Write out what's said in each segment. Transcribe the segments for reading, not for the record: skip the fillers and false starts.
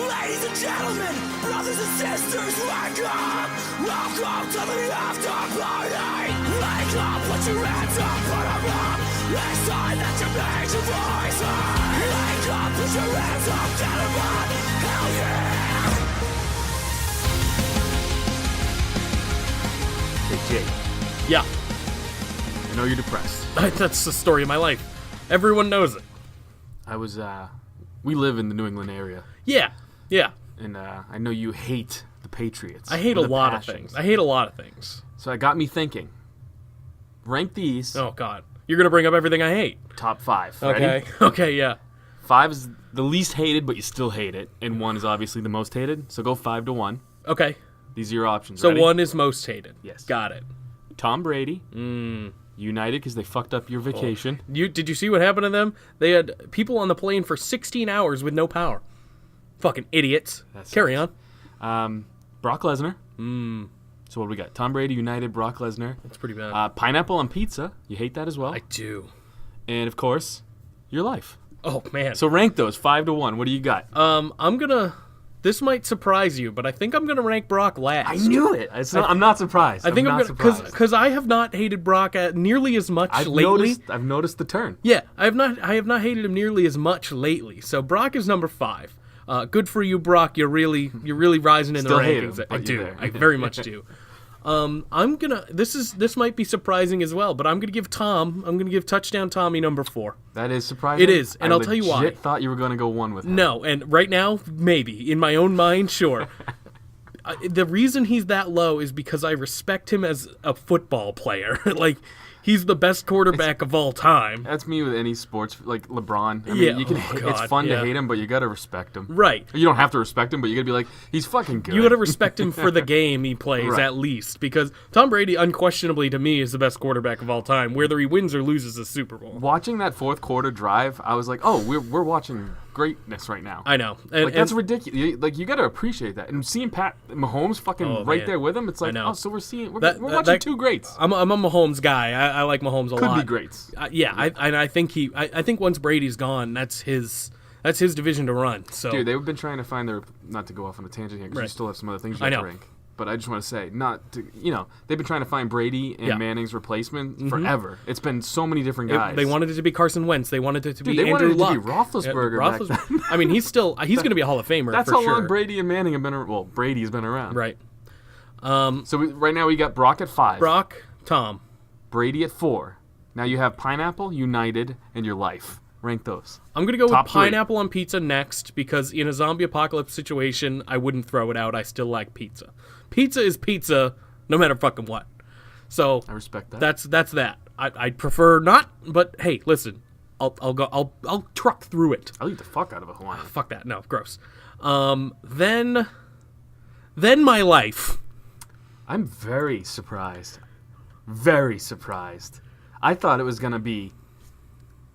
Ladies and gentlemen, brothers and sisters, wake up! Welcome to the after party! Wake up, put your hands up, put them up! It's time that you make your voice heard! Wake up, put your hands up, get them up! Hell yeah! Hey, Jake, Yeah, I know you're depressed. that's the story of my life. Everyone knows it. We live in the New England area, Yeah. and I know you hate the Patriots. I hate a with lot of passion. things. I hate a lot of things. So it got me thinking. Rank these Oh, God. You're going to bring up everything I hate. top 5. Ready? Okay. Okay, yeah. 5 is the least hated, but you still hate it, and 1 is obviously the most hated. So go 5 to 1. Okay. These are your options. So Ready? 1 is most hated. Yes. Got it. Tom Brady. United because they fucked up your vacation. Did you see what happened to them? They had people on the plane for 16 hours with no power. Fucking idiots. Carry on. Brock Lesnar. So what do we got? Tom Brady, United, Brock Lesnar. That's pretty bad. Pineapple on pizza. You hate that as well. I do. And of course, your life. Oh, man. So rank those 5 to 1. What do you got? I'm gonna... This might surprise you, but I think I'm gonna rank Brock last. I knew it. I'm not surprised. I think I'm not gonna surprised. because I have not hated Brock nearly as much lately. I've noticed the turn. Yeah, I have not hated him nearly as much lately. So Brock is number 5. Good for you, Brock. You're really rising in Still the hate rankings. him, I but do. you're there. I very much do. I'm gonna. This might be surprising as well, but I'm gonna give touchdown Tommy number 4. That is surprising. It is, and I'll tell you why. I legit thought you were going to go 1 with him. No, and right now, maybe. In my own mind, sure. The reason he's that low is because I respect him as a football player. Like, he's the best quarterback of all time. That's me with any sports, like LeBron. I mean, Yeah, you can. oh, It's God, fun yeah. to hate him, but you gotta respect him. Right. You don't have to respect him, but you gotta be like, he's fucking good. You gotta respect him for the game he plays, Right. at least. Because Tom Brady, unquestionably, to me, is the best quarterback of all time, whether he wins or loses the Super Bowl. Watching that fourth quarter drive, I was like, oh, we're watching greatness right now. I know. And, Like, that's ridiculous. Like, you got to appreciate that. And seeing Pat Mahomes fucking right man. there with him, it's like, know. oh, so we're That- watching that- two greats. I'm a Mahomes guy. I like Mahomes a Could lot. be greats. I think once Brady's gone, that's his division to run. So Dude, they've been trying to find their, not to go off on a tangent here, because you Right. still have some other things you I have to know. rank. But I just want to say, they've been trying to find Brady and Yeah. Mm-hmm. Manning's replacement forever. It's been so many different guys. They wanted it to be Carson Wentz. They wanted it to be they Andrew wanted it to be Luck. Roethlisberger back then. I mean, he's going to be a Hall of Famer. That's for how sure. long Brady and Manning have been around. Well, Brady's been around. Right. So right now we got Brock at 5. Brock, Tom. Brady at 4. Now you have Pineapple, United, and your life. Rank those. I'm going to go Top with 3. pineapple on pizza next because in a zombie apocalypse situation, I wouldn't throw it out. I still like pizza. Pizza is pizza no matter fucking what. So I respect that. that's that. I'd prefer not, but hey, listen. I'll truck through it. I'll eat the fuck out of a Hawaiian. Fuck that. No, gross. Then my life. I'm very surprised. Very surprised. I thought it was going to be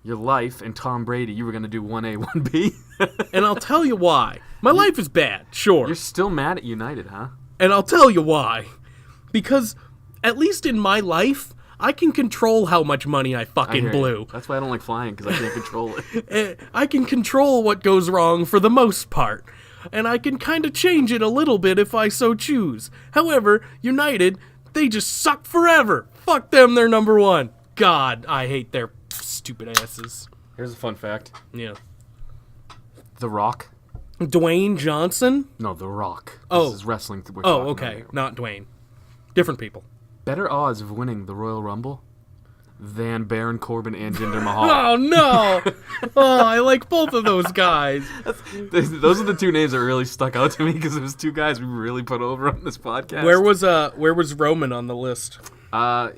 your life and Tom Brady. You were going to do 1A, 1B. And I'll tell you why. My life is bad, sure. You're still mad at United, huh? And I'll tell you why. Because, at least in my life, I can control how much money I I fucking hear you. blew. That's why I don't like flying, because I can't control it. I can control what goes wrong for the most part. And I can kind of change it a little bit if I so choose. However, United, they just suck forever. Fuck them, they're number 1. God, I hate their stupid asses. Here's a fun fact. Yeah. The Rock. Dwayne Johnson? No, The Rock. Oh. This is wrestling. We're Oh, talking okay. about here. Not Dwayne. Different people. Better odds of winning the Royal Rumble than Baron Corbin and Jinder Mahal. Oh, no! Oh, I like both of those guys. Those are the two names that really stuck out to me because it was two guys we really put over on this podcast. Where was Roman on the list? I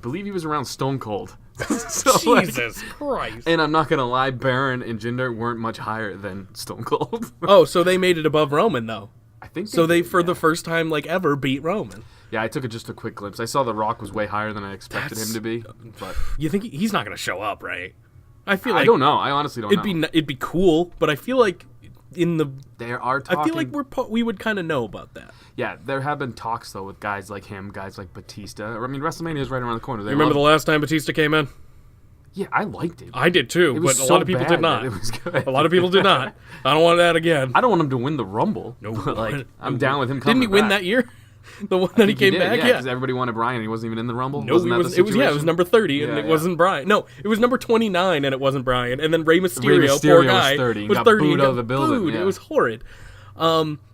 believe he was around Stone Cold. So, like, Jesus Christ. and I'm not gonna lie, Baron and Jinder weren't much higher than Stone Cold. Oh, so they made it above Roman, though. I think So they, did, for yeah. the first time, like, ever, beat Roman. Yeah, I took just a quick glimpse. I saw The Rock was way higher than I expected him to be, but You think he's not going to show up, right? I feel like I don't know. I honestly don't know. it'd be cool, but I feel like There are talking. I feel like we would kind of know about that. Yeah, there have been talks though with guys like him, guys like Batista. I mean, WrestleMania is right around the corner. You remember the last time Batista came in? Yeah, I liked it. I did too, It but was a so lot of people bad did not. that it was good. A lot of people did not. I don't want that again. I don't want him to win the Rumble. No, but, like, I'm down with him coming Didn't he win back. that year? The one that he came back? Yeah, Yeah. because everybody wanted Bryan and he wasn't even in the Rumble. No, wasn't he that was. the It was situation? number 30, and Yeah, it yeah. wasn't Bryan. No, it was number 29, and it wasn't Bryan. And then Rey Mysterio, Mysterio poor was guy, 30 and was got 30 booed and out got of the building, booed. yeah. It was horrid.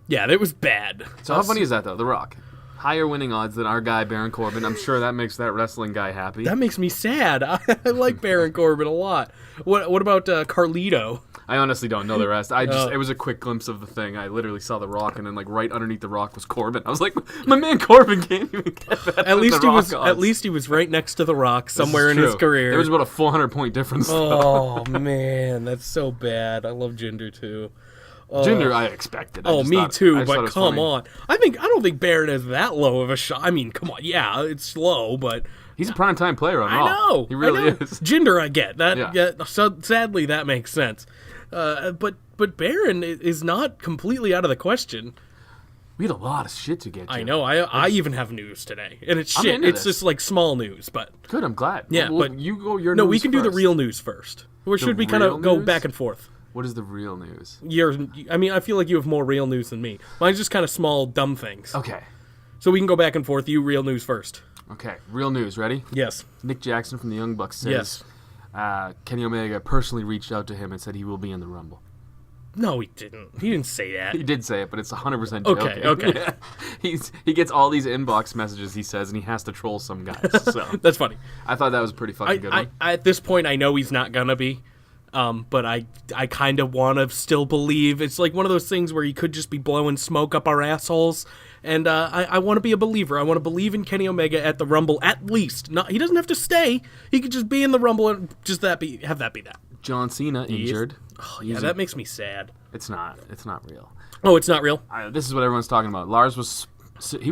Yeah, it was bad. So how funny is that, though? The Rock. Higher winning odds than our guy, Baron Corbin. I'm sure that makes that wrestling guy happy. That makes me sad. I like Baron Corbin a lot. What about Carlito? I honestly don't know the rest. It was a quick glimpse of the thing. I literally saw The Rock, and then like right underneath The Rock was Corbin. I was like, my man Corbin can't even get that. At least the he was. Rock odds. At least he was right next to The Rock This is somewhere in his true. career. There was about a 400-point difference. Oh man, that's so bad. I love Jinder too. Jinder, I expected. Oh, me too. I just thought it But was come funny. on, I don't think Baron is that low of a shot. I mean, come on, yeah, it's low, but He's a primetime player on I Raw. know He really I know. is. Jinder, I get that. Yeah. Yeah. So sadly, that makes sense. But Baron is not completely out of the question. We had a lot of shit to get to. I know. I even have news today, and it's I'm shit. into It's this. just like small news, but Good, I'm glad. Yeah, Well, but- you go your no, news we can do the first. real news first. Or should we kind real of go news? back and forth? What is the real news? I mean, I feel like you have more real news than me. Mine's just kind of small, dumb things. Okay. So we can go back and forth. You real news first. Okay. Real news. Ready? Yes. Nick Jackson from the Young Bucks says Yes. Kenny Omega personally reached out to him and said he will be in the Rumble. No, he didn't. He didn't say that. He did say it, but it's 100% joking. Okay. Yeah. He gets all these inbox messages, he says, and he has to troll some guys. So That's funny. I thought that was a pretty fucking good one. At this point, I know he's not gonna be, but I kind of want to still believe. It's like one of those things where he could just be blowing smoke up our assholes, and I want to be a believer. I want to believe in Kenny Omega at the Rumble at least. Not he doesn't have to stay. He could just be in the Rumble and just have that be that. John Cena injured. Oh, yeah, that makes me sad. It's not real. Oh, it's not real. This is what everyone's talking about. Lars was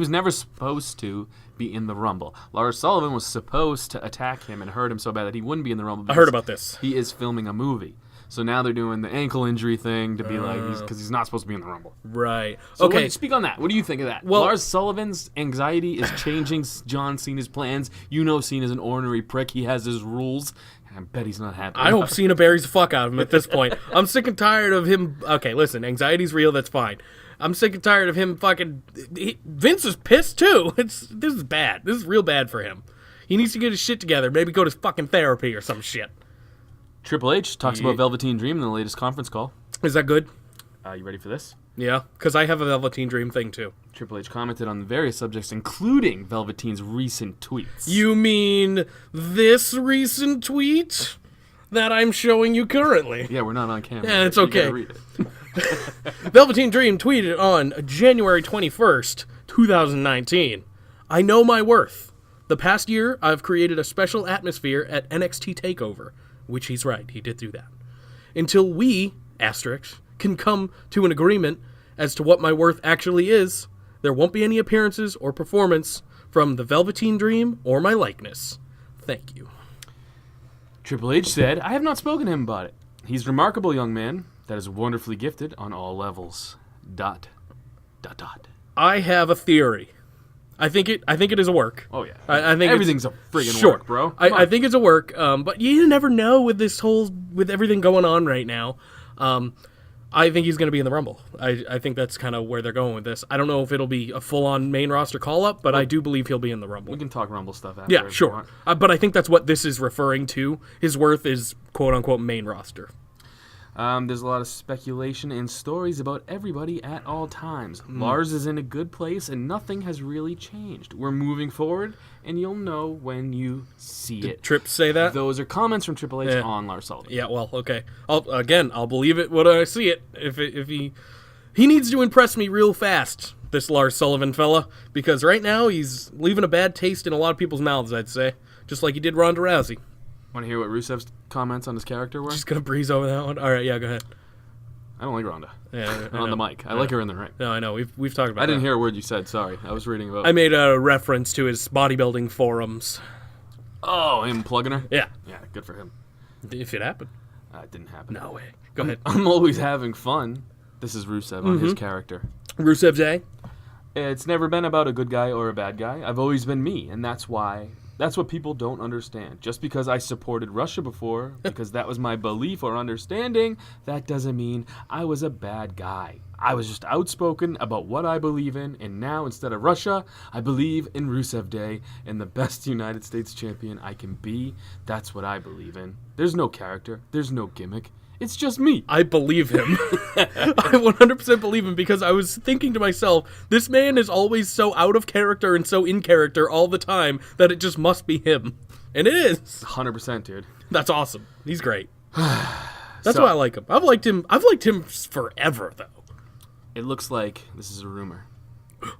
never supposed to be in the Rumble. Lars Sullivan was supposed to attack him and hurt him so bad that he wouldn't be in the Rumble. I heard about this. He is filming a movie. So now they're doing the ankle injury thing to be like, because he's not supposed to be in the Rumble. Right. So Okay. speak on that. What do you think of that? Well- Lars Sullivan's anxiety is changing John Cena's plans. You know Cena's an ornery prick. He has his rules. I bet he's not happy. I hope Cena buries the fuck out of him at this point. I'm sick and tired of him. Okay, listen, anxiety's real. That's fine. I'm sick and tired of him fucking. Vince is pissed too. This is bad. This is real bad for him. He needs to get his shit together. Maybe go to fucking therapy or some shit. Triple H talks about Velveteen Dream in the latest conference call. Is that good? You ready for this? Yeah, because I have a Velveteen Dream thing too. Triple H commented on various subjects, including Velveteen's recent tweets. You mean this recent tweet that I'm showing you currently? Yeah, we're not on camera. Yeah, it's You gotta okay. read it. Velveteen Dream tweeted on January 21st, 2019. I know my worth. The past year, I've created a special atmosphere at NXT TakeOver, which he's right, he did do that. Until we, asterisk, can come to an agreement as to what my worth actually is, there won't be any appearances or performance from the Velveteen Dream or my likeness. Thank you. Triple H said, I have not spoken to him about it. He's a remarkable young man that is wonderfully gifted on all levels. ... I have a theory. I think it is a work. Oh, yeah. I think everything's it's- a friggin' sure. work, bro. I think it's a work, but you never know with with everything going on right now. I think he's going to be in the Rumble. I think that's kind of where they're going with this. I don't know if it'll be a full-on main roster call-up, but I do believe he'll be in the Rumble. We can talk Rumble stuff after. Yeah, if you sure. want. But I think that's what this is referring to. His worth is quote-unquote main roster. There's a lot of speculation and stories about everybody at all times. Lars is in a good place, and nothing has really changed. We're moving forward, and you'll know when you see it. Tripp say that? Those are comments from Triple H Yeah. on Lars Sullivan. Yeah, well, okay. I'll believe it when I see it. If he needs to impress me real fast, this Lars Sullivan fella, because right now he's leaving a bad taste in a lot of people's mouths, I'd say, just like he did Ronda Rousey. Want to hear what Rusev's comments on his character were? Just gonna breeze over that one. All right, yeah, go ahead. I don't like Ronda. Yeah, I on the know. mic. I like her in the ring. No, I know. We've talked about. I didn't that. hear a word you said. Sorry. I was reading about. I made a reference to his bodybuilding forums. Oh, him plugging her? Yeah, Yeah, good for him. if it happened. It didn't happen. No way. Go ahead. I'm always having fun. This is Rusev on his character. Rusev's A. It's never been about a good guy or a bad guy. I've always been me, and that's why That's what people don't understand. Just because I supported Russia before, because that was my belief or understanding, that doesn't mean I was a bad guy. I was just outspoken about what I believe in, and now, instead of Russia, I believe in Rusev Day and the best United States champion I can be. That's what I believe in. There's no character. There's no gimmick. It's just me. I believe him. I 100% believe him because I was thinking to myself, this man is always so out of character and so in character all the time that it just must be him. And it is. 100%, dude. That's awesome. He's great. That's why I like him. I've liked him forever, though. It looks like this is a rumor.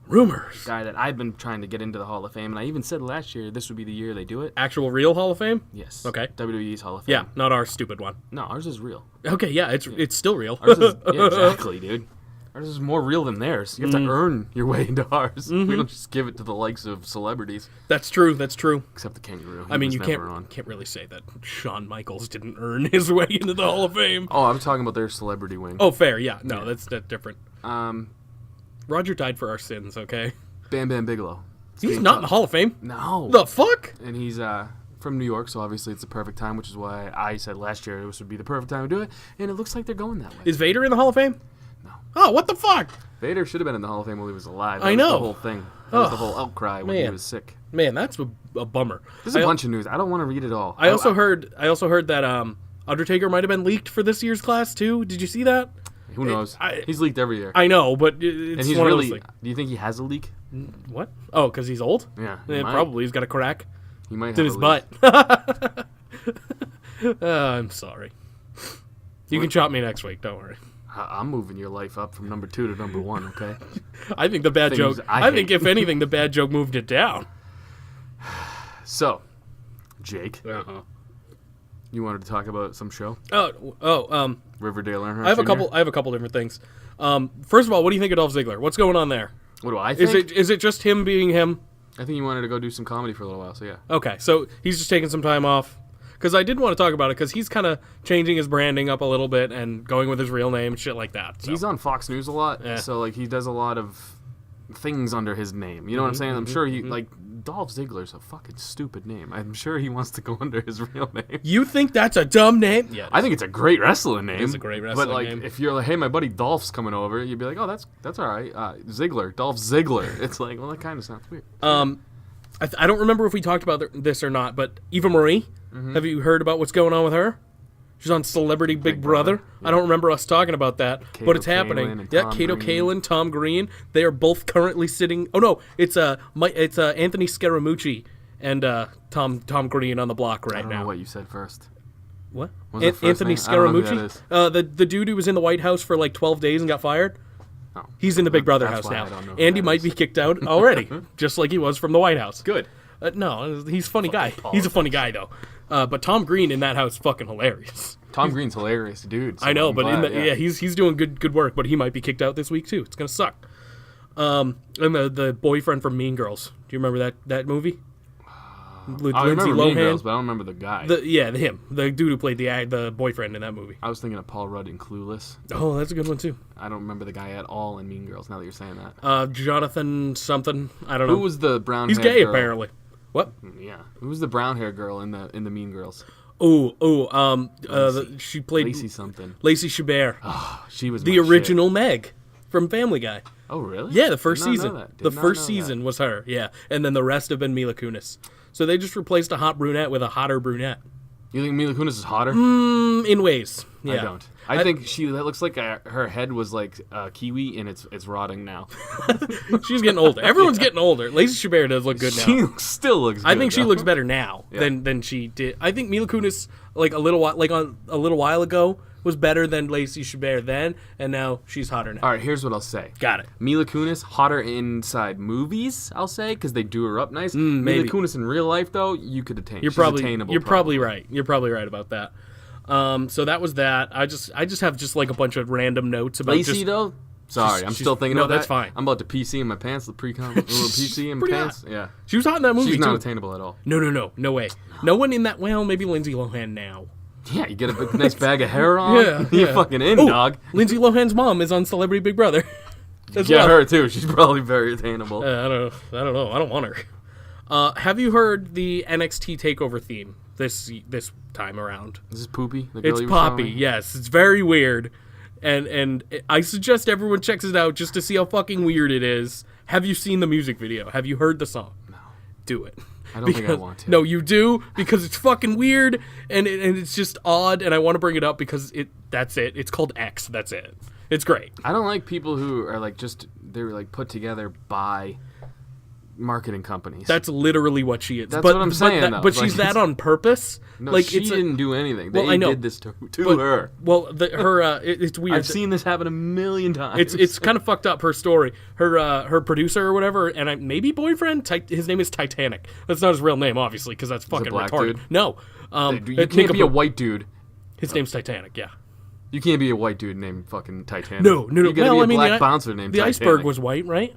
Rumors. Guy that I've been trying to get into the Hall of Fame, and I even said last year this would be the year they do it. Actual real Hall of Fame? Yes. Okay. WWE's Hall of Fame. Yeah, not our stupid one. No, ours is real. Okay, yeah, it's still real. Ours is, yeah, exactly, dude. Ours is more real than theirs. You have to earn your way into ours. We don't just give it to the likes of celebrities. That's true. That's true. Except the Kangaroo. I mean, you can't really say that Shawn Michaels didn't earn his way into the Hall of Fame. Oh, I'm talking about their celebrity wing. Oh, fair. Yeah. No, that's different. Um, Roger died for our sins. Okay. Bam Bam Bigelow. He's not in the Hall of Fame. No. The fuck? And he's from New York, so obviously it's the perfect time, which is why I said last year this would be the perfect time to do it. And it looks like they're going that way. Is Vader in the Hall of Fame? No. Oh, what the fuck? Vader should have been in the Hall of Fame while he was alive. That I was know. the whole thing. That was the whole outcry when he was sick. Man, that's a bummer. There's a bunch of news. I don't want to read it all. I also heard that Undertaker might have been leaked for this year's class too. Did you see that? Who knows? He's leaked every year. I know, but it's and he's one really. of those things. Do you think he has a leak? What? Oh, because he's old? Yeah. Probably. He's got a crack He might have in his a butt. leak. I'm sorry. You can chop me next week. Don't worry. I'm moving your life up from number 2 to number 1. Okay. I think the bad Things joke. I think hate. if anything, the bad joke moved it down. So, Jake, Uh-huh. you wanted to talk about some show? Riverdale Earnhardt I have a Jr.? couple. I have a couple different things. First of all, what do you think of Dolph Ziggler? What's going on there? What do I think? Is it just him being him? I think he wanted to go do some comedy for a little while, so yeah. Okay, so he's just taking some time off. Because I did want to talk about it, because he's kind of changing his branding up a little bit and going with his real name and shit like that. So. He's on Fox News a lot, Yeah. so like he does a lot of things under his name. You know what I'm saying? I'm sure he like Dolph Ziggler's a fucking stupid name. I'm sure he wants to go under his real name. You think that's a dumb name? Yeah, I think it's a great wrestling name. is a great wrestling But like, name. if you're like, hey, my buddy Dolph's coming over, you'd be like, oh, that's all right. Ziggler, Dolph Ziggler. It's like, well, that kind of sounds weird. I don't remember if we talked about this or not, but Eva Marie, have you heard about what's going on with her? She's on Celebrity Big Brother. Yeah. I don't remember us talking about that, Kato but it's Kaelin happening. and Yeah, Tom Kato Green. Kaelin, Tom Green. They are both currently sitting. Oh no, it's Anthony Scaramucci and Tom Green on the block right I don't now. know what you said first. What? What's the first Anthony name? I don't know who Scaramucci? The dude who was in the White House for like 12 days and got fired. Oh. He's in the Big Brother That's house why now. I don't know who Andy that might is. be kicked out already, just like he was from the White House. Good. No, he's a funny guy. He's a funny guy though. But Tom Green in that house is fucking hilarious. Tom Green's hilarious, dude. So I know, I'm but glad, he's doing good work. But he might be kicked out this week too. It's gonna suck. And the boyfriend from Mean Girls. Do you remember that movie? With I Lindsay remember Mean Lohan. Girls, but I don't remember the guy. The dude who played the boyfriend in that movie. I was thinking of Paul Rudd in Clueless. Oh, that's a good one too. I don't remember the guy at all in Mean Girls. Now that you're saying that, Jonathan something. I don't know. who was the brown? He's gay apparently. What? Yeah, who was the brown hair girl in the Mean Girls? She played Lacey something. Lacey Chabert, She was the my original Meg from Family Guy. shit. Oh really? Yeah, the first Did not know season. that. Did The not first know season that. was her. Yeah, and then the rest have been Mila Kunis. So they just replaced a hot brunette with a hotter brunette. You think Mila Kunis is hotter? In ways. Yeah. I don't. I think that looks like her head was like kiwi and it's rotting now. She's getting older. Everyone's getting older. Lacey Chabert does look good now. She still looks good. I think she though. looks better now than she did. I think Mila Kunis a little while ago was better than Lacey Chabert then, and now she's hotter now. All right, here's what I'll say. Got it. Mila Kunis, hotter inside movies, I'll say, because they do her up nice. maybe. Mila Kunis in real life, though, you could attain. You're She's probably attainable. you're probably right. You're probably right about that. So that was that. I just have just like a bunch of random notes about Lacey, just, though? Sorry, I'm still thinking no, about that. that's fine. I'm about to PC in my pants, the pre-com, little PC in my Pretty pants. Yeah. She was hot in that movie She's too. not attainable at all. No way. No one in that. Well, maybe Lindsay Lohan now. Yeah, you get a nice bag of hair on. Yeah, You're yeah. fucking in, Oh, dog. Lindsay Lohan's mom is on Celebrity Big Brother. As Get well. her, too. She's probably very attainable. I don't know. I don't want her. Have you heard the NXT TakeOver theme this time around? This is Poopy. The girl It's you were Poppy. showing me? Yes, it's very weird, and I suggest everyone checks it out just to see how fucking weird it is. Have you seen the music video? Have you heard the song? No. Do it. I don't think I want to. No, you do, because it's fucking weird, and it's just odd, and I want to bring it up because that's it. It's called X. That's it. It's great. I don't like people who are like they're like put together by marketing companies. That's literally what she is. That's what I'm saying, though. But she's Like, that on purpose. No, like she it's didn't do anything. Well, They I know. did this to but- her. Well, it's weird. I've seen this happen a million times. It's kind of fucked up, her story. Her producer or whatever, and maybe boyfriend. His name is Titanic. That's not his real name, obviously, because that's fucking black retarded. dude? No, You can't be a white dude. His name's Titanic. Yeah. You can't be a white dude named fucking Titanic. No. You gotta Well, be a I mean, black bouncer named the Titanic. iceberg was white, right?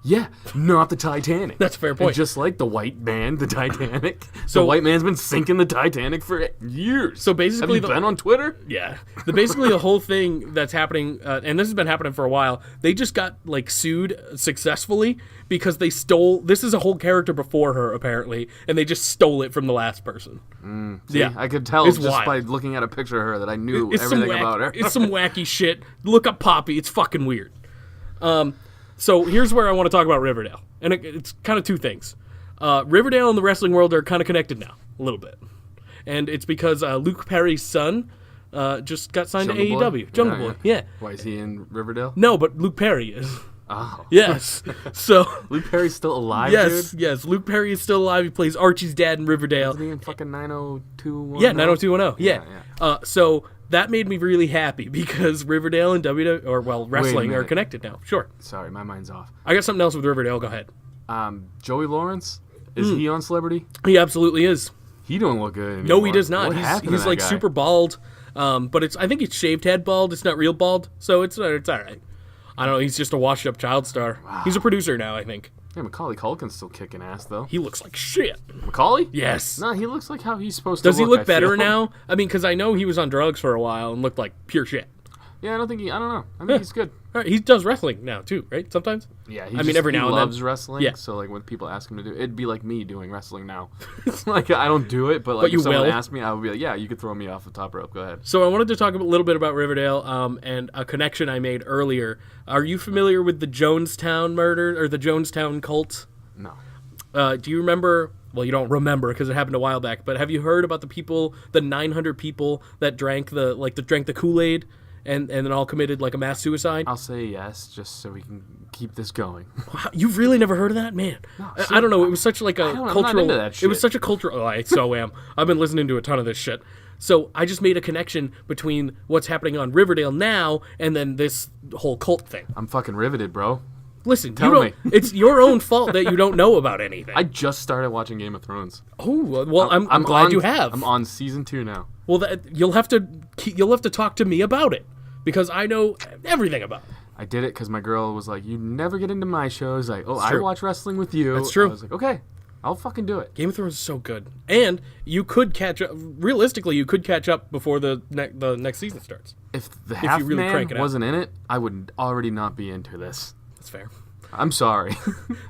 Yeah, not the Titanic. That's a fair And point. just like the white man, the Titanic. So- the white man's been sinking the Titanic for years. So basically, have you been on Twitter? Yeah. Basically, the whole thing that's happening, and this has been happening for a while, they just got, like, sued successfully because they stole... This is a whole character before her, apparently, and they just stole it from the last person. See, Yeah. I could tell It's just wild. by looking at a picture of her that I knew It's some everything about her. It's some wacky shit. Look up Poppy. It's fucking weird. So here's where I want to talk about Riverdale. And it's kind of two things. Riverdale and the wrestling world are kind of connected now, a little bit. And it's because Luke Perry's son just got signed to Jungle Boy? AEW. Jungle Boy, yeah. Why is he in Riverdale? No, but Luke Perry is. Oh. Yes. So, Luke Perry's still alive, yes, dude? yes. Luke Perry is still alive. He plays Archie's dad in Riverdale. Isn't he in fucking 90210? Yeah, 90210. Yeah. Yeah. So that made me really happy because Riverdale and wrestling are minute. connected now. Sure. Sorry, my mind's off. I got something else with Riverdale. Go ahead. Joey Lawrence? Is he on Celebrity? He absolutely is. He don't look good anymore. No, he does not. What happened to He's that like guy? super bald. But I think it's shaved head bald. It's not real bald. So it's all right. I don't know. He's just a washed up child star. Wow. He's a producer now, I think. Yeah, Macaulay Culkin's still kicking ass, though. He looks like shit. Macaulay? Yes. No, he looks like how he's supposed to Does he look I better feel. now? I mean, because I know he was on drugs for a while and looked like pure shit. Yeah, I don't know. I think he's good. All right, he does wrestling now too, right? Sometimes. Yeah, every now and then. loves wrestling. Yeah. So like when people ask him to do it, it'd be like me doing wrestling now. Like I don't do it, but like you if someone will. asked me, I would be like, yeah, you could throw me off the top rope. Go ahead. So I wanted to talk a little bit about Riverdale and a connection I made earlier. Are you familiar with the Jonestown murder or the Jonestown cult? No. Do you remember? Well, you don't remember because it happened a while back. But have you heard about the 900 people that drank the Kool-Aid and then all committed like a mass suicide? I'll say yes, just so we can keep this going. Wow, you've really never heard of that, man? I don't know. It was such like a I'm not cultural. into that It was shit. such a cultural. Oh, I so am. I've been listening to a ton of this shit. So I just made a connection between what's happening on Riverdale now and then this whole cult thing. I'm fucking riveted, bro. Listen, Tell you don't, me. it's your own fault that you don't know about anything. I just started watching Game of Thrones. Oh well, I'm glad you have. I'm on season 2 now. Well, you'll have to talk to me about it because I know everything about it. I did it because my girl was like, "You never get into my shows." Like, "Oh, I true. watch wrestling with you." That's true. I was like, "Okay, I'll fucking do it." Game of Thrones is so good, and you could catch up. Realistically, you could catch up before the next season starts. If the you half really man crank it out. wasn't in it, I would already not be into this. That's fair. I'm sorry.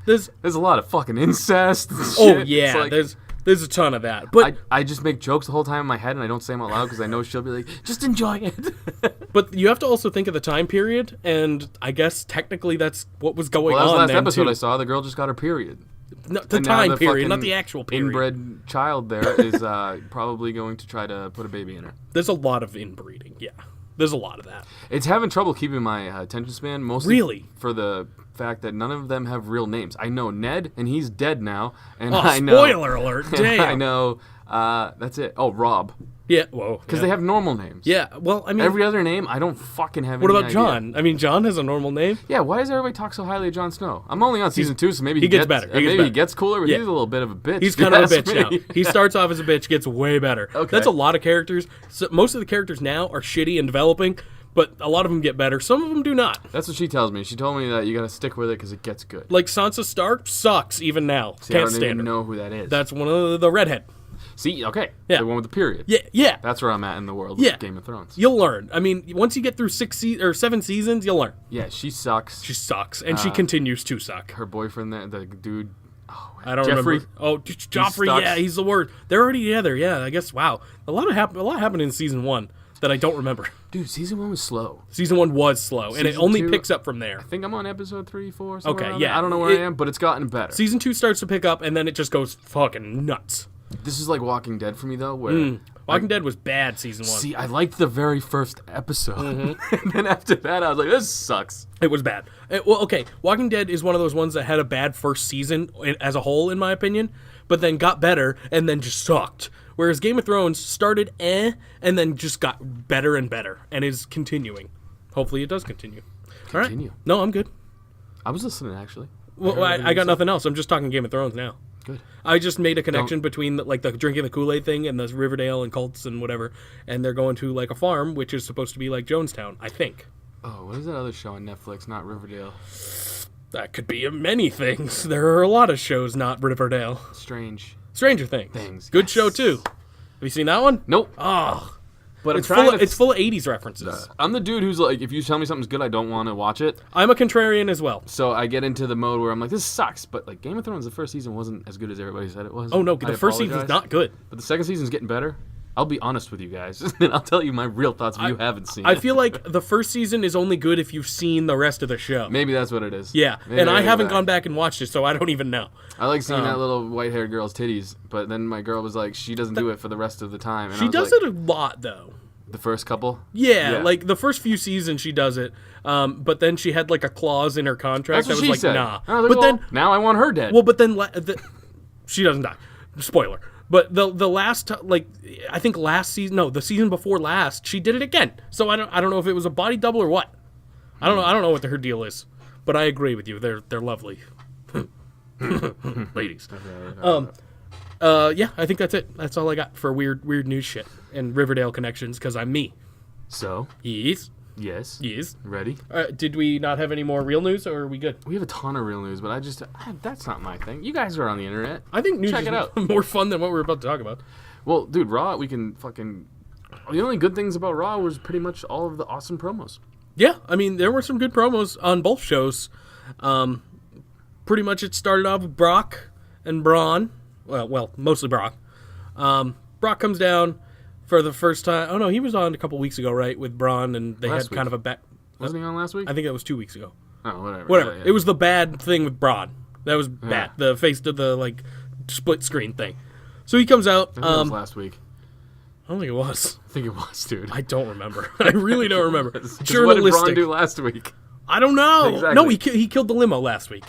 There's There's a lot of fucking incest. And oh shit. yeah, It's like, there's a ton of that, but I just make jokes the whole time in my head and I don't say them out loud because I know she'll be like, "Just enjoy it." but you have to also think of the time period, and I guess technically that's what was going Well, that was on the last then episode too. I saw. The girl just got her period. No, the And now time the period, not fucking the actual period. Inbred child there is probably going to try to put a baby in her. There's a lot of inbreeding. Yeah, there's a lot of that. It's having trouble keeping my attention span, mostly Really? for the fact that none of them have real names. I know Ned, and he's dead now. And Oh, I know, spoiler alert! and Damn. I know. That's it. Oh, Rob, Yeah. Whoa. because yeah. they have normal names. Yeah. Well, I mean, Every other name, I don't fucking have. what any about idea. John? I mean, John has a normal name. Yeah, why does everybody talk so highly of Jon Snow? I'm only on season 2, so maybe he gets better. He gets maybe better. he gets cooler, but Yeah. he's a little bit of a bitch. He's if you kind of a ask bitch me. now. He starts off as a bitch, gets way better. Okay. That's a lot of characters. So most of the characters now are shitty and developing, but a lot of them get better. Some of them do not. That's what she tells me. She told me that you got to stick with it because it gets good. Like Sansa Stark sucks even now. See, I Can't don't stand even her. know who that is. That's one of the redhead. See, okay, Yeah. the one with the period. Yeah, yeah. That's where I'm at in the world Yeah. of Game of Thrones. You'll learn. I mean, once you get through 7 seasons, you'll learn. Yeah, she sucks. She sucks, and she continues to suck. Her boyfriend, the dude, I don't Jeffrey? remember. Oh, Joffrey. stuck. Yeah, he's the word. They're already together. Yeah, I guess. Wow, a lot happened in season 1 that I don't remember. Dude, season 1 was slow. Season 1 was slow, and it Season only 2 picks up from there. I think I'm on episode 3, 4. Okay, around yeah. there. I don't know where I am, but it's gotten better. Season 2 starts to pick up, and then it just goes fucking nuts. This is like Walking Dead for me, though, where... Walking Dead was bad season 1. See, I liked the very first episode. And then after that, I was like, this sucks. It was bad. Well, okay, Walking Dead is one of those ones that had a bad first season as a whole, in my opinion, but then got better and then just sucked. Whereas Game of Thrones started and then just got better and better and is continuing. Hopefully it does continue. Continue. All right. No, I'm good. I was listening, actually. Well, I got nothing else. I'm just talking Game of Thrones now. Good. I just made a connection between the drinking the Kool-Aid thing and the Riverdale and cults and whatever, and they're going to like a farm, which is supposed to be like Jonestown, I think. Oh, what is that other show on Netflix? Not Riverdale. That could be many things. There are a lot of shows not Riverdale. Stranger Things. Good show too. Have you seen that one? Nope. Oh, But it's full of 80s references. I'm the dude who's like, if you tell me something's good, I don't want to watch it. I'm a contrarian as well. So I get into the mode where I'm like, this sucks. But like Game of Thrones, the first season wasn't as good as everybody said it was. Oh no, I the first season's apologize. not good. But the second season's getting better. I'll be honest with you guys, and I'll tell you my real thoughts if you haven't seen I it. feel like the first season is only good if you've seen the rest of the show. Maybe that's what it is. Yeah, Maybe and I go haven't back. gone back and watched it, so I don't even know. I like seeing that little white-haired girl's titties, but then my girl was like, she doesn't do it for the rest of the time. And She I was does like, it a lot, though. The first couple? Yeah, like the first few seasons she does it, but then she had like a clause in her contract That's that what was she like, said. nah. I was like, But well, then, now I want her dead. well, but then she doesn't die. Spoiler. But the last, like, I think last season, no, the season before last, she did it again. So I don't know if it was a body double or what. I don't know what her deal is. But I agree with you. They're lovely, ladies. Yeah, I think that's it. That's all I got for weird news shit and Riverdale connections because I'm me. So, Yes. yes, ready? Did we not have any more real news, or are we good? We have a ton of real news, but that's not my thing. You guys are on the internet. I think news Check is it out. more fun than what we're about to talk about. Well, dude, Raw, we can fucking... The only good things about Raw was pretty much all of the awesome promos. Yeah, I mean, there were some good promos on both shows. Pretty much it started off with Brock and Braun. Well, mostly Brock. Brock comes down for the first time. Oh, no, he was on a couple weeks ago, right, with Braun, and they Last had kind week. of a bet. Wasn't he on last week? I think that was 2 weeks ago. Oh, whatever. Whatever. Yeah. It was the bad thing with Braun. That was bad. The face to the, like, split screen thing. So he comes out. I think it was last week. I don't think it was. I think it was, dude. I don't remember. I really don't remember. 'Cause what did Journalistic. Braun do last week? I don't know. Exactly. No, he killed the limo last week.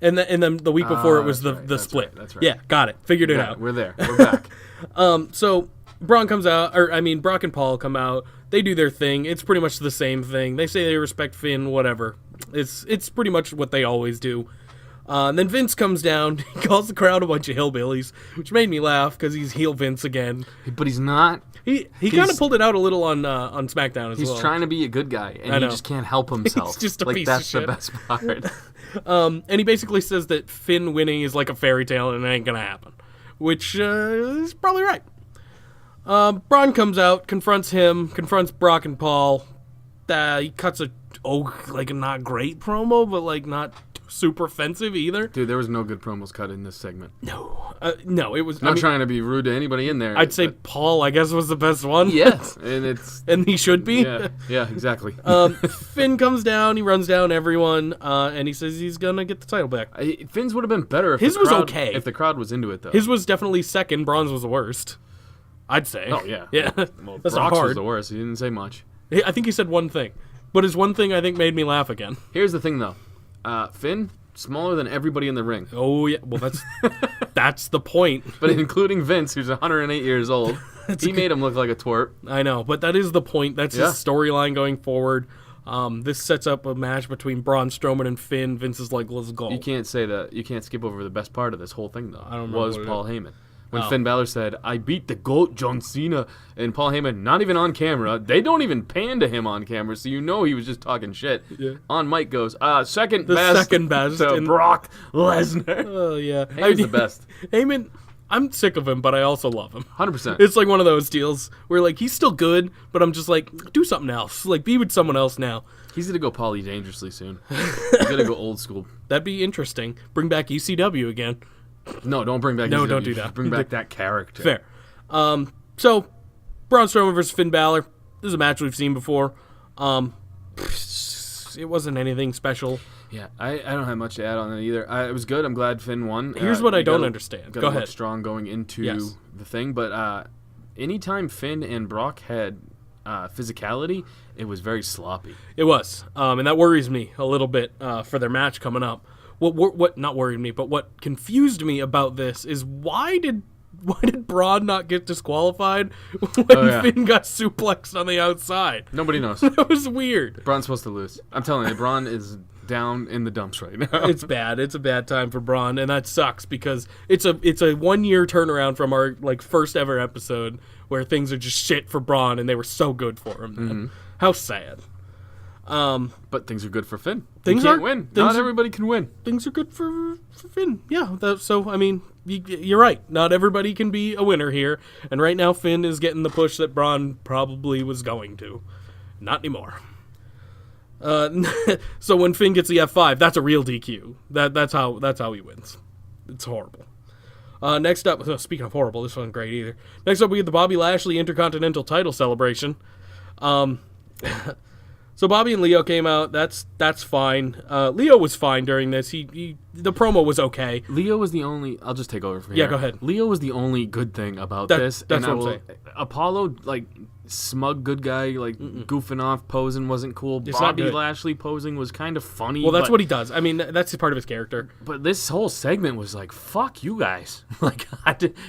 And then the week before it was that's the right, that's split. right, that's right. Yeah, got it. Figured it Yeah, out. we're there. We're back. So Braun comes out, Brock and Paul come out. They do their thing. It's pretty much the same thing. They say they respect Finn, whatever. It's pretty much what they always do. And then Vince comes down. He calls the crowd a bunch of hillbillies, which made me laugh because he's heel Vince again. But he's not. He kind of pulled it out a little on Smackdown as well. He's trying to be a good guy, and I he know. just can't help himself. He's just a like piece of that's shit. the best part. And he basically says that Finn winning is like a fairy tale and it ain't gonna happen, which is probably right. Braun comes out, confronts Brock and Paul. He cuts a not great promo, but like not super offensive either. Dude, there was no good promos cut in this segment. No, it was. Not trying to be rude to anybody in there. I'd say but- Paul, I guess, was the best one. yes, and it's and he should be. yeah, exactly. Finn comes down, he runs down everyone, and he says he's gonna get the title back. Finn's would have been better if His the was crowd, okay. if the crowd was into it though. His was definitely second. Braun's was the worst. I'd say. Oh yeah, Yeah. Well, That's not Brock's was hard. the worst. He didn't say much. I think he said one thing, but his one thing I think made me laugh again. Here's the thing though, Finn smaller than everybody in the ring, Oh yeah, well that's the point. but including Vince, who's 108 years old. He made him look like a twerp. I know, but that is the point. That's Yeah. his storyline going forward. This sets up a match between Braun Strowman and Finn. Vince is like, let's go. You can't say that. You can't skip over the best part of this whole thing, though. I don't remember was what it Paul Heyman. When Oh. Finn Balor said, I beat the GOAT, John Cena, and Paul Heyman, not even on camera. They don't even pan to him on camera, so you know he was just talking shit. Yeah. On mic goes, second The best second best to in- Brock Lesnar. Oh yeah, Heyman's the best. Heyman, I'm sick of him, but I also love him. 100%. It's like one of those deals where, like, he's still good, but I'm just like, do something else. Like, be with someone else now. He's going to go Paulie Dangerously soon. He's going to go old school. That'd be interesting. Bring back ECW again. No, don't bring back No, ECW. don't do that. Bring back that character. Fair. So, Braun Strowman versus Finn Balor. This is a match we've seen before. It wasn't anything special. Yeah, I don't have much to add on it either. It was good. I'm glad Finn won. Here's what I don't understand. Go Go ahead. Look strong going into Yes. the thing, but anytime Finn and Brock had physicality, it was very sloppy. It was, and that worries me a little bit for their match coming up. What not worried me, but what confused me about this is why did Braun not get disqualified when Finn got suplexed on the outside? Nobody knows. That was weird. Braun's supposed to lose. I'm telling you, Braun is down in the dumps right now. It's bad. It's a bad time for Braun, and that sucks because it's a 1 year turnaround from our first ever episode where things are just shit for Braun, and they were so good for him. Then. How sad. But things are good for Finn. Things he can't are- win. things Not are- everybody can win. Things are good for Finn. Yeah. So I mean, you're right. Not everybody can be a winner here, and right now Finn is getting the push that Braun probably was going to. Not anymore. So when Finn gets the F5, that's a real DQ. That's how he wins. It's horrible. Next up, speaking of horrible, this wasn't great either. Next up, we get the Bobby Lashley Intercontinental title celebration. So Bobby and Leo came out. That's fine. Leo was fine during this. The promo was okay. Leo was the only. I'll just take over from Yeah, here. go ahead. Leo was the only good thing about this. That's and what I'm saying. Apollo, smug good guy, goofing off, posing wasn't cool. It's not Bobby good. Lashley posing was kind of funny. Well, that's but, what he does. I mean, that's part of his character. But this whole segment was like, fuck you guys.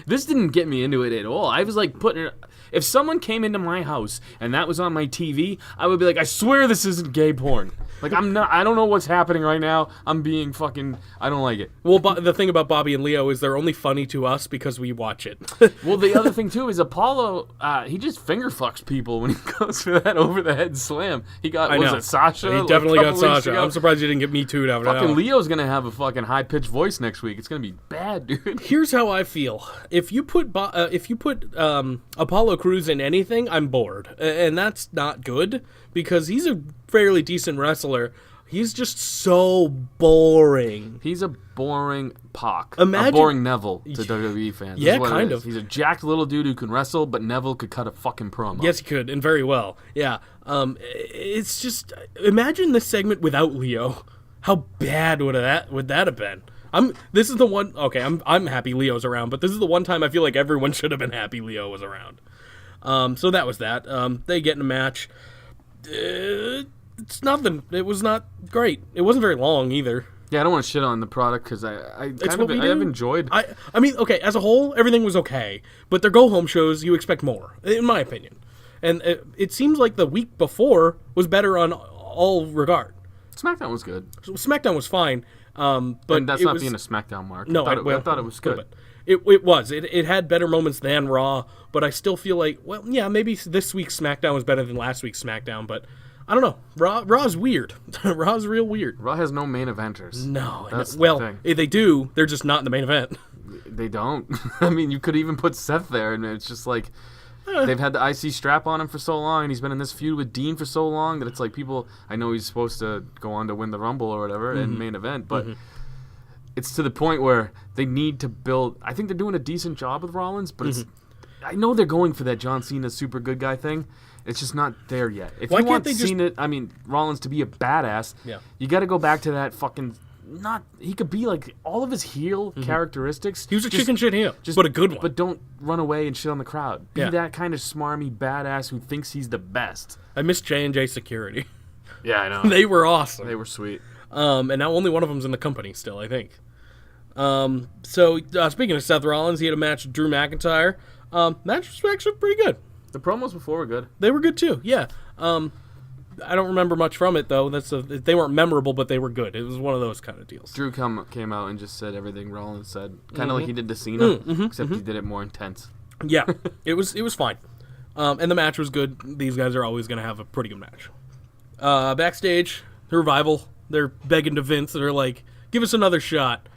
This didn't get me into it at all. I was like putting it. If someone came into my house and that was on my TV, I would be like, I swear this isn't gay porn. I'm not. I don't know what's happening right now. I'm being fucking. I don't like it. Well, the thing about Bobby and Leo is they're only funny to us because we watch it. Well, the other thing too is Apollo. He just finger fucks people when he goes for that over the head slam. He got was it Sasha? He like, definitely a got couple weeks Sasha. ago? I'm surprised you didn't get Me Too'd out of Fucking that. Leo's gonna have a fucking high pitched voice next week. It's gonna be bad, dude. Here's how I feel. If you put Apollo Crews in anything, I'm bored, and that's not good because he's a fairly decent wrestler. He's just so boring. He's a boring Pac. Imagine- a boring Neville to WWE fans. Yeah, Is what it kind is. of. He's a jacked little dude who can wrestle, but Neville could cut a fucking promo. Yes, he could, and very well. Yeah. It's just imagine this segment without Leo. How bad would that have been? This is the one. Okay, I'm happy Leo's around, but this is the one time I feel like everyone should have been happy Leo was around. So that was that. They get in a match. It's nothing. It was not great. It wasn't very long either. Yeah, I don't want to shit on the product because I have enjoyed. I mean, okay, as a whole, everything was okay, but their go-home shows, you expect more, in my opinion. And it seems like the week before was better on all regard. SmackDown was good, SmackDown was fine, but and that's not was, being a SmackDown mark. No, I thought it was good. But it was. It had better moments than Raw, but I still feel like, well, yeah, maybe this week's SmackDown was better than last week's SmackDown, but I don't know. Raw's weird. Raw's real weird. Raw has no main eventers. No. That's Well, the thing. if they do, they're just not in the main event. They don't. I mean, you could even put Seth there, and it's just like they've had the IC strap on him for so long, and he's been in this feud with Dean for so long that it's like people. I know he's supposed to go on to win the Rumble or whatever in main event, but it's to the point where they need to build. I think they're doing a decent job with Rollins, but it's. I know they're going for that John Cena super good guy thing. It's just not there yet. If Why you can't want they just- Cena, I mean Rollins to be a badass, Yeah. you got to go back to that fucking. Not he could be like all of his heel characteristics. He was a just- chicken shit heel, just but a good one. But don't run away and shit on the crowd. Be Yeah. that kind of smarmy badass who thinks he's the best. I miss J&J Security. Yeah, I know. They were awesome. They were sweet. And now only one of them's in the company still, I think. So speaking of Seth Rollins, he had a match with Drew McIntyre. Match was actually pretty good. The promos before were good. They were good too. Yeah. I don't remember much from it though. They weren't memorable, but they were good. It was one of those kind of deals. Drew came out and just said everything Rollins said, kind of like he did to Cena, except he did it more intense. Yeah, it was fine. And the match was good. These guys are always going to have a pretty good match. Backstage, the Revival, they're begging to Vince. They're like, "Give us another shot,"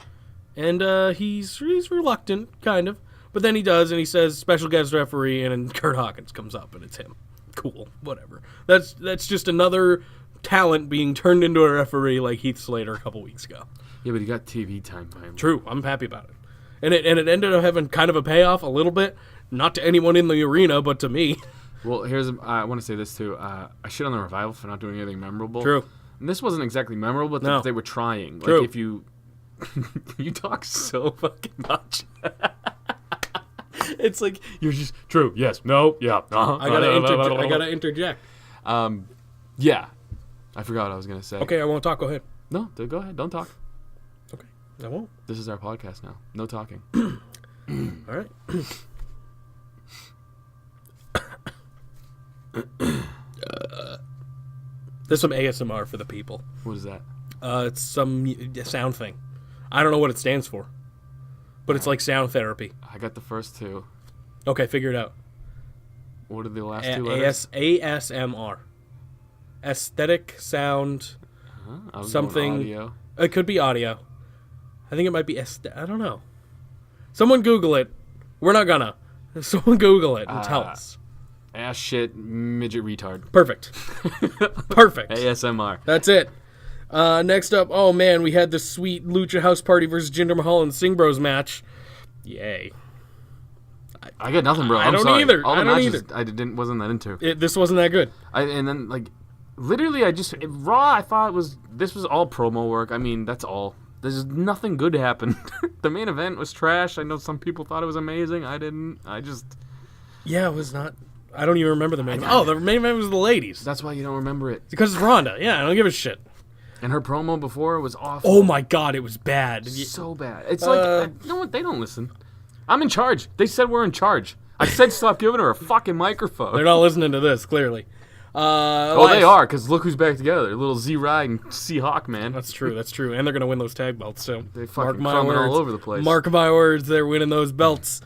and he's reluctant, kind of. But then he does, and he says special guest referee, and then Kurt Hawkins comes up, and it's him. Cool, whatever. That's just another talent being turned into a referee like Heath Slater a couple weeks ago. Yeah, but he got TV time finally. True, I'm happy about it. And it ended up having kind of a payoff a little bit, not to anyone in the arena, but to me. Well, I want to say this too. I shit on the Revival for not doing anything memorable. True. And this wasn't exactly memorable, but No. they were trying. True. Like if you you talk so fucking much. It's like you're just true. Yes. No. Yeah. Uh-huh. I gotta interject. Yeah. I forgot what I was gonna say. Okay, I won't talk. Go ahead. No. Go ahead. Don't talk. Okay, I won't. This is our podcast now. No talking. All right. There's some ASMR for the people. What is that? It's some sound thing. I don't know what it stands for, but it's like sound therapy. I got the first two. Okay, figure it out. What are the last two letters? ASMR. Aesthetic sound. I was something. going audio. It could be audio. I think it might be I don't know. Someone Google it. We're not gonna. Someone Google it and tell us. Ass shit midget retard. Perfect. Perfect. ASMR. That's it. Next up, oh man, we had the sweet Lucha House Party versus Jinder Mahal and Singh Bros match. Yay. I got nothing, bro. I I'm don't sorry. either. All the I don't matches I wasn't that into. This wasn't that good. And then like, literally, Raw. I thought this was all promo work. I mean, that's all. There's nothing good happened. The main event was trash. I know some people thought it was amazing. I didn't. Yeah, it was not. I don't even remember the main event. Oh, the main event was the ladies. That's why you don't remember it. Because it's Ronda. Yeah, I don't give a shit. And her promo before was awful. Oh my god, it was bad. So bad. It's like, you know what? They don't listen. I'm in charge. They said we're in charge. I said stop giving her a fucking microphone. They're not listening to this, clearly. Oh, they are, because look who's back together. Little Z-Ride and C-Hawk, man. That's true, that's true. And they're going to win those tag belts, so. They fucking crumbling all over the place. Mark my words, they're winning those belts.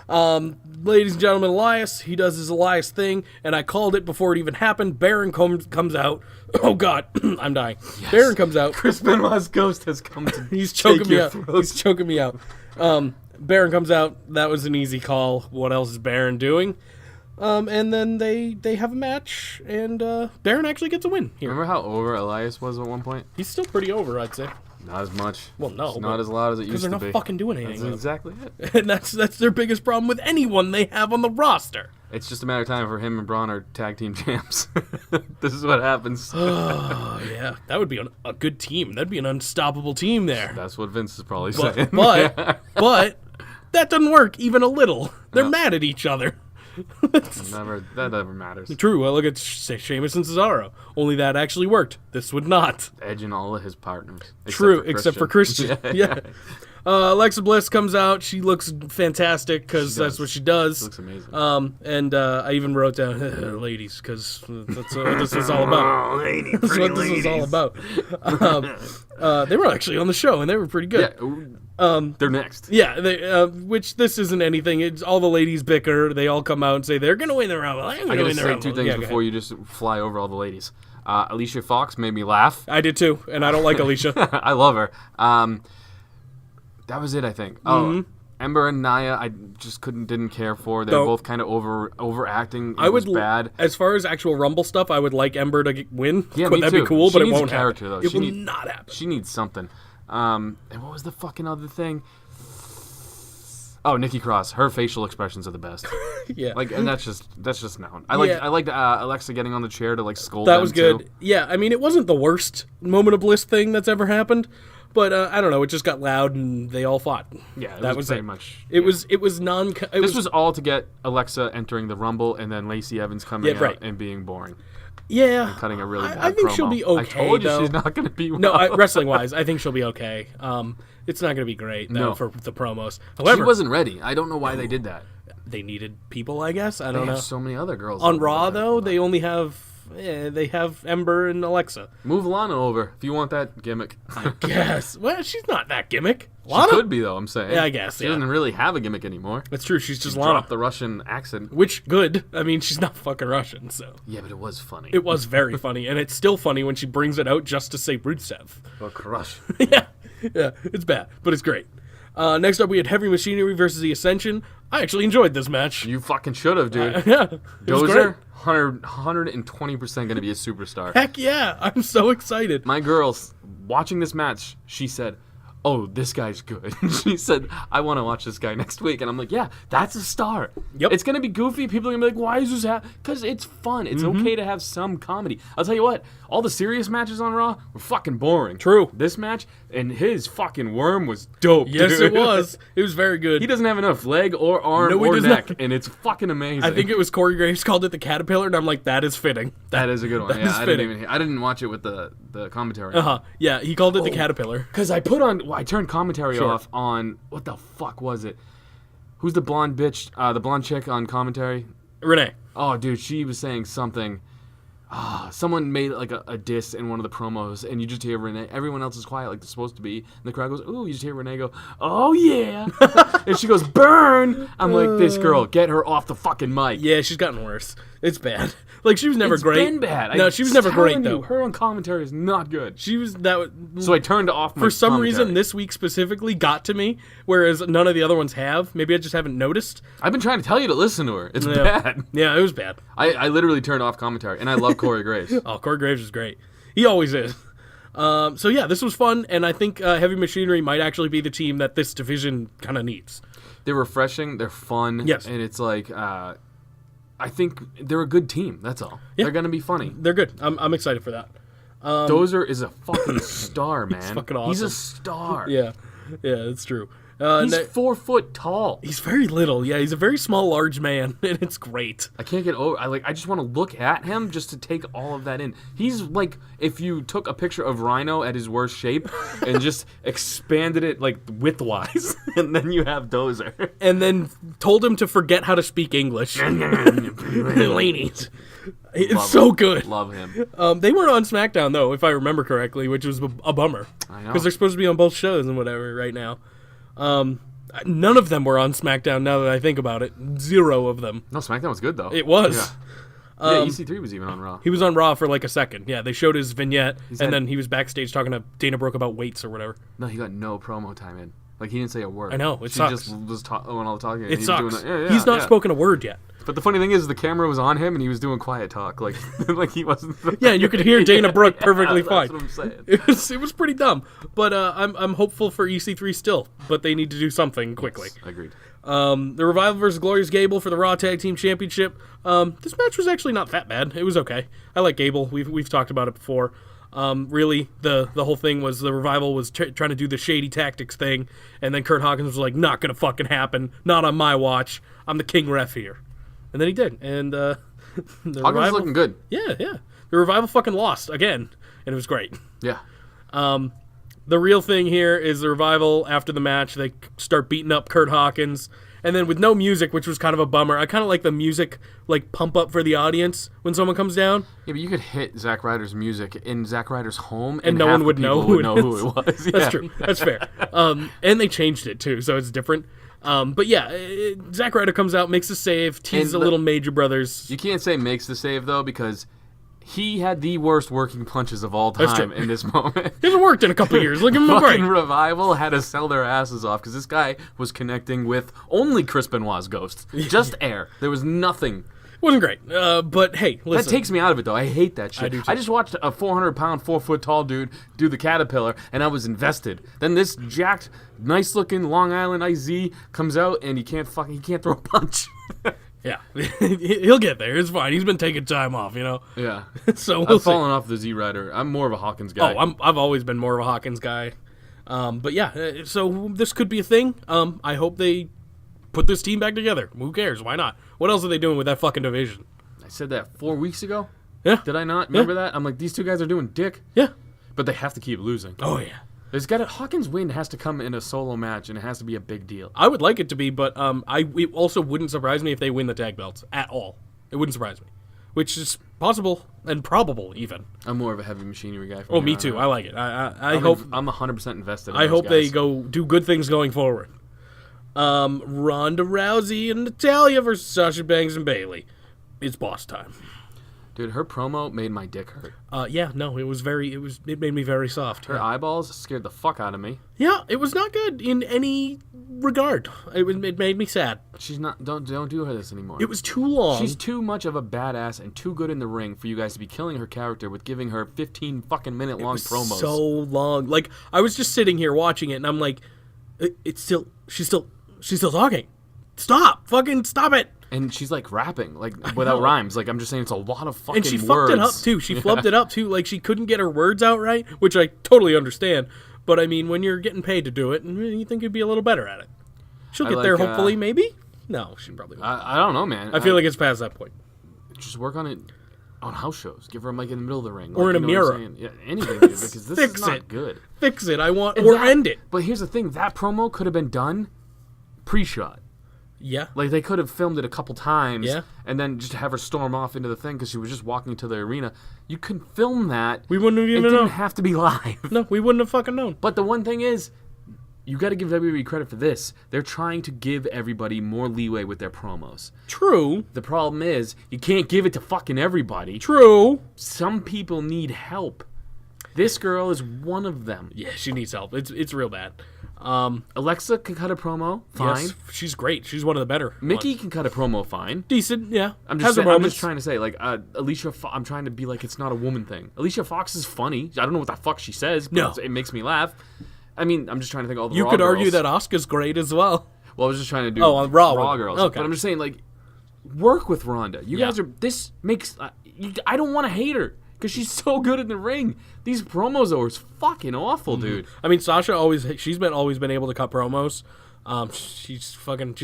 Ladies and gentlemen, Elias, he does his Elias thing, and I called it before it even happened. Baron comes out. Oh, God, I'm dying. Yes. Baron comes out. Chris Benoit's ghost has come to He's choking me out. He's choking me out. Baron comes out. That was an easy call. What else is Baron doing? And then they have a match, and Baron actually gets a win here. Remember how over Elias was at one point? He's still pretty over, I'd say. Not as much. Well, no. It's not as loud as it used to be. Because they're not fucking doing anything. That's exactly it. And that's their biggest problem with anyone they have on the roster. It's just a matter of time for him and Braun are tag team champs. This is what happens. Oh, yeah. That would be a good team. That'd be an unstoppable team there. That's what Vince is probably saying. But that doesn't work even a little. They're mad at each other. That never matters. True. Well, look at Sheamus and Cesaro. Only that actually worked. This would not. Edge and all of his partners. Except for Christian. Yeah. Alexa Bliss comes out. She looks fantastic because that's what she does. She looks amazing. And I even wrote down ladies because that's what this was all about. Lady, that's what this was all about. They were actually on the show and they were pretty good. Yeah. They're next. Yeah, which this isn't anything. It's all the ladies bicker. They all come out and say they're gonna win the Rumble. I'm gonna win the Rumble. Two things before you just fly over all the ladies. Alicia Fox made me laugh. I did too, and I don't like Alicia. I love her. That was it, I think. Oh, Ember and Nia, I just didn't care for. They were both kind of overacting. It was bad. As far as actual Rumble stuff, I would like Ember to win. Yeah, me That'd too. be cool, she but it needs won't a character, happen. Though. It will not happen. She needs something. And what was the fucking other thing? Oh, Nikki Cross. Her facial expressions are the best. Yeah, and that's just known. I liked Alexa getting on the chair to scold. That was good. Too. Yeah, I mean it wasn't the worst moment of bliss thing that's ever happened, but I don't know. It just got loud and they all fought. Yeah, that was pretty much. It was non. This was all to get Alexa entering the Rumble and then Lacey Evans coming out and being boring. Yeah, and cutting a really bad I think promo. she'll be okay. I told you though. She's not going to be. No, wrestling wise, I think she'll be okay. It's not going to be great though for the promos. However, she wasn't ready. I don't know why they did that. They needed people, I guess. I don't know. They have so many other girls on Raw though. They only have Ember and Alexa. Move Lana over if you want that gimmick. I guess. Well, she's not that gimmick. Lana? She could be though. I'm saying. Yeah, I guess. She doesn't really have a gimmick anymore. That's true. She's just she Lana. Dropped the Russian accent. Which good. I mean, she's not fucking Russian, so. Yeah, but it was funny. It was very funny, and it's still funny when she brings it out just to say Rusev. Or Crush. Yeah, it's bad, but it's great. Next up, we had Heavy Machinery versus The Ascension. I actually enjoyed this match. You fucking should have, dude. Yeah, it was great. Dozer, 120% going to be a superstar. Heck yeah, I'm so excited. My girls, watching this match, she said, oh, this guy's good. She said, I want to watch this guy next week. And I'm like, yeah, that's a star. Yep. It's going to be goofy. People are going to be like, why is this happening? Because it's fun. It's okay to have some comedy. I'll tell you what, all the serious matches on Raw were fucking boring. True. This match, and his fucking worm was dope, Yes, dude. it was. It was very good. He doesn't have enough leg or arm No, he or does neck, not. and it's fucking amazing. I think it was Corey Graves called it the Caterpillar, and I'm like, that is fitting. That is a good one. that is Yeah, fitting. I didn't watch it with the commentary. Uh-huh. Yeah, he called it the Caterpillar. Because I I turned commentary off on, what the fuck was it? Who's the blonde bitch, the blonde chick on commentary? Renee. Oh, dude, she was saying something. Someone made like a diss in one of the promos, and you just hear Renee. Everyone else is quiet, like they're supposed to be. And the crowd goes, "Ooh!" You just hear Renee go, "Oh yeah!" And she goes, "Burn!" I'm like, this girl, get her off the fucking mic. Yeah, she's gotten worse. It's bad. Like, she was never It's great. been bad. No, she was never great, though. Her on commentary is not good. She was that. So I turned off my For some commentary. reason, this week specifically got to me, whereas none of the other ones have. Maybe I just haven't noticed. I've been trying to tell you to listen to her. It's Yeah. bad. Yeah, it was bad. I literally turned off commentary, and I love Corey Graves. Oh, Corey Graves is great. He always is. So yeah, this was fun, and I think Heavy Machinery might actually be the team that this division kind of needs. They're refreshing. They're fun. Yes. And it's like, I think they're a good team. That's all. Yeah. They're going to be funny. They're good. I'm excited for that. Dozer is a fucking star, man. fucking He's a awesome. star. Yeah, it's true. He's 4 foot tall. He's very little. Yeah, he's a very small, large man, and it's great. I can't get over. I just want to look at him just to take all of that in. He's like if you took a picture of Rhino at his worst shape and just expanded it like widthwise, and then you have Dozer. And then told him to forget how to speak English. Lanies. It's Love so him. good. Love him. They weren't on SmackDown, though, if I remember correctly, which was a bummer. I know. Because they're supposed to be on both shows and whatever right now. None of them were on SmackDown now that I think about it. 0 of them. No, SmackDown was good though. It was. Yeah. EC3 was even on Raw. He was on Raw for like a second. Yeah, they showed his vignette, had- and then he was backstage talking to Dana Brooke about weights or whatever. No, he got no promo time in. Like he didn't say a word. I know, it she sucks. just was doing all the talking. and It he's sucks. Doing He's not spoken a word yet. But the funny thing is, the camera was on him, and he was doing quiet talk, like like he wasn't. Yeah, and you could hear Dana Brooke perfectly fine. That's what I'm saying. It was pretty dumb, but I'm hopeful for EC3 still. But they need to do something quickly. Agreed. The Revival versus Glorious Gable for the Raw Tag Team Championship. This match was actually not that bad. It was okay. I like Gable. We've talked about it before. Really, the whole thing was the Revival was trying to do the shady tactics thing, and then Kurt Hawkins was like, "Not gonna fucking happen. Not on my watch. I'm the king ref here." And then he did, and the Hawkins Revival looking good. Yeah. The Revival fucking lost again, and it was great. Yeah. The real thing here is the Revival, after the match, they start beating up Kurt Hawkins. And then with no music, which was kind of a bummer. I kind of like the music, like, pump up for the audience when someone comes down. Yeah, but you could hit Zack Ryder's music in Zack Ryder's home, And no half one the would know people who would it know is. who it was. That's Yeah. true. That's fair. And they changed it, too, so it's different. But yeah, Zack Ryder comes out, makes a save, teases a little Major Brothers. You can't say makes the save, though, because he had the worst working punches of all That's time true. in this moment. It hasn't worked in a couple years. Look at him a break. Fucking Revival had to sell their asses off because this guy was connecting with only Chris Benoit's ghosts. Just air. There was nothing. Wasn't great. But hey, listen. That takes me out of it, though. I hate that shit. I do, too. I just watched a 400-pound, 4-foot-tall dude do the Caterpillar, and I was invested. Then this jacked, nice-looking Long Island IZ comes out, and he can't throw a punch. Yeah, he'll get there. It's fine. He's been taking time off, you know. Yeah. So we'll I've see. fallen off the Z Rider. I'm more of a Hawkins guy. Oh, I've always been more of a Hawkins guy. But yeah, so this could be a thing. I hope they put this team back together. Who cares? Why not? What else are they doing with that fucking division? I said that 4 weeks ago. Yeah. Did I not? Remember that? I'm like, these two guys are doing dick. Yeah. But they have to keep losing. Oh, yeah. Hawkins' win has to come in a solo match, and it has to be a big deal. I would like it to be, but it also wouldn't surprise me if they win the tag belts at all. It wouldn't surprise me. Which is possible and probable, even. I'm more of a heavy machinery guy. Oh, me too. I like it. I hope I'm 100% invested in I those hope they guys. go do good things going forward. Ronda Rousey and Natalya versus Sasha Banks and Bayley. It's boss time. Dude, her promo made my dick hurt. Yeah, no, it made me very soft. Her eyeballs scared the fuck out of me. Yeah, it was not good in any regard. It made me sad. She's not. Don't do her this anymore. It was too long. She's too much of a badass and too good in the ring for you guys to be killing her character with giving her 15 fucking minute long promos. So long. Like, I was just sitting here watching it, and I'm like, she's still talking. Stop! Fucking stop it! And she's like rapping, like without rhymes. Like, I'm just saying, it's a lot of fucking words. And she fucked it up too. She flubbed it up too. Like, she couldn't get her words out right, which I totally understand. But I mean, when you're getting paid to do it, you think you'd be a little better at it. She'll get there, hopefully, maybe. No, she probably won't. I don't know, man. I feel like it's past that point. Just work on it on house shows. Give her a mic in the middle of the ring, or in a mirror. Yeah, anything, dude, because this is not good. Fix it. Or end it. But here's the thing: that promo could have been done pre-shot. Yeah. Like, they could have filmed it a couple times, yeah, and then just have her storm off into the thing because she was just walking to the arena. You could film that. We wouldn't have even known. It didn't have to be live. No, we wouldn't have fucking known. But the one thing is, you got to give WWE credit for this. They're trying to give everybody more leeway with their promos. True. The problem is, you can't give it to fucking everybody. True. Some people need help. This girl is one of them. Yeah, she needs help. It's real bad. Alexa can cut a promo, fine. Yes, she's great. She's one of the better Mickey ones. can cut a promo, fine. Decent, yeah. I'm just trying to say, like, I'm trying to be like, it's not a woman thing. Alicia Fox is funny. I don't know what the fuck she says, but it makes me laugh. I mean, I'm just trying to think of all the You Raw could girls. argue that Asuka's great as well. Well, I was just trying to do Raw girls. Okay. But I'm just saying, like, work with Ronda. You guys are, this makes, I don't want to hate her. Because she's so good in the ring. These promos are fucking awful, dude. I mean, Sasha she's always been able to cut promos. She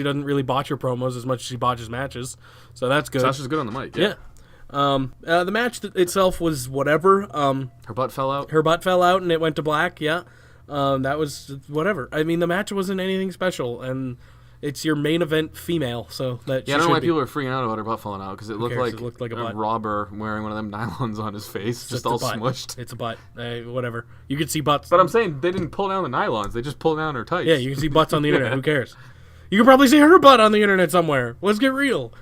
doesn't really botch her promos as much as she botches matches. So that's good. Sasha's good on the mic, yeah. The match itself was whatever. Her butt fell out. Her butt fell out and it went to black, yeah. That was whatever. I mean, the match wasn't anything special, and it's your main event female, so that I don't know why people are freaking out about her butt falling out, because it looked like a butt. robber wearing one of them nylons on his face, just all smushed. It's a butt. Whatever. You could see butts. But I'm saying they didn't pull down the nylons; they just pulled down her tights. Yeah, you can see butts on the internet. Who cares? You can probably see her butt on the internet somewhere. Let's get real.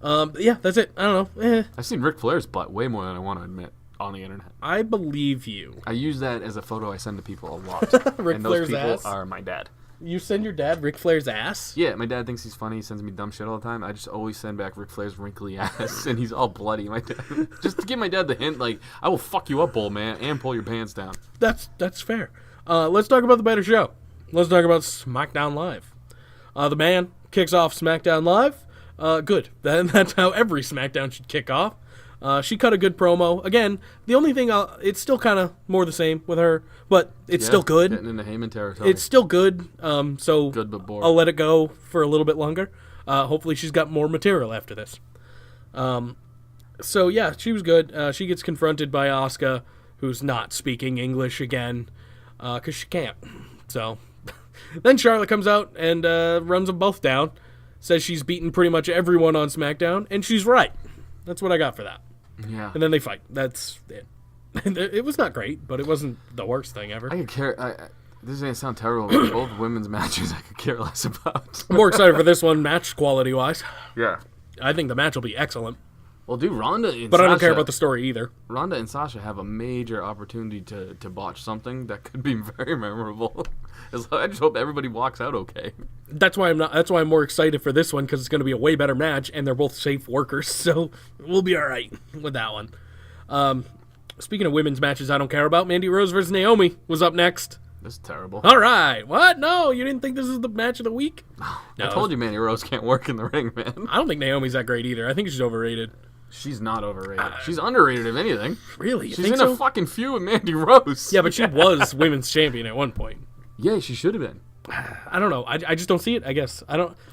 Yeah, that's it. I don't know. I've seen Ric Flair's butt way more than I want to admit on the internet. I believe you. I use that as a photo I send to people a lot. Ric and Flair's those people ass? are my dad. You send your dad Ric Flair's ass? Yeah, my dad thinks he's funny. He sends me dumb shit all the time. I just always send back Ric Flair's wrinkly ass, and he's all bloody. My dad, just to give my dad the hint, like, I will fuck you up, old man, and pull your pants down. That's fair. Let's talk about the better show. Let's talk about SmackDown Live. The man kicks off SmackDown Live. Good. That's how every SmackDown should kick off. She cut a good promo. Again, the only thing, it's still kind of more the same with her, but it's still good. Getting into Heyman territory. It's still good, so good but boring. I'll let it go for a little bit longer. Hopefully she's got more material after this. So yeah, she was good. She gets confronted by Asuka, who's not speaking English again, because she can't. So then Charlotte comes out and runs them both down, says she's beaten pretty much everyone on SmackDown, and she's right. That's what I got for that. Yeah. And then they fight. That's it. It was not great, but it wasn't the worst thing ever. I could care. This is going to sound terrible, but both women's matches I could care less about. I'm more excited for this one, match quality-wise. Yeah. I think the match will be excellent. Well, dude, Ronda and But Sasha, I don't care about the story either. Ronda and Sasha have a major opportunity to botch something that could be very memorable. I just hope everybody walks out okay. That's why I'm more excited for this one, because it's going to be a way better match, and they're both safe workers, so we'll be all right with that one. Speaking of women's matches I don't care about, Mandy Rose versus Naomi was up next. This is terrible. All right. What? No, you didn't think this is the match of the week? No, I told you Mandy Rose can't work in the ring, man. I don't think Naomi's that great either. I think she's overrated. She's not overrated. She's underrated, if anything. Really? She's in a fucking feud with Mandy Rose. Yeah, but she was women's champion at one point. Yeah, she should have been. I don't know. I just don't see it, I guess.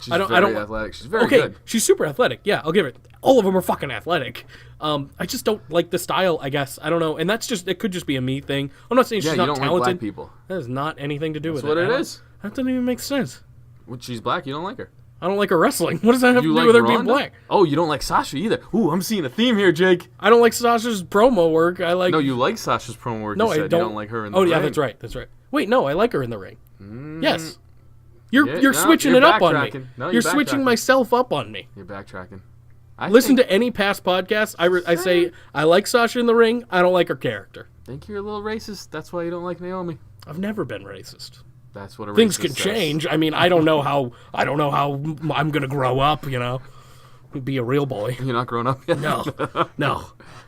She's very athletic. She's very good. She's super athletic. Yeah, I'll give it. All of them are fucking athletic. I just don't like the style, I guess. I don't know. And it could just be a me thing. I'm not saying she's not talented. Like black people. That has not anything to do with it. That's what it is. That doesn't even make sense. When she's black, you don't like her. I don't like her wrestling. What does that have to do with her being black? Oh, you don't like Sasha either. Ooh, I'm seeing a theme here, Jake. I don't like Sasha's promo work. No, you like Sasha's promo work. No, you I don't. You don't like her in the ring. Oh, yeah, that's right. That's right. Wait, no, I like her in the ring. Yes. You're switching it up on me. No, you're switching myself up on me. You're backtracking. Listen to any past podcast. I say I like Sasha in the ring. I don't like her character. Think you're a little racist. That's why you don't like Naomi. I've never been racist. That's what a Things racist can says. change. I mean, I don't know how I'm gonna grow up. Be a real boy. You're not grown up yet. No.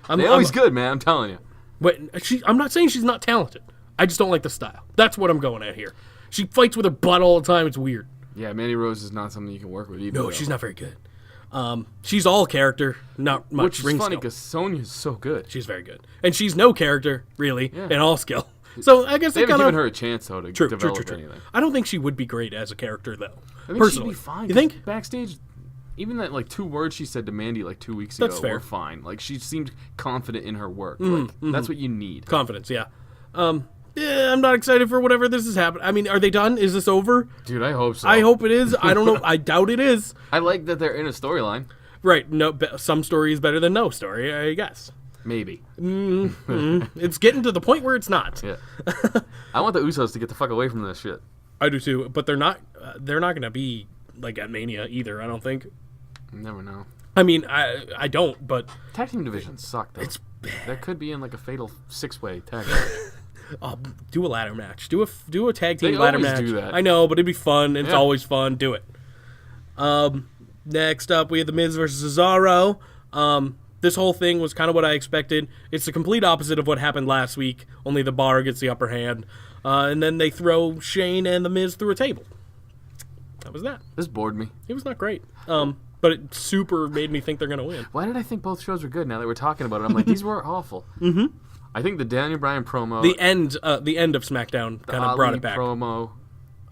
Naomi's good, man. I'm telling you. But I'm not saying she's not talented. I just don't like the style. That's what I'm going at here. She fights with her butt all the time. It's weird. Yeah, Mandy Rose is not something you can work with either. No, though. she's not very good. She's all character, not much Which is ring funny skill. because Sonya's so good. She's very good, and she's no character really in all skill. So I guess They they haven't kind given of her a chance though to develop anything. I don't think she would be great as a character though. I think Personally, she'd be fine. you think? Backstage, even that like 2 words she said to Mandy like 2 weeks ago That's fair. were fine. Like she seemed confident in her work. Like that's what you need. Confidence? Yeah. Yeah, I'm not excited for whatever this is happening. I mean, are they done? Is this over? Dude, I hope so. I hope it is. I don't know. I doubt it is. I like that they're in a storyline. Right. No. Some story is better than no story, I guess. Maybe. It's getting to the point where it's not. Yeah. I want the Usos to get the fuck away from this shit. I do too, but they're not. They're not going to be like at Mania either. I don't think. You never know. I mean, I don't. But Tag team divisions suck though. it's That could be in like a fatal 6-way tag. do a ladder match. Do a tag team They ladder always match. do that. I know, but it'd be fun. It's Yeah. always fun. Do it. Next up, we have The Miz versus Cesaro. This whole thing was kind of what I expected. It's the complete opposite of what happened last week. Only the bar gets the upper hand, and then they throw Shane and The Miz through a table. That was that. This bored me. It was not great. But it super made me think they're gonna win. Why did I think both shows were good? Now that we're talking about it, I'm like, these were awful. Mm-hmm. I think the Daniel Bryan promo, The end of SmackDown kind of brought Ali it back. promo.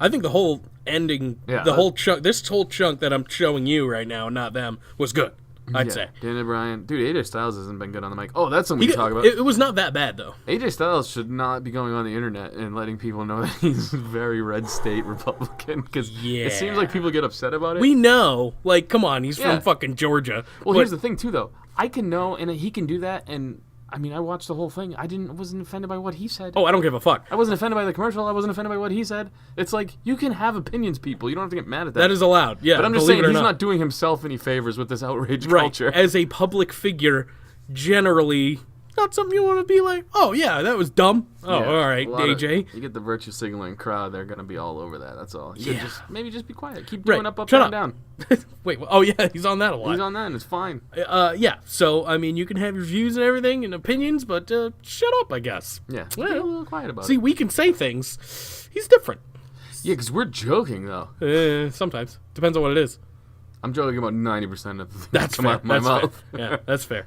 I think the whole ending, Yeah, this whole chunk that I'm showing you right now, not them, was good. I'd say. Daniel Bryan, dude, AJ Styles hasn't been good on the mic. Oh, that's something to talk about. It was not that bad though. AJ Styles should not be going on the internet and letting people know that he's very red state Republican because it seems like people get upset about it. We know, like, come on, he's Yeah. from fucking Georgia. Well, But- here's the thing too, though. I can know, and he can do that, and I mean, I watched the whole thing. Wasn't offended by what he said. Oh, I don't give a fuck. I wasn't offended by the commercial. I wasn't offended by what he said. It's like you can have opinions, people. You don't have to get mad at that. That is allowed. Yeah, But I'm just believe saying it or he's not doing himself any favors with this outrage right. culture. As a public figure, generally, not something you want to be like, oh yeah, that was dumb. Oh, Yeah, all right, a lot of- AJ. you get the virtue signaling crowd; they're gonna be all over that. That's all. You Yeah. could maybe just be quiet. Keep Right. doing up, Shut down, up. down. Wait, oh yeah, he's on that a lot. He's on that, and it's fine. Yeah. So I mean, you can have your views and everything and opinions, but shut up, I guess. Yeah, Well, be a little quiet about See, it. we can say things. He's different. Yeah, because we're joking though. Sometimes depends on what it is. I'm joking about 90% of the things That's that come fair. out of my That's mouth. fair. Yeah, that's fair.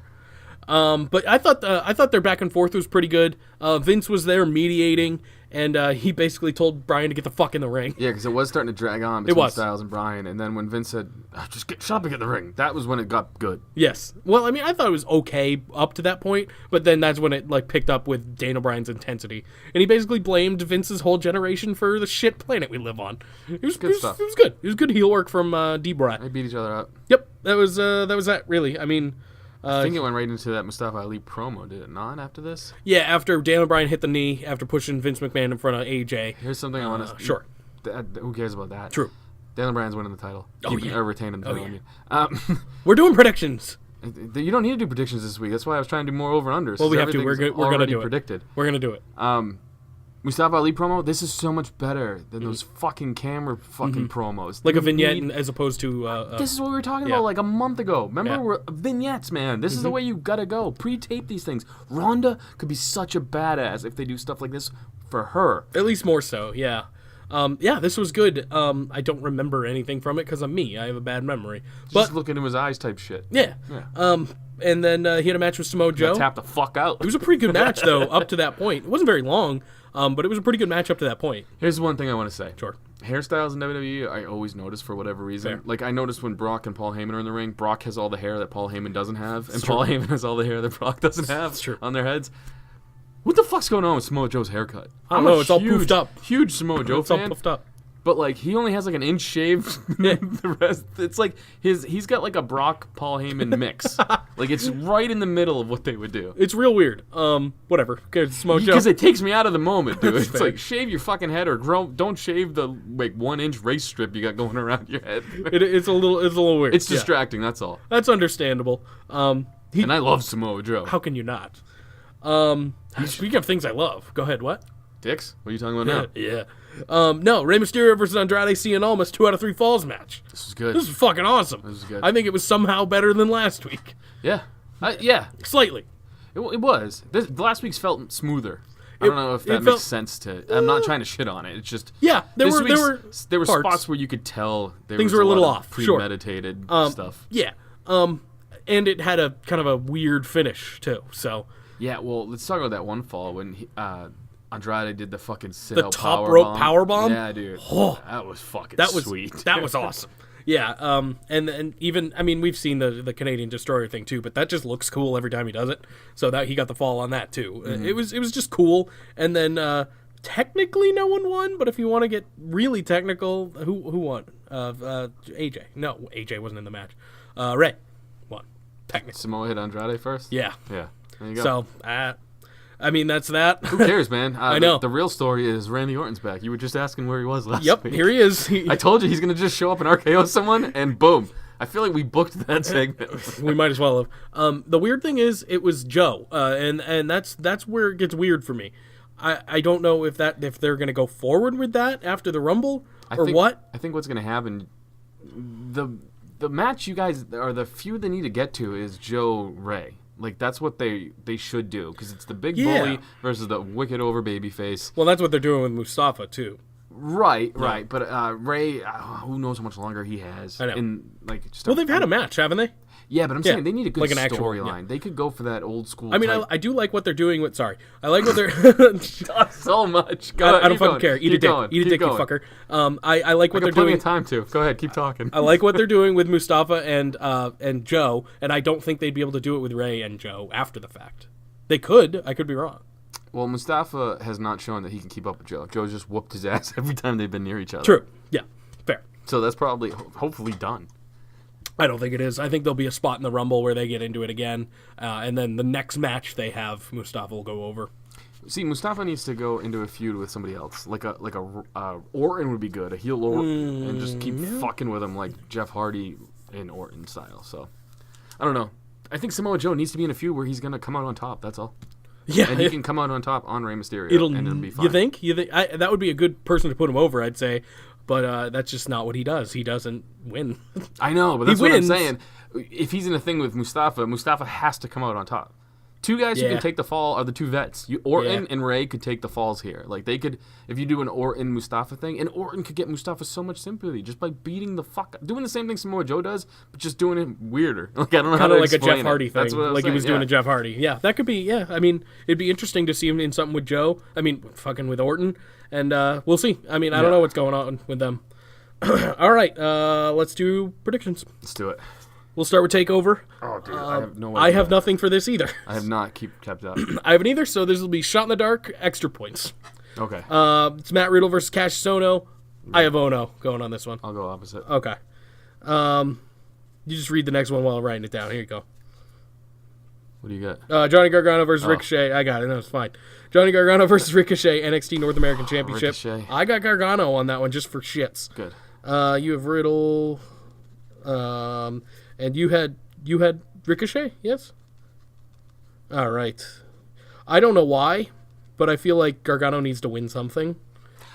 But I thought their back and forth was pretty good. Vince was there mediating, and he basically told Bryan to get the fuck in the ring. Yeah, because it was starting to drag on between was. Styles and Bryan, and then when Vince said, "Just shut up and get in the ring," that was when it got good. Yes. Well, I mean, I thought it was okay up to that point, but then that's when it like picked up with Daniel Bryan's intensity, and he basically blamed Vince's whole generation for the shit planet we live on. It was Good stuff. It was good. It was good heel work from D-Bry. They beat each other up. Yep. That was that. Really. I mean. I think it went right into that Mustafa Ali promo, did it not, after this? Yeah, after Daniel Bryan hit the knee, after pushing Vince McMahon in front of AJ. Here's something I want to... Sure. Who cares about that? True. Daniel Bryan's winning the title. Oh, yeah. Or retaining the title. yeah. I mean. We're doing predictions. You don't need to do predictions this week. That's why I was trying to do more over-unders. Well, we have to. Everything's We're gonna already do it. predicted. We're gonna do it. Mustafa Ali promo, this is so much better than those fucking camera fucking promos. Like a You vignette need- as opposed to. This is what we were talking yeah. about like a month ago. Remember, Yeah. we're vignettes, man. This is the way you gotta go. Pre-tape these things. Ronda could be such a badass if they do stuff like this for her. At least more so, yeah. Yeah, this was good. I don't remember anything from it because I'm me. I have a bad memory. But Just look into his eyes type shit. yeah. And then he had a match with Samoa Joe. Tap the fuck out. It was a pretty good match though, up to that point. It wasn't very long, but it was a pretty good match up to that point. Here's one thing I want to say. Sure. Hairstyles in WWE, I always notice for whatever reason. Fair. Like, I noticed when Brock and Paul Heyman are in the ring, Brock has all the hair that Paul Heyman doesn't have, and Paul Heyman has all the hair that Brock doesn't have true. on their heads. What the fuck's going on with Samoa Joe's haircut? I don't know, it's all poofed up. Huge Samoa Joe It's all fan. puffed up. But like he only has like an inch shaved. The rest, it's like he's got like a Brock Paul Heyman mix. Like it's right in the middle of what they would do. It's real weird. Whatever. Because it takes me out of the moment, dude. It's fair. like shave your fucking head or don't shave the like 1 inch race strip you got going around your head. It's a little weird. It's distracting. That's all. That's understandable. And I love Samoa Joe. How can you not? Speaking of things I love, go ahead. What? Dicks? What are you talking about now? Yeah. No, Rey Mysterio versus Andrade Cien Almas 2 out of 3 falls match. This was good. This is fucking awesome. This is good. I think it was somehow better than last week. Yeah. Yeah. Slightly. It was. Last week's felt smoother. I don't know if that makes sense to. I'm not trying to shit on it. It's just. Yeah, there were parts. spots where you could tell things were a little off. Premeditated stuff. Yeah. And it had a kind of a weird finish too. So. Yeah. Well, let's talk about that one fall when Andrade did the fucking the top rope power bomb. Yeah, dude. Oh, that was fucking sweet. That was awesome. Yeah. And even we've seen the Canadian Destroyer thing too, but that just looks cool every time he does it. So that he got the fall on that too. Mm-hmm. It was just cool. And then technically no one won, but if you want to get really technical, who won? AJ. No, AJ wasn't in the match. Rey won. Technically. Samoa hit Andrade first. Yeah. Yeah. There you go. So. That's that. Who cares, man? I know. The real story is Randy Orton's back. You were just asking where he was last week. Here he is. I told you he's going to just show up and RKO someone, and boom. I feel like we booked that segment. We might as well have. The weird thing is, it was Joe, and that's where it gets weird for me. I don't know if they're going to go forward with that after the Rumble what. I think what's going to happen, the match you guys, or the feud they need to get to is Joe Ray. Like, that's what they should do, because it's the big bully versus the wicked over babyface. Well, that's what they're doing with Mustafa, too. Right. But Ray, who knows how much longer he has. I know. And, they've had a match, haven't they? Yeah, but I'm saying they need a good like an storyline. They could go for that old school. I mean, I do like what they're doing with. Sorry, I like what they're. So much. I don't fucking care. Eat a dick, you fucker. I like what they're doing. Plenty of time to. Go ahead, keep talking. I like what they're doing with Mustafa and Joe, and I don't think they'd be able to do it with Ray and Joe after the fact. They could. I could be wrong. Well, Mustafa has not shown that he can keep up with Joe. Joe's just whooped his ass every time they've been near each other. True. Yeah. Fair. So that's probably, hopefully, done. I don't think it is. I think there'll be a spot in the Rumble where they get into it again, and then the next match they have, Mustafa will go over. See, Mustafa needs to go into a feud with somebody else, like a Orton would be good, a heel Orton, and just keep fucking with him like Jeff Hardy in Orton style. So, I don't know. I think Samoa Joe needs to be in a feud where he's gonna come out on top. That's all. Yeah, and he can come out on top on Rey Mysterio, and it'll be fine. You think? That would be a good person to put him over, I'd say. But that's just not what he does. He doesn't win. I know, but that's what I'm saying. If he's in a thing with Mustafa has to come out on top. Two guys who can take the fall are the two vets. Orton and Ray could take the falls here. Like, they could, if you do an Orton Mustafa thing, and Orton could get Mustafa so much sympathy just by beating the fuck, doing the same thing Samoa Joe does, but just doing it weirder. Like, I don't know how to explain it. Kind of like a Jeff Hardy thing. That's what I'm like saying, he was doing a Jeff Hardy. Yeah, that could be. Yeah, I mean, it'd be interesting to see him in something with Joe. I mean, fucking with Orton, and we'll see. I mean, I don't know what's going on with them. All right, let's do predictions. Let's do it. We'll start with TakeOver. Oh, dude, I have no idea. I have nothing for this either. I have not kept up. I haven't either, so this will be shot in the dark, extra points. Okay. It's Matt Riddle versus Cash Sono. I have Ono going on this one. I'll go opposite. Okay. You just read the next one while I'm writing it down. Here you go. What do you got? Johnny Gargano versus Ricochet. I got it. No, it's fine. Johnny Gargano versus Ricochet, NXT North American Championship. Ricochet. I got Gargano on that one just for shits. Good. You have Riddle, and you had Ricochet, yes? All right. I don't know why, but I feel like Gargano needs to win something.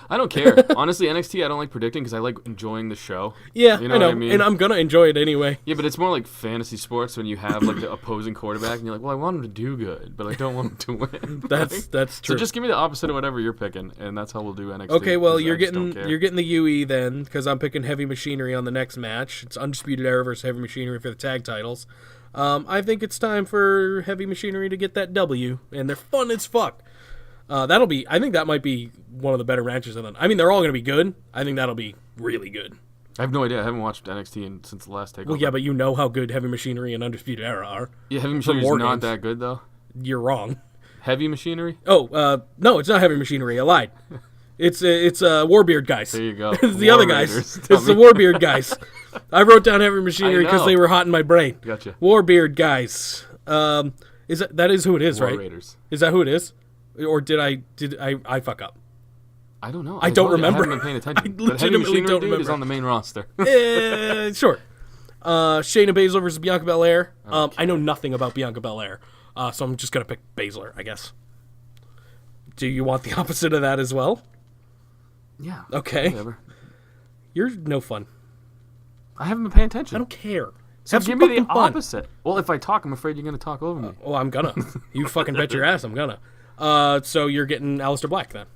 I don't care. Honestly, NXT I don't like predicting because I like enjoying the show. Yeah, you know what I mean? And I'm going to enjoy it anyway. Yeah, but it's more like fantasy sports when you have like the opposing quarterback and you're like, well, I want him to do good, but I don't want him to win. That's true. So just give me the opposite of whatever you're picking, and that's how we'll do NXT. Okay, well, you're getting the UE then, because I'm picking Heavy Machinery on the next match. It's Undisputed Era versus Heavy Machinery for the tag titles. I think it's time for Heavy Machinery to get that W, and they're fun as fuck. I think that might be one of the better matches of them. I mean, they're all going to be good. I think that'll be really good. I have no idea. I haven't watched NXT since the last TakeOver. Well, yeah, but you know how good Heavy Machinery and Undisputed Era are. Yeah, Heavy Machinery's not that good, though. You're wrong. Heavy Machinery? Oh, no, it's not Heavy Machinery. I lied. It's Warbeard guys. There you go. It's the War other guys. Raiders. It's the Warbeard guys. I wrote down Heavy Machinery I because know. they were hot in my brain. Gotcha. Warbeard guys. Is that is who it is, War right? Raiders. Is that who it is? Or did I fuck up? I don't know. I don't told you, remember. I haven't been paying attention. I But Heavy legitimately Machinery don't dude is remember. on the main roster. Sure. Shayna Baszler versus Bianca Belair. I know nothing about Bianca Belair, so I'm just gonna pick Baszler, I guess. Do you want the opposite of that as well? Yeah. Okay. Whatever. You're no fun. I haven't been paying attention. I don't care. So Have some give me the fucking fun. opposite. Well, if I talk, I'm afraid you're going to talk over me. Oh, I'm gonna. You fucking bet your ass I'm gonna. So you're getting Aleister Black then,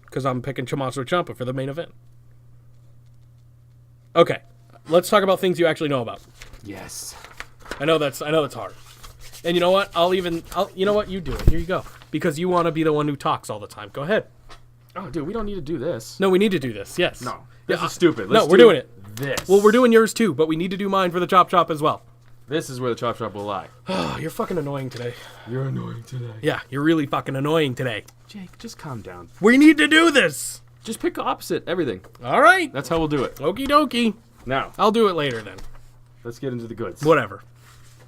because I'm picking Tommaso Ciampa for the main event. Okay, let's talk about things you actually know about. Yes. I know that's hard. And you know what? You know what? You do it. Here you go. Because you want to be the one who talks all the time. Go ahead. Oh, dude, we don't need to do this. No, we need to do this. Yes. No. This is stupid. No, Let's we're do doing it. This. Well, we're doing yours too, but we need to do mine for the Chop Chop as well. This is where the chop shop will lie. Oh, you're fucking annoying today. You're annoying today. Yeah, you're really fucking annoying today. Jake, just calm down. We need to do this. Just pick opposite everything. All right. That's how we'll do it. Okie dokie. Now, I'll do it later then. let's get into the goods. Whatever.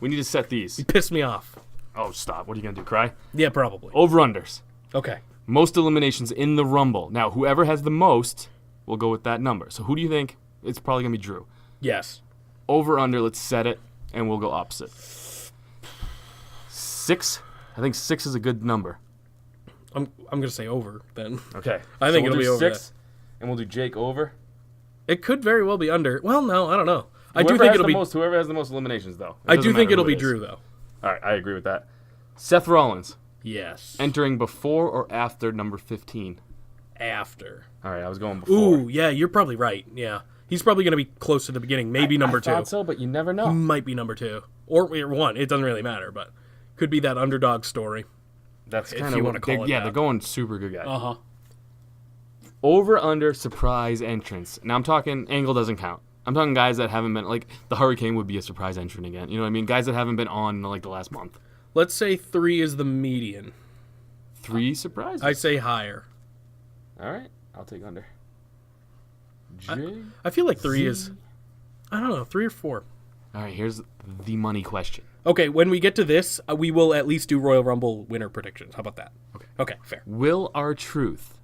We need to set these. You pissed me off. Oh, stop. What are you going to do, cry? Yeah, probably. Over-unders. Okay. Most eliminations in the Rumble. Now, whoever has the most will go with that number. So who do you think? It's probably going to be Drew. Yes. Over-under, let's set it, and we'll go opposite. 6? I think 6 is a good number. I'm gonna say over then. Okay. I think we'll it'll do be over 6, and we'll do Jake over. It could very well be under. Well, no, I don't know. I do Whoever think has it'll the be. most, whoever has the most eliminations, though. It I doesn't do think matter it'll who be it is. Drew though. All right, I agree with that. Seth Rollins Yes. entering before or after number 15. After. All right, I was going before. Ooh, yeah, you're probably right. Yeah, he's probably gonna be close to the beginning. Maybe number I two. thought so, but you never know. Might be number 2 or 1. It doesn't really matter, but could be that underdog story. That's if kind you of wanna call it yeah, that. they're going super good guy. Uh-huh. Over under surprise entrance. Now I'm talking Angle doesn't count. I'm talking guys that haven't been like the Hurricane would be a surprise entrant again. You know what I mean? Guys that haven't been on in like the last month. Let's say 3 is the median. 3 surprises. I say higher. All right, I'll take under. I feel like 3 is. I don't know, 3 or 4. All right, here's the money question. Okay, when we get to this, we will at least do Royal Rumble winner predictions. How about that? Okay, fair. Will R-Truth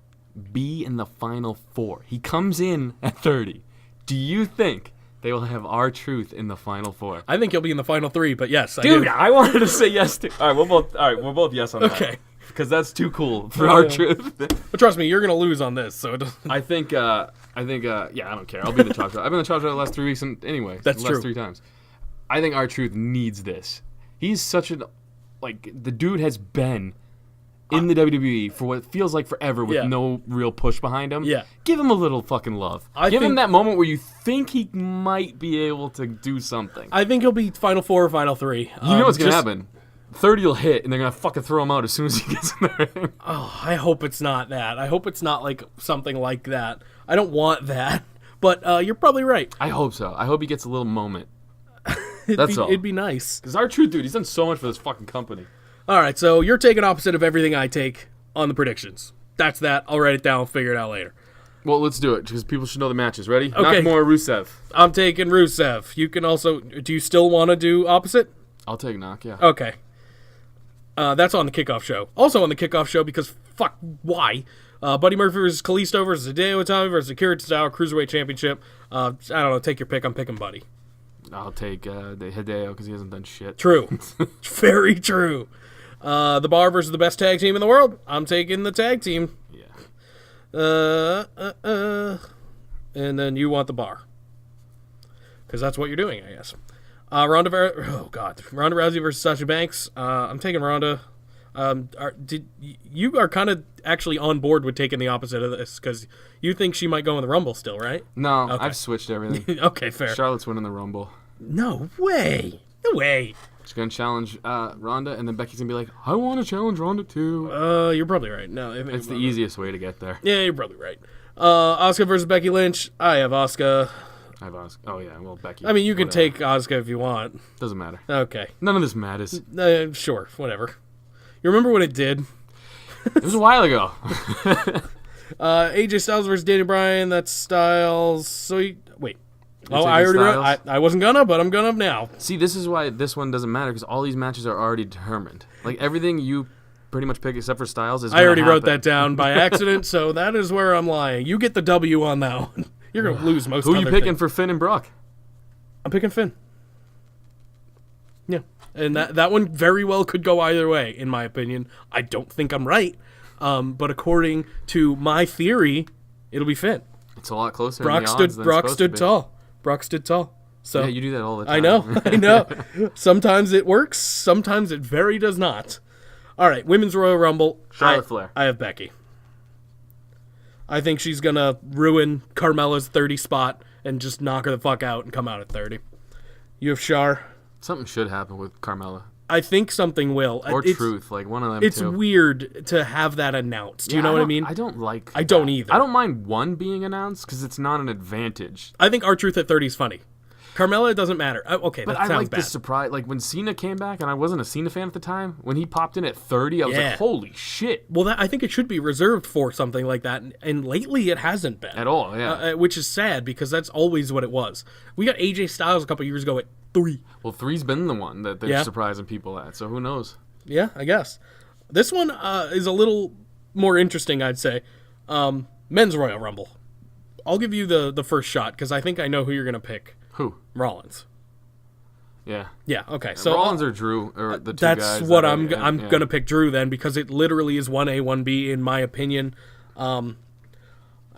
be in the final 4? He comes in at 30. Do you think they will have R-Truth in the final 4? I think he'll be in the final 3, but yes, I Dude, do. I wanted to say yes to. All right, we're both yes on that. Okay. Because that's too cool for R-Truth. But trust me, you're gonna lose on this, so it doesn't. I think, yeah, I don't care. I'll be in the Chop Shop. I've been in the Chop Shop the last 3 weeks anyway. That's the last true. 3 times. I think R-Truth needs this. He's such an, the dude has been in the WWE for what feels like forever with Yeah. no real push behind him. Yeah. Give him a little fucking love. I Give him think- that moment where you think he might be able to do something. I think he'll be final 4 or final 3. You know what's going to happen? 30 will hit, and they're going to fucking throw him out as soon as he gets in there. Oh, I hope it's not that. I hope it's not like something like that. I don't want that. But you're probably right. I hope so. I hope he gets a little moment. That's all. It'd be nice. Because R-Truth, dude, he's done so much for this fucking company. All right, so you're taking opposite of everything I take on the predictions. That's that. I'll write it down. Figure it out later. Well, let's do it, because people should know the matches. Ready? Okay. Nakamura, Rusev. I'm taking Rusev. You can also. Do you still want to do opposite? I'll take Nak, yeah. Okay. That's on the kickoff show. Also on the kickoff show because fuck, why? Buddy Murphy versus Kalisto versus Hideo Itami versus Akira Tozawa Cruiserweight Championship. I don't know. Take your pick. I'm picking Buddy. I'll take the Hideo, because he hasn't done shit. True. Very true. The Bar versus the best tag team in the world. I'm taking the tag team. Yeah. And then you want the Bar. Because that's what you're doing, I guess. Ronda Rousey versus Sasha Banks. I'm taking Ronda. You are kind of actually on board with taking the opposite of this because you think she might go in the Rumble still, right? No, Okay. I've switched everything. Okay, fair. Charlotte's winning the Rumble. No way. No way. She's going to challenge Ronda, and then Becky's going to be like, I want to challenge Ronda too. You're probably right. No, It's the easiest way to get there. Yeah, you're probably right. Asuka versus Becky Lynch. I have Asuka. I have Asuka. Oh, yeah, well, Becky. I mean, you can whatever. take Asuka if you want. Doesn't matter. Okay. None of this matters. Sure, whatever. You remember what it did? It was a while ago. AJ Styles versus Danny Bryan. That's Styles. So wait. Oh, I taking already wrote. Styles? I wasn't gonna, but I'm gonna now. See, this is why this one doesn't matter, because all these matches are already determined. Like, everything you pretty much pick except for Styles is I already gonna wrote happen. that down by accident, so that is where I'm lying. You get the W on that one. You're gonna lose most. Who are you other picking things. for Finn and Brock? I'm picking Finn. Yeah, and that one very well could go either way, in my opinion. I don't think I'm right, but according to my theory, it'll be Finn. It's a lot closer. Brock in the odds than it's Brock supposed to stood be. tall. Brock stood tall. So Yeah, you do that all the time. I know, I know. Sometimes it works, sometimes it very does not. All right, Women's Royal Rumble. Charlotte Flair. I have Becky. I think she's going to ruin Carmella's 30 spot and just knock her the fuck out and come out at 30. You have Char. Something should happen with Carmella. I think something will. Or It's- Truth, like one of them It's two. weird to have that announced. Do you Yeah, know what I mean? I don't like I don't that. either. I don't mind one being announced because it's not an advantage. I think R-Truth at 30 is funny. Carmella, it doesn't matter. Okay, But that I sounds like bad. the surprise. Like when Cena came back, and I wasn't a Cena fan at the time, when he popped in at 30, I was Yeah. like, holy shit. Well, I think it should be reserved for something like that, and lately it hasn't been. At all, yeah. Which is sad, because that's always what it was. We got AJ Styles a couple years ago at 3. Well, 3's been the one that they're Yeah. surprising people at, so who knows? Yeah, I guess. This one is a little more interesting, I'd say. Men's Royal Rumble. I'll give you the first shot, because I think I know who you're going to pick. Who? Rollins. Yeah. Yeah, okay. So Rollins or Drew, or the two that's guys. what that I'm yeah. going to pick Drew then, because it literally is 1A, 1B in my opinion.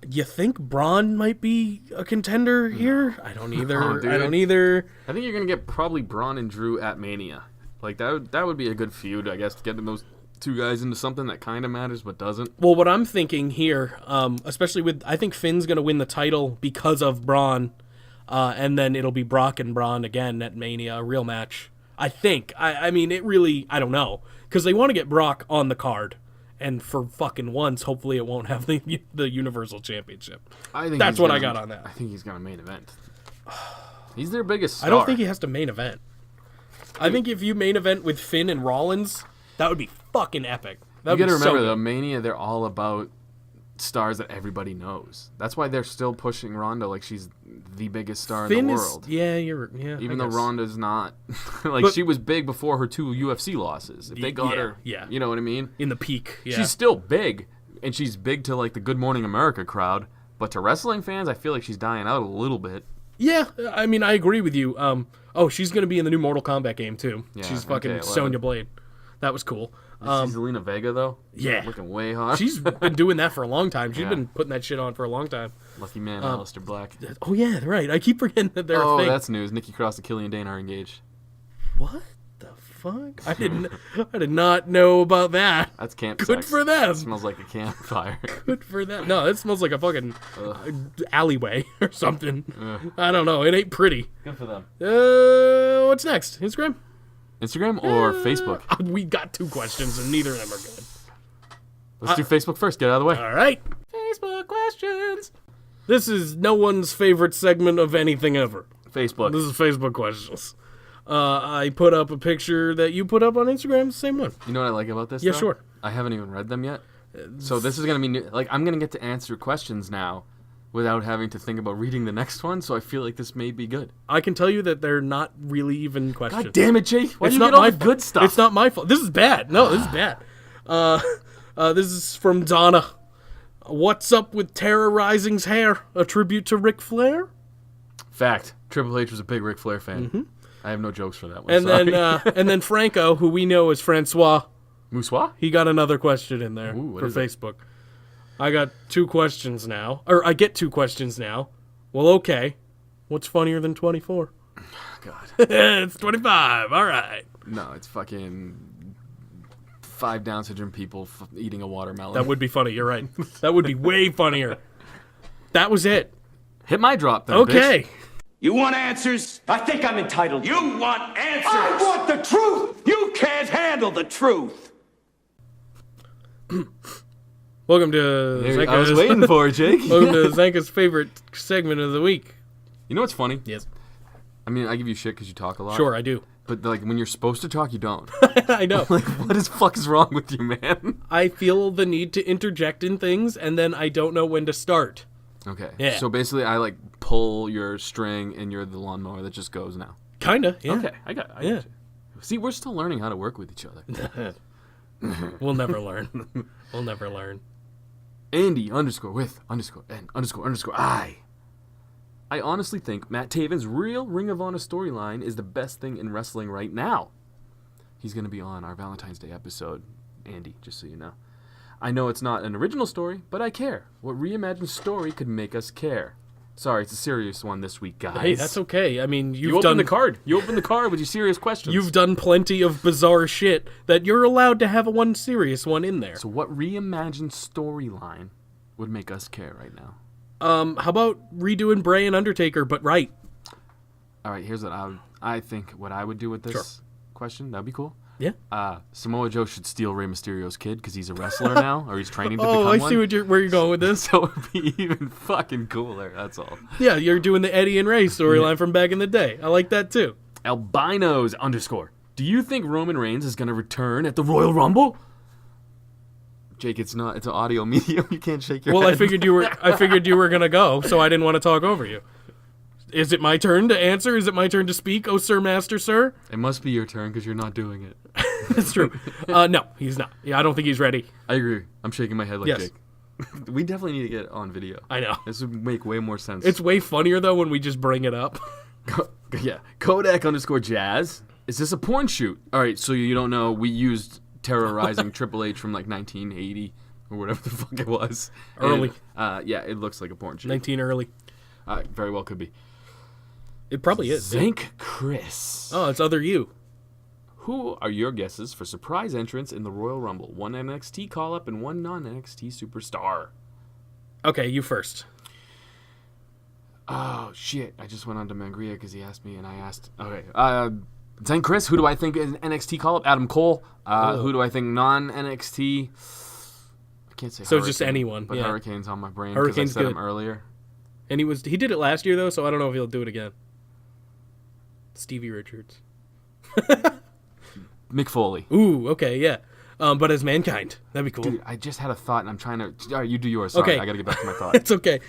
You think Braun might be a contender here? I don't either. Oh, dude. I don't either. I think you're going to get probably Braun and Drew at Mania. Like, that would be a good feud, I guess, to get those two guys into something that kind of matters but doesn't. Well, what I'm thinking here, especially with, I think Finn's going to win the title because of Braun, and then it'll be Brock and Braun again at Mania, a real match. I think. I mean, it really, I don't know, because they want to get Brock on the card, and for fucking once, hopefully it won't have the Universal Championship. I think That's he's what gonna, I got on that. I think he's going to main event. He's their biggest star. I don't think he has to main event. I think if you main event with Finn and Rollins, that would be fucking epic. You That'd got to be so remember, good. the Mania, they're all about stars that everybody knows. That's why they're still pushing Ronda like she's the biggest star Finn in the is, world. yeah, Even I though guess. Ronda's not. Like, But- she was big before her 2 UFC losses. If they got Yeah, her, yeah. you know what I mean? in the peak, yeah. She's still big, and she's big to, like, the Good Morning America crowd. But to wrestling fans, I feel like she's dying out a little bit. Yeah, I mean, I agree with you. She's going to be in the new Mortal Kombat game, too. Yeah, She's fucking okay, I love Sonya it. Blade. That was cool. See Zelina Vega, though? yeah. Looking way hot. She's been doing that for a long time. She's Yeah. been putting that shit on for a long time. Lucky man, Aleister Black. Oh, yeah, right. I keep forgetting that they're a Oh, thing. that's news. Nikki Cross and Killian Dane are engaged. What the fuck? I did not know about that. That's camp Good sex. for them. It smells like a campfire. Good for that. No, it smells like a fucking alleyway or something. I don't know. It ain't pretty. Good for them. What's next? Instagram? Instagram or Facebook? We got 2 questions and neither of them are good. Let's do Facebook first. Get out of the way. All right. Facebook questions. This is no one's favorite segment of anything ever. Facebook. This is Facebook questions. I put up a picture that you put up on Instagram, same one. You know what I like about this? Yeah, though? sure. I haven't even read them yet. So this is gonna be new. Like, I'm gonna get to answer questions now without having to think about reading the next one. So I feel like this may be good. I can tell you that they're not really even questions. God damn it, Jake! Why It's do you not get all my the fault. good stuff? It's not my fault. This is bad. No, this is bad. This is from Donna. What's up with terrorizing's hair? A tribute to Ric Flair? Fact. Triple H was a big Ric Flair fan. I have no jokes for that one. And sorry. then and Franco, who we know as Francois, Moussois? he got another question in there Ooh, what for is it? Facebook. I got 2 questions now. Or I get 2 questions now. Well, okay. What's funnier than 24? God. It's 25. All right. No, it's fucking 5 Down syndrome people eating a watermelon. That would be funny. You're right. That would be way funnier. That was it. Hit my drop then, Okay. bitch. You want answers? I think I'm entitled. You want answers? I want the truth! You can't handle the truth. Welcome to There- I was waiting for it, Jake. Welcome to Zanca's favorite segment of the week. You know what's funny? Yes. I mean, I give you shit because you talk a lot. Sure, I do. But like when you're supposed to talk, you don't. I know. Like, what is fuck is wrong with you, man? I feel the need to interject in things, and then I don't know when to start. Okay. Yeah. So basically, I like pull your string, and you're the lawnmower that just goes now. Kinda, yeah. Okay, I got you. See, we're still learning how to work with each other. We'll never learn. We'll never learn. Andy _with_N_I. I honestly think Matt Taven's real Ring of Honor storyline is the best thing in wrestling right now. He's going to be on our Valentine's Day episode, Andy, just so you know. I know it's not an original story, but I care. What reimagined story could make us care? Sorry, it's a serious one this week, guys. Hey, that's okay. I mean, You open the card. You open the card with your serious questions. You've done plenty of bizarre shit that you're allowed to have one serious one in there. So what reimagined storyline would make us care right now? How about redoing Bray and Undertaker, but right? All right, here's what I think what I would do with this question. That'd be cool. Yeah. Samoa Joe should steal Rey Mysterio's kid because he's a wrestler now, or he's training to become Oh, I one. see where you're going with this. So it'd be even fucking cooler. That's all. Yeah, you're doing the Eddie and Ray storyline from back in the day. I like that too. Albinos _ Do you think Roman Reigns is going to return at the Royal Rumble? Jake, it's not. It's an audio medium. You can't shake your head. Well, I figured you were gonna go, so I didn't want to talk over you. Is it my turn to answer? Is it my turn to speak, oh Sir Master Sir? It must be your turn because you're not doing it. That's true. No, he's not. Yeah, I don't think he's ready. I agree. I'm shaking my head like Yes. Jake. We definitely need to get it on video. I know. This would make way more sense. It's way funnier though when we just bring it up. Yeah. Kodak _ Jazz. Is this a porn shoot? All right, so you don't know. We used terrorizing Triple H from like 1980 or whatever the fuck it was. Early. And, yeah, it looks like a porn shoot. 19 early. Very well could be. It probably is. Zank Chris. Oh, it's other you. Who are your guesses for surprise entrance in the Royal Rumble? One NXT call-up and one non-NXT superstar. Okay, you first. Oh, shit. I just went on to Mangria because he asked me and I asked. Okay. Zank Chris, who do I think is NXT call-up? Adam Cole. Who do I think non-NXT? I can't say So Hurricane, just anyone, But yeah. Hurricane's on my brain because I Hurricane's said good. him earlier. And he did it last year though, so I don't know if he'll do it again. Stevie Richards. Mick Foley. Ooh, okay, yeah. But as Mankind, that'd be cool. Dude, I just had a thought and I'm trying to... All right, you do yours. Sorry, Okay. I got to get back to my thought. It's okay.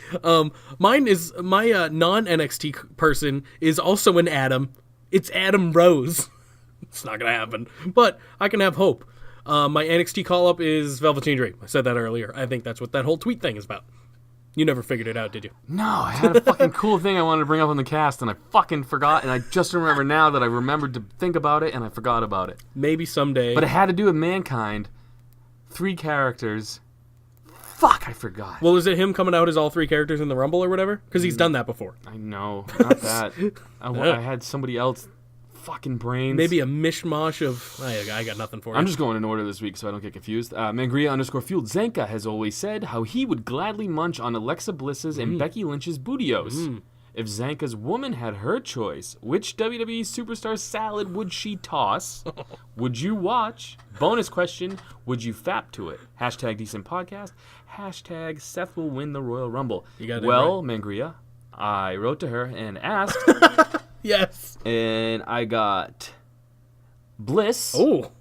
Mine is my non-NXT person is also an Adam. It's Adam Rose. It's not gonna happen, but I can have hope. My NXT call-up is Velveteen Dream. I said that earlier. I think that's what that whole tweet thing is about. You never figured it out, did you? No, I had a fucking cool thing I wanted to bring up on the cast, and I fucking forgot, and I just remember now that I remembered to think about it, and I forgot about it. Maybe someday. But it had to do with Mankind. 3 characters. Fuck, I forgot. Well, is it him coming out as all 3 characters in the Rumble or whatever? Because he's done that before. I know, not that. I had somebody else. Fucking brains. Maybe a mishmash of... I got nothing for you. I'm just going in order this week so I don't get confused. Mangria _ Fueled Zanca has always said how he would gladly munch on Alexa Bliss's and Becky Lynch's bootios. If Zanca's woman had her choice, which WWE superstar salad would she toss? Would you watch? Bonus question, would you fap to it? # decent podcast. # Seth will win the Royal Rumble. You got it Well, Mangria, I wrote to her and asked, Yes. and I got Bliss. Oh.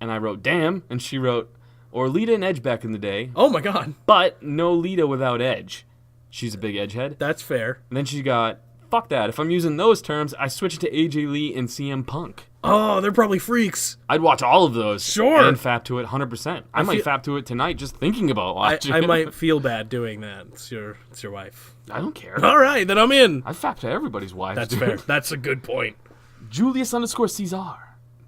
And I wrote, damn. And she wrote, or Lita and Edge back in the day. Oh, my God. But no Lita without Edge. She's a big Edge head. That's fair. And then she got, fuck that. If I'm using those terms, I switch to AJ Lee and CM Punk. Oh, they're probably freaks. I'd watch all of those. Sure. And fap to it 100%. I might fap to it tonight just thinking about watching I it. might feel bad doing that. It's your wife. I don't care. All right, then I'm in. I fap to everybody's wives. That's dude. fair. That's a good point. Julius _ Caesar.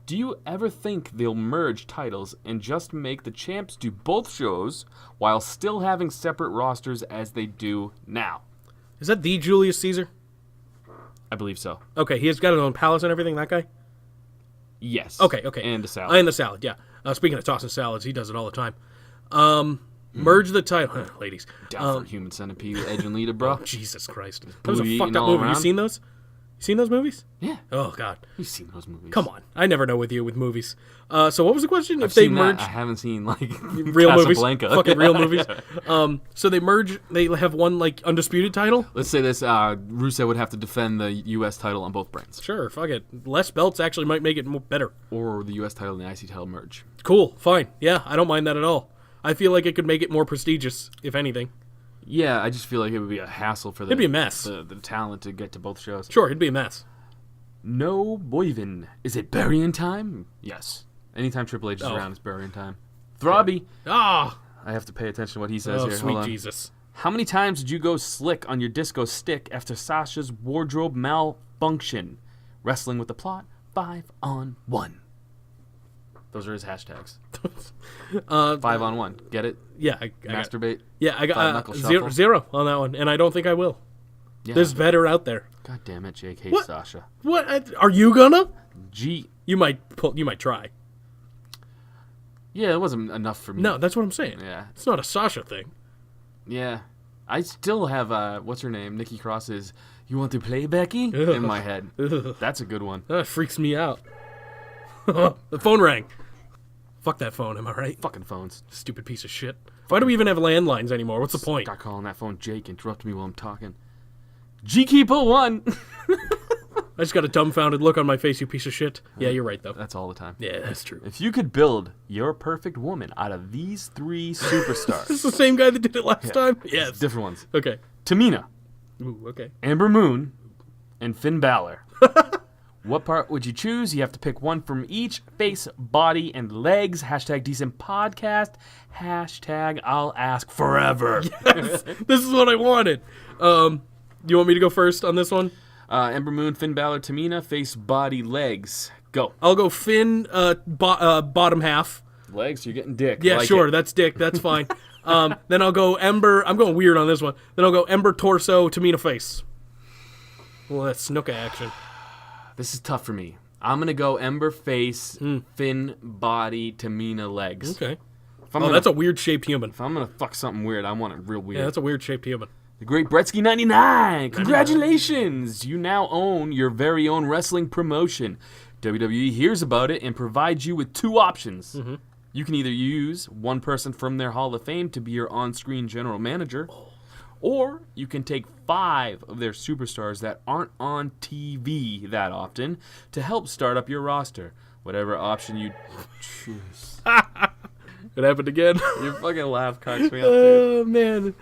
Do you ever think they'll merge titles and just make the champs do both shows while still having separate rosters as they do now? Is that the Julius Caesar? I believe so. Okay, he has got his own palace and everything, that guy? Yes. Okay. And a salad. And the salad, yeah. Speaking of tossing salads, he does it all the time. Merge the title. Ladies. Down for Human Centipede, Edge and Lita, bro. Jesus Christ. That was a Booty fucked eating up all movie. You around. seen those? Seen those movies? Yeah. Oh God. You've seen those movies. Come on. I never know with you with movies. So what was the question? I've If they seen that. merge I haven't seen, like, real movies, Casablanca. fucking real movies. Yeah. So they merge. They have one like undisputed title. Let's say this, Rusev would have to defend the U.S. title on both brands. Sure, fuck it. Less belts actually might make it better. Or the U.S. title and the IC title merge. Cool, fine. Yeah, I don't mind that at all. I feel like it could make it more prestigious, if anything. Yeah, I just feel like it would be a hassle for It'd be a mess. the talent to get to both shows. Sure, it'd be a mess. No Boyvin. Is it burying time? Yes. Anytime Triple H is around, it's burying time. Throbby. Ah, I have to pay attention to what he says oh here. sweet Hold on. Jesus. How many times did you go slick on your disco stick after Sasha's wardrobe malfunction? Wrestling with the plot, 5-on-1. Those are his hashtags. 5-on-1. Get it? Yeah, I Masturbate. I got Five-knuckle shuffle. zero on that one, and I don't think I will. Yeah. There's better out there. God damn it, Jake hates What? Sasha. What are you gonna? G. You might pull. You might try. Yeah, it wasn't enough for me. No, that's what I'm saying. Yeah. It's not a Sasha thing. Yeah. I still have, what's her name? Nikki Cross's "You Want to Play, Becky?" in my head. Ugh. That's a good one. That freaks me out. The phone rang. Fuck that phone, am I right? Fucking phones. Stupid piece of shit. Why do we even have landlines anymore? What's the point? Got calling that phone Jake, interrupted me while I'm talking. G-Keeper 1! I just got a dumbfounded look on my face, you piece of shit. Yeah, you're right, though. That's all the time. Yeah, that's true. If you could build your perfect woman out of these three superstars. Is this the same guy that did it last time? Yes. Different ones. Okay. Tamina, Ooh, okay. Amber Moon, and Finn Balor. What part would you choose? You have to pick one from each: face, body, and legs. Hashtag decent podcast. Hashtag I'll ask forever. Yes, this is what I wanted. Do you want me to go first on this one? Ember Moon, Finn Balor, Tamina, face, body, legs. Go. I'll go Finn, bottom half. Legs, you're getting dick. Yeah, Like sure, it. that's dick. That's fine. Then I'll go Ember. I'm going weird on this one. Then I'll go Ember torso, Tamina face. Well, that's snooker action. This is tough for me. I'm going to go Ember face, Finn body, Tamina legs. Okay. If I'm Oh, gonna, that's a weird shaped human. If I'm going to fuck something weird, I want it real weird. Yeah, that's a weird shaped human. The Great Bretsky 99. Congratulations. You now own your very own wrestling promotion. WWE hears about it and provides you with two options. Mm-hmm. You can either use one person from their Hall of Fame to be your on-screen general manager, or you can take 5 of their superstars that aren't on TV that often to help start up your roster. Whatever option you choose. It happened again. Your fucking laugh cocks me up, dude. Oh man,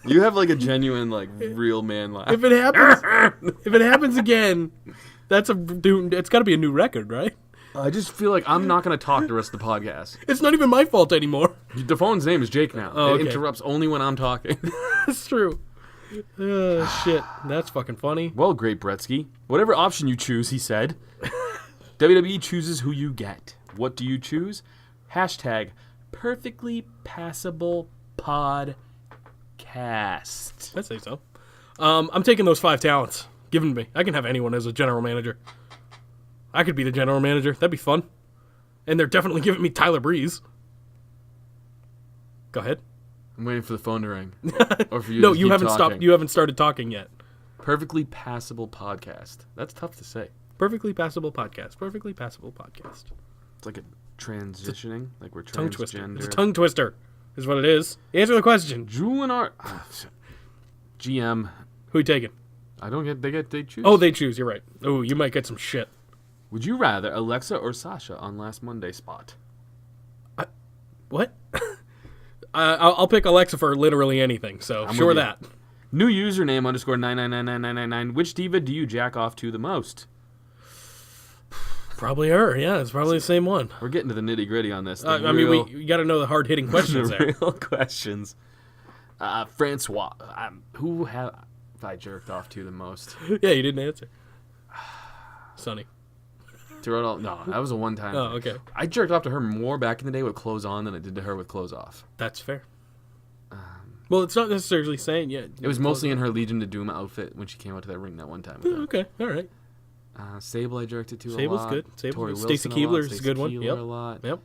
You have like a genuine, like, real man laugh. if it happens again, that's it's got to be a new record, right? I just feel like I'm not going to talk the rest of the podcast. It's not even my fault anymore. The phone's name is Jake now. Oh, It okay. interrupts only when I'm talking. That's true. Shit, that's fucking funny. Well, Great Bretsky, whatever option you choose, he said, WWE chooses who you get. What do you choose? Hashtag perfectly passable podcast. I'd say so. I'm taking those 5 talents given to me. I can have anyone as a general manager. I could be the general manager. That'd be fun. And they're definitely giving me Tyler Breeze. Go ahead. I'm waiting for the phone to ring. Or for you No, to you keep haven't talking. stopped. You haven't started talking yet. Perfectly passable podcast. That's tough to say. Perfectly passable podcast. Perfectly passable podcast. It's like a transitioning. Like we're Tongue twister. transgender. It's a tongue twister, is what it is. Answer the question. Jewel and Art. GM. Who you taking? I don't get. They choose. Oh, they choose. You're right. Oh, you might get some shit. Would you rather Alexa or Sasha on last Monday spot? What? I'll pick Alexa for literally anything. So I'm sure with you. that. New username _ 9999999. Which diva do you jack off to the most? Probably her. Yeah, it's probably the same one. We're getting to the nitty gritty on this. I mean, we got to know the hard hitting questions the there. real questions. Francois. Who have I jerked off to the most? Yeah, you didn't answer. Sunny. No, that was a one time. Oh, okay. I jerked off to her more back in the day with clothes on than I did to her with clothes off. That's fair. Well, it's not necessarily saying yet. It was mostly in her Legion of Doom outfit when she came out to that ring that one time. Okay, all right. Sable I jerked it to Sable's a lot. good. Sable's Tori good. Wilson Stacy a lot. Keibler's a Stacy good one. Keibler Yep. a lot. Yep.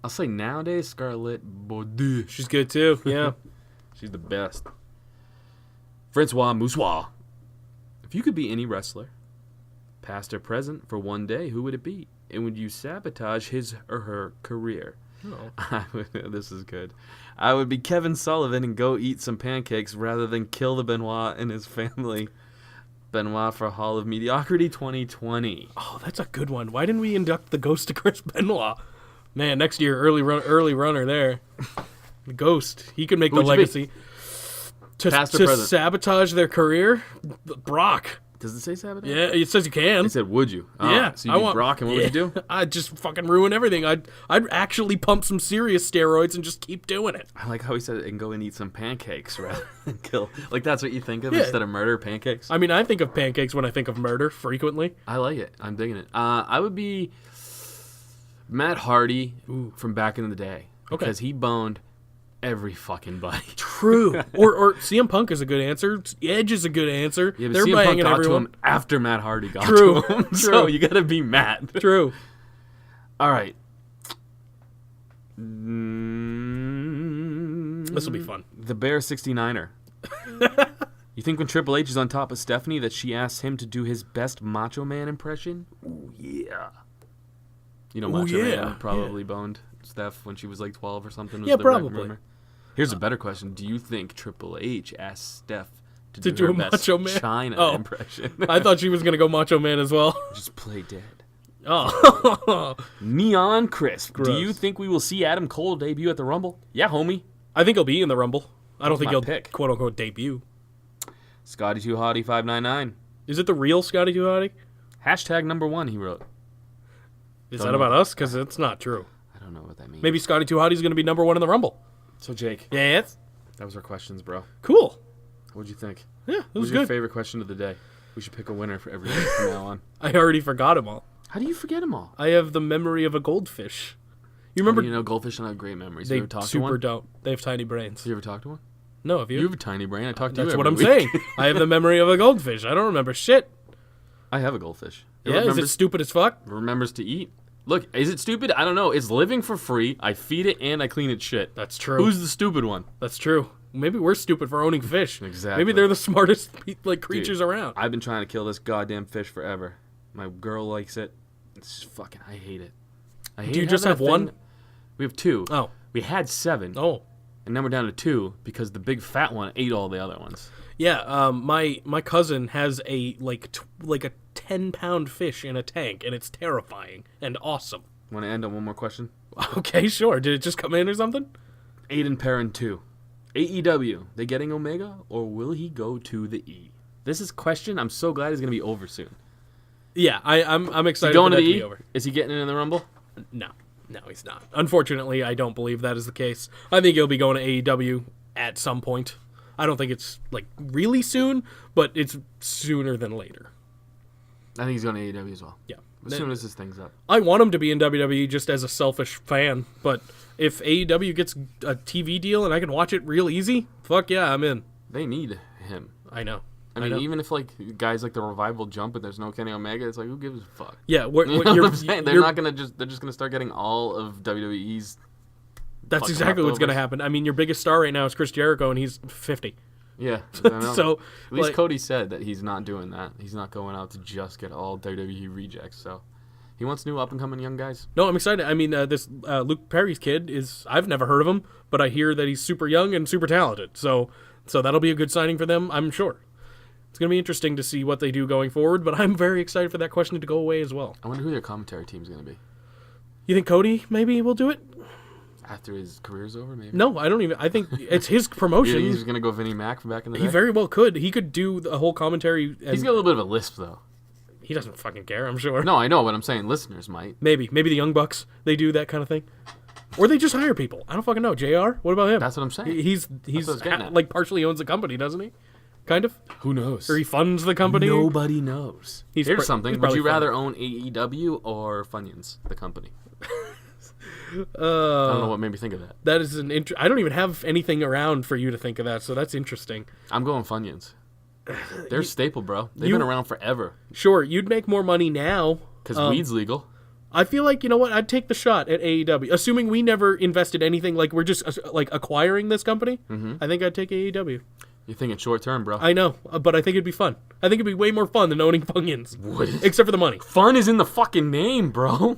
I'll say nowadays Scarlett Bordeaux. She's good too. Yeah. She's the best. Francois Moussois. If you could be any wrestler, past or present, for one day, who would it be? And would you sabotage his or her career? This is good. I would be Kevin Sullivan and go eat some pancakes rather than kill the Benoit and his family. Benoit for Hall of Mediocrity 2020. Oh, that's a good one. Why didn't we induct the ghost of Chris Benoit? Man, next year, early runner there. The ghost. He could make the legacy. Past or to present? sabotage their career? Brock. Does it say sabotage? Yeah, it says you can. It said, would you? Oh, Yeah, So you'd be Brock, and what would you do? I'd just fucking ruin everything. I'd actually pump some serious steroids and just keep doing it. I like how he said, and go and eat some pancakes rather than kill. Like, that's what you think of Yeah. instead of murder, pancakes? I mean, I think of pancakes when I think of murder frequently. I like it. I'm digging it. I would be Matt Hardy from back in the day. Okay. Because he boned every fucking body. True. or CM Punk is a good answer. Edge is a good answer. Yeah, but They're CM Punk banging got everyone. to him after Matt Hardy got True. to him. True. So you gotta be Matt. True. All right. This will be fun. The Bear 69er. You think when Triple H is on top of Stephanie that she asks him to do his best Macho Man impression? Ooh, yeah. You know, Macho yeah. Man probably boned Steph when she was like 12 or something. Was Yeah, the probably. rumor. Here's a better question. Do you think Triple H asked Steph to To do do her a best Macho Man? China Oh. impression? I thought she was going to go Macho Man as well. Just play dead. Oh. Neon Crisp. Do Gross. you think we will see Adam Cole debut at the Rumble? Yeah, homie. I think he'll be in the Rumble. I don't think my he'll pick. quote-unquote debut. Scotty Too Hottie 599. Is it the real Scotty Too Hottie? Hashtag #1, he wrote. Is Don't that know. about us? Because it's not true. I don't know what that means. Maybe Scotty Too Hottie's going to be #1 in the Rumble. So, Jake, Yes. that was our questions, bro. Cool. What'd you think? Yeah, it What was your good. favorite question of the day? We should pick a winner for every day from now on. I already forgot them all. How do you forget them all? I have the memory of a goldfish. You remember? You know, goldfish don't have great memories. They You ever talk to super one? don't. They have tiny brains. You ever talk to one? No, have you? You have a tiny brain. I talk to you That's every what I'm week. saying. I have the memory of a goldfish. I don't remember shit. I have a goldfish. It Yeah, is it remembers, stupid as fuck? remembers to eat. Look, is it stupid? I don't know. It's living for free. I feed it and I clean its shit. That's true. Who's the stupid one? That's true. Maybe we're stupid for owning fish. Exactly. Maybe they're the smartest creatures around. I've been trying to kill this goddamn fish forever. My girl likes it. It's just fucking. I hate it. I hate Do you having just that have one? thing. We have 2. Oh. We had 7. Oh. And now we're down to 2 because the big fat one ate all the other ones. Yeah, my cousin has a like a 10-pound fish in a tank, and it's terrifying and awesome. Want to end on one more question? Okay, sure. Did it just come in or something? Aiden Perrin 2. AEW, they getting Omega or will he go to the E? This is question. I'm so glad it's gonna be over soon. Yeah, I'm excited Going for to that the to E? be over. Is he getting in the Rumble? No, he's not. Unfortunately, I don't believe that is the case. I think he'll be going to AEW at some point. I don't think it's like really soon, but it's sooner than later. I think he's going to AEW as well. Yeah. As soon as this thing's up. I want him to be in WWE just as a selfish fan, but if AEW gets a TV deal and I can watch it real easy, fuck yeah, I'm in. They need him. I know. I mean, know. even if like guys like the Revival jump and there's no Kenny Omega, it's like who gives a fuck? Yeah, You know what I'm saying? They're not gonna just. They're just gonna start getting all of WWE's. That's fucking exactly what's going to leftovers. happen. I mean, your biggest star right now is Chris Jericho, and he's 50. Yeah. I know. So, at least like- Cody said that he's not doing that. He's not going out to just get all WWE rejects. So he wants new up and coming young guys. No, I'm excited. I mean, this Luke Perry's kid is, I've never heard of him, but I hear that he's super young and super talented. So that'll be a good signing for them, I'm sure. It's going to be interesting to see what they do going forward, but I'm very excited for that question to go away as well. I wonder who their commentary team's gonna be You think Cody maybe will do it? after his career's over. Maybe. No, I don't even. I think it's his You think promotion. he's gonna go Vinnie Mac from back in the day. He very well could. He could do the whole commentary. And He's got a little bit of a lisp though. he doesn't fucking care, I'm sure. No, I know, but I'm saying listeners might. Maybe the Young Bucks, they do that kind of thing. Or they just hire people. I don't fucking know. JR? What about him? That's what I'm saying. He's what I was getting at. like partially owns the company, doesn't he? Kind of? Who knows? Or he funds the company? Nobody knows. He's Here's pr- something. he's Would probably you rather own AEW or Funyuns, the company? I don't know what made me think of that. That is an I don't even have anything around for you to think of that, so that's interesting. I'm going Funyuns. They're a staple, bro. They've you- been around forever. Sure, you'd make more money now. Because weed's legal. I feel like, you know what, I'd take the shot at AEW. Assuming we never invested anything, like we're just like acquiring this company, I think I'd take AEW. You're thinking short term, bro. I know, but I think it'd be fun. I think it'd be way more fun than owning Funyuns. Except for the money. Fun is in the fucking name, bro.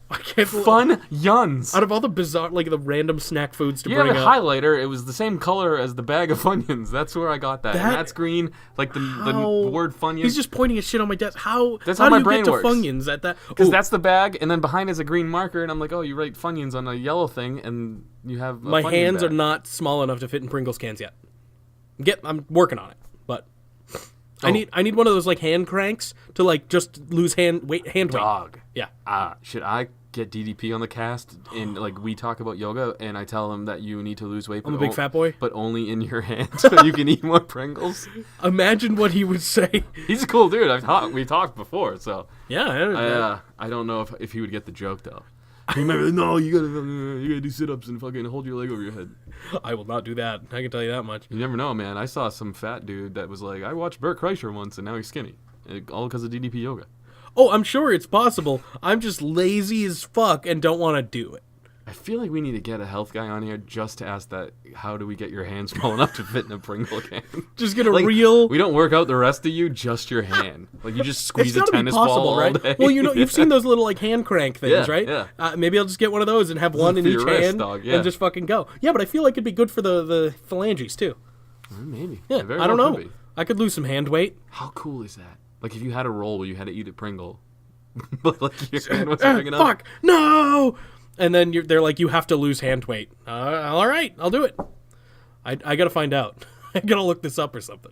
I can't. Fun Yuns. Out of all the bizarre, like the random snack foods to You have bring a up. highlighter. It was the same color as the bag of Funyuns. That's where I got that. And that's green, like the word Funyuns. He's just pointing at shit on my desk. That's how how do my you brain get to works. Funyuns at that? Because Ooh, that's the bag, and then behind is a green marker, and I'm like, oh, you write Funyuns on a yellow thing, and you have a my Funyun hands bag. are not small enough to fit in Pringles cans yet. I'm working on it, but I need one of those like hand cranks to like just lose hand weight. Dog. Yeah. Should I get DDP on the cast and like we talk about yoga, and I tell him that you need to lose weight? I'm a big fat boy, but only in your hand, so you can eat more Pringles. Imagine what he would say. He's a cool dude. We talked before, so Yeah. I don't know if he would get the joke though. He might be like, no, you gotta do sit-ups and fucking hold your leg over your head. I will not do that. I can tell you that much. You never know, man. I saw some fat dude that was like, I watched Bert Kreischer once, and now he's skinny, all because of DDP yoga. Oh, I'm sure it's possible. I'm just lazy as fuck and don't want to do it. I feel like we need to get a health guy on here just to ask that. How do we get your hand small enough to fit in a Pringle can? Just get a Like, real. We don't work out the rest of you, just your hand. Like you just It's squeeze a gotta be tennis possible, ball right? all day. Well, you've seen those little like hand crank things, Yeah, right? yeah. Maybe I'll just get one of those and have one in For each your wrist, hand dog, yeah. and just fucking go. Yeah, but I feel like it'd be good for the phalanges too. Maybe. Yeah, It very I don't well know. could be. I could lose some hand weight. How cool is that? Like if you had a roll where you had to eat a Pringle, but like your hand wasn't big enough. Fuck no! And then they're like, you have to lose hand weight. All right, I'll do it. I gotta find out. I gotta look this up or something,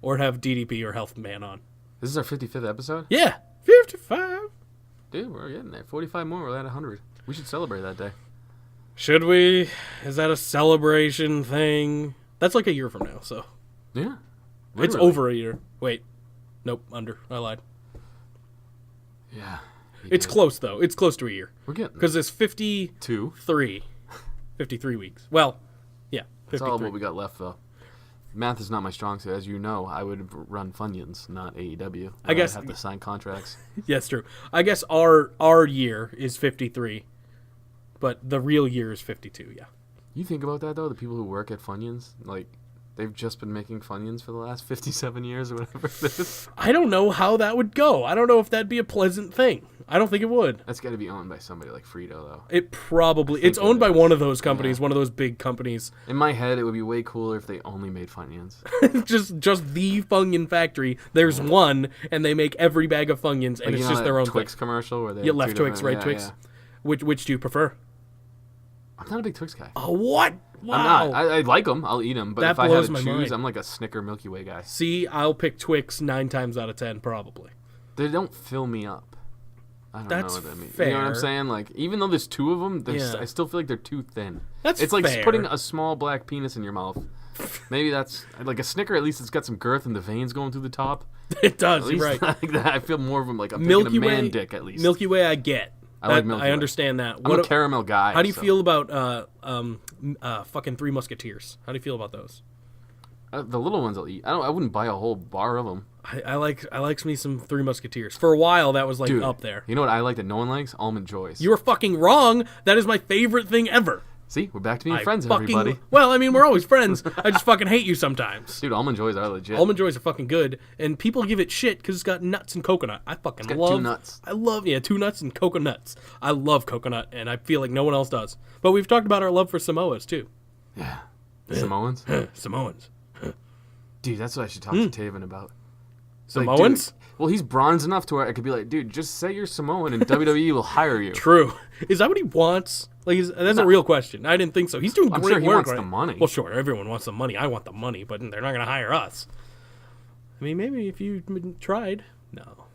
or have DDP or Health Man on. This is our 55th episode? Yeah, 55. Dude, we're getting there. 45 more, we're at 100. We should celebrate that day. Should we? Is that a celebration thing? That's like a year from now, so Yeah. it's Literally. over a year. Wait, nope, under. I lied. Yeah. It's close though. It's close to a year We're getting because it's 53. 53 weeks. Well, yeah, 53. That's all what we got left, though. Math is not my strong suit. As you know, I would run Funyuns, not AEW. I guess- I'd have to sign contracts. Yeah, it's true. I guess our year is 53, but the real year is 52. Yeah. You think about that, though? The people who work at Funyuns, like, they've just been making Funyuns for the last 57 years or whatever it is. I don't know how that would go. I don't know if that'd be a pleasant thing. I don't think it would. That's got to be owned by somebody like Frito, though. It probably. It's it owned by is. one of those companies, Yeah. one of those big companies. In my head, it would be way cooler if they only made Funyuns. just the Funyun factory. There's one, and they make every bag of Funyuns, and Like, it's you know just that their own Twix thing. commercial where they Yeah, have left two Twix, different- right yeah, Twix. yeah. Which do you prefer? I'm not a big Twix guy. What? Wow. I'm not. I like them. I'll eat them. But That if I had blows to my choose, mind. I'm like a Snicker Milky Way guy. See, I'll pick Twix 9 times out of 10, probably. They don't fill me up. I don't That's know what that means. You know what I'm fair. saying? Like, even though there's two of them, Yeah. I still feel like they're too thin. That's It's like fair. putting a small black penis in your mouth. Maybe that's like a Snicker. At least it's got some girth and the veins going through the top. It does, At you're least right. like that. I feel more of them like I'm Milky picking a man Way, dick at least. Milky Way, I get. I like Milky I Way. understand that. I'm a caramel guy. How do you so- feel about fucking Three Musketeers? How do you feel about those? The little ones I'll eat. I wouldn't buy a whole bar of them. I like me some Three Musketeers. For a while, that was like Dude, up there. You know what I like that no one likes? Almond Joys. You were fucking wrong. That is my favorite thing ever. See, we're back to being I friends, fucking, everybody. Well, I mean, we're always friends. I just fucking hate you sometimes. Dude, Almond Joys are legit. Almond Joys are fucking good, and people give it shit because it's got nuts and coconut. I fucking got love 2 nuts. I love 2 nuts and coconuts. I love coconut, and I feel like no one else does. But we've talked about our love for Samoas too. Yeah. Samoans? Samoans. Dude, that's what I should talk to Taven about. Like, Samoans? dude, well, he's bronze enough to where I could be like, dude, just say you're Samoan and WWE will hire you. True. Is that what he wants? Like, that's a real question. I didn't think so. He's doing I'm great sure he work. wants right? the money. Well, sure. Everyone wants the money. I want the money, but they're not going to hire us. I mean, maybe if you tried. No.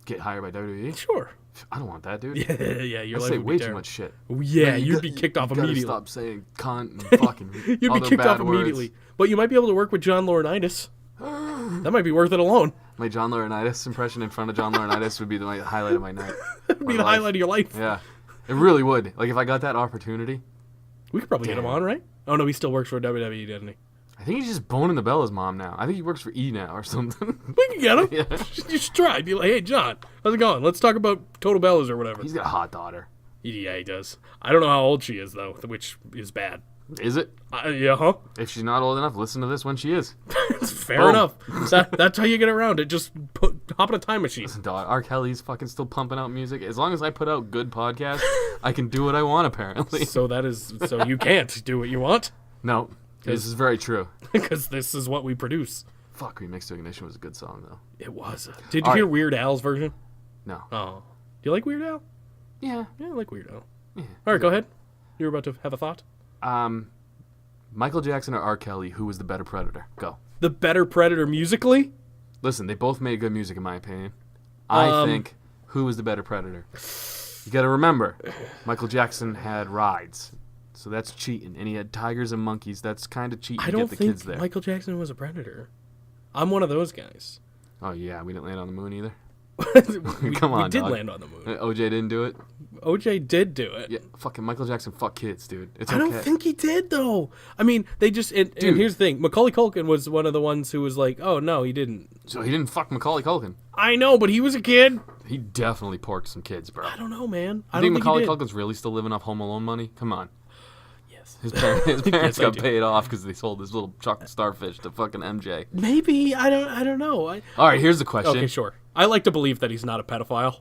Get hired by WWE? Sure. I don't want that, dude. Yeah, your I life say would way be too terrible. much shit. Yeah, Man, you'd be kicked off you gotta immediately. stop saying cunt and fucking You'd be other kicked off bad words. immediately. But you might be able to work with John Laurinaitis. That might be worth it alone. My John Laurinaitis impression in front of John Laurinaitis would be the highlight of my night. That'd be the highlight of your life. Yeah. It really would. Like, if I got that opportunity, We could probably get him on, right? Oh, no, he still works for WWE, doesn't he? I think he's just boning the Bella's mom now. I think he works for E now or something. We can get him. Yeah. You should try. Be like, hey, John, how's it going? Let's talk about Total Bellas or whatever. He's got a hot daughter. Yeah, he does. I don't know how old she is, though, which is bad. Is it? Yeah, huh? If she's not old enough, listen to this when she is. Fair Boom. enough. That's how you get around it. Just hop in a time machine. Dog, R. Kelly's fucking still pumping out music. As long as I put out good podcasts, I can do what I want, apparently. So you can't do what you want? No, this is very true. Because this is what we produce. Fuck, Remix to Ignition was a good song, though. It was. Did you hear Weird Al's version? No. Oh. Do you like Weird Al? Yeah. Yeah, I like Weird Al. Yeah. All right, go ahead. You were about to have a thought? Michael Jackson or R. Kelly, who was the better predator? Go. The better predator musically? Listen, they both made good music, in my opinion. I think who was the better predator? You got to remember, Michael Jackson had rides, so that's cheating, and he had tigers and monkeys. That's kind of cheating to get the kids there. Michael Jackson was a predator. I'm one of those guys. Oh yeah, we didn't land on the moon either. Come on, we did dog. land on the moon. OJ didn't do it. OJ did do it. Yeah, fucking Michael Jackson fuck kids, dude. It's I okay. don't think he did though. I mean, they just and here's the thing: Macaulay Culkin was one of the ones who was like, "Oh no, he didn't." So he didn't fuck Macaulay Culkin. I know, but he was a kid. He definitely porked some kids, bro. I don't know, man. I You don't think Macaulay he did. Culkin's really still living off Home Alone money? Come on. Yes. His parents Yes, I got do. paid off because they sold this little chocolate starfish to fucking MJ. Maybe I don't know. All right, here's the question. Okay, sure. I like to believe that he's not a pedophile.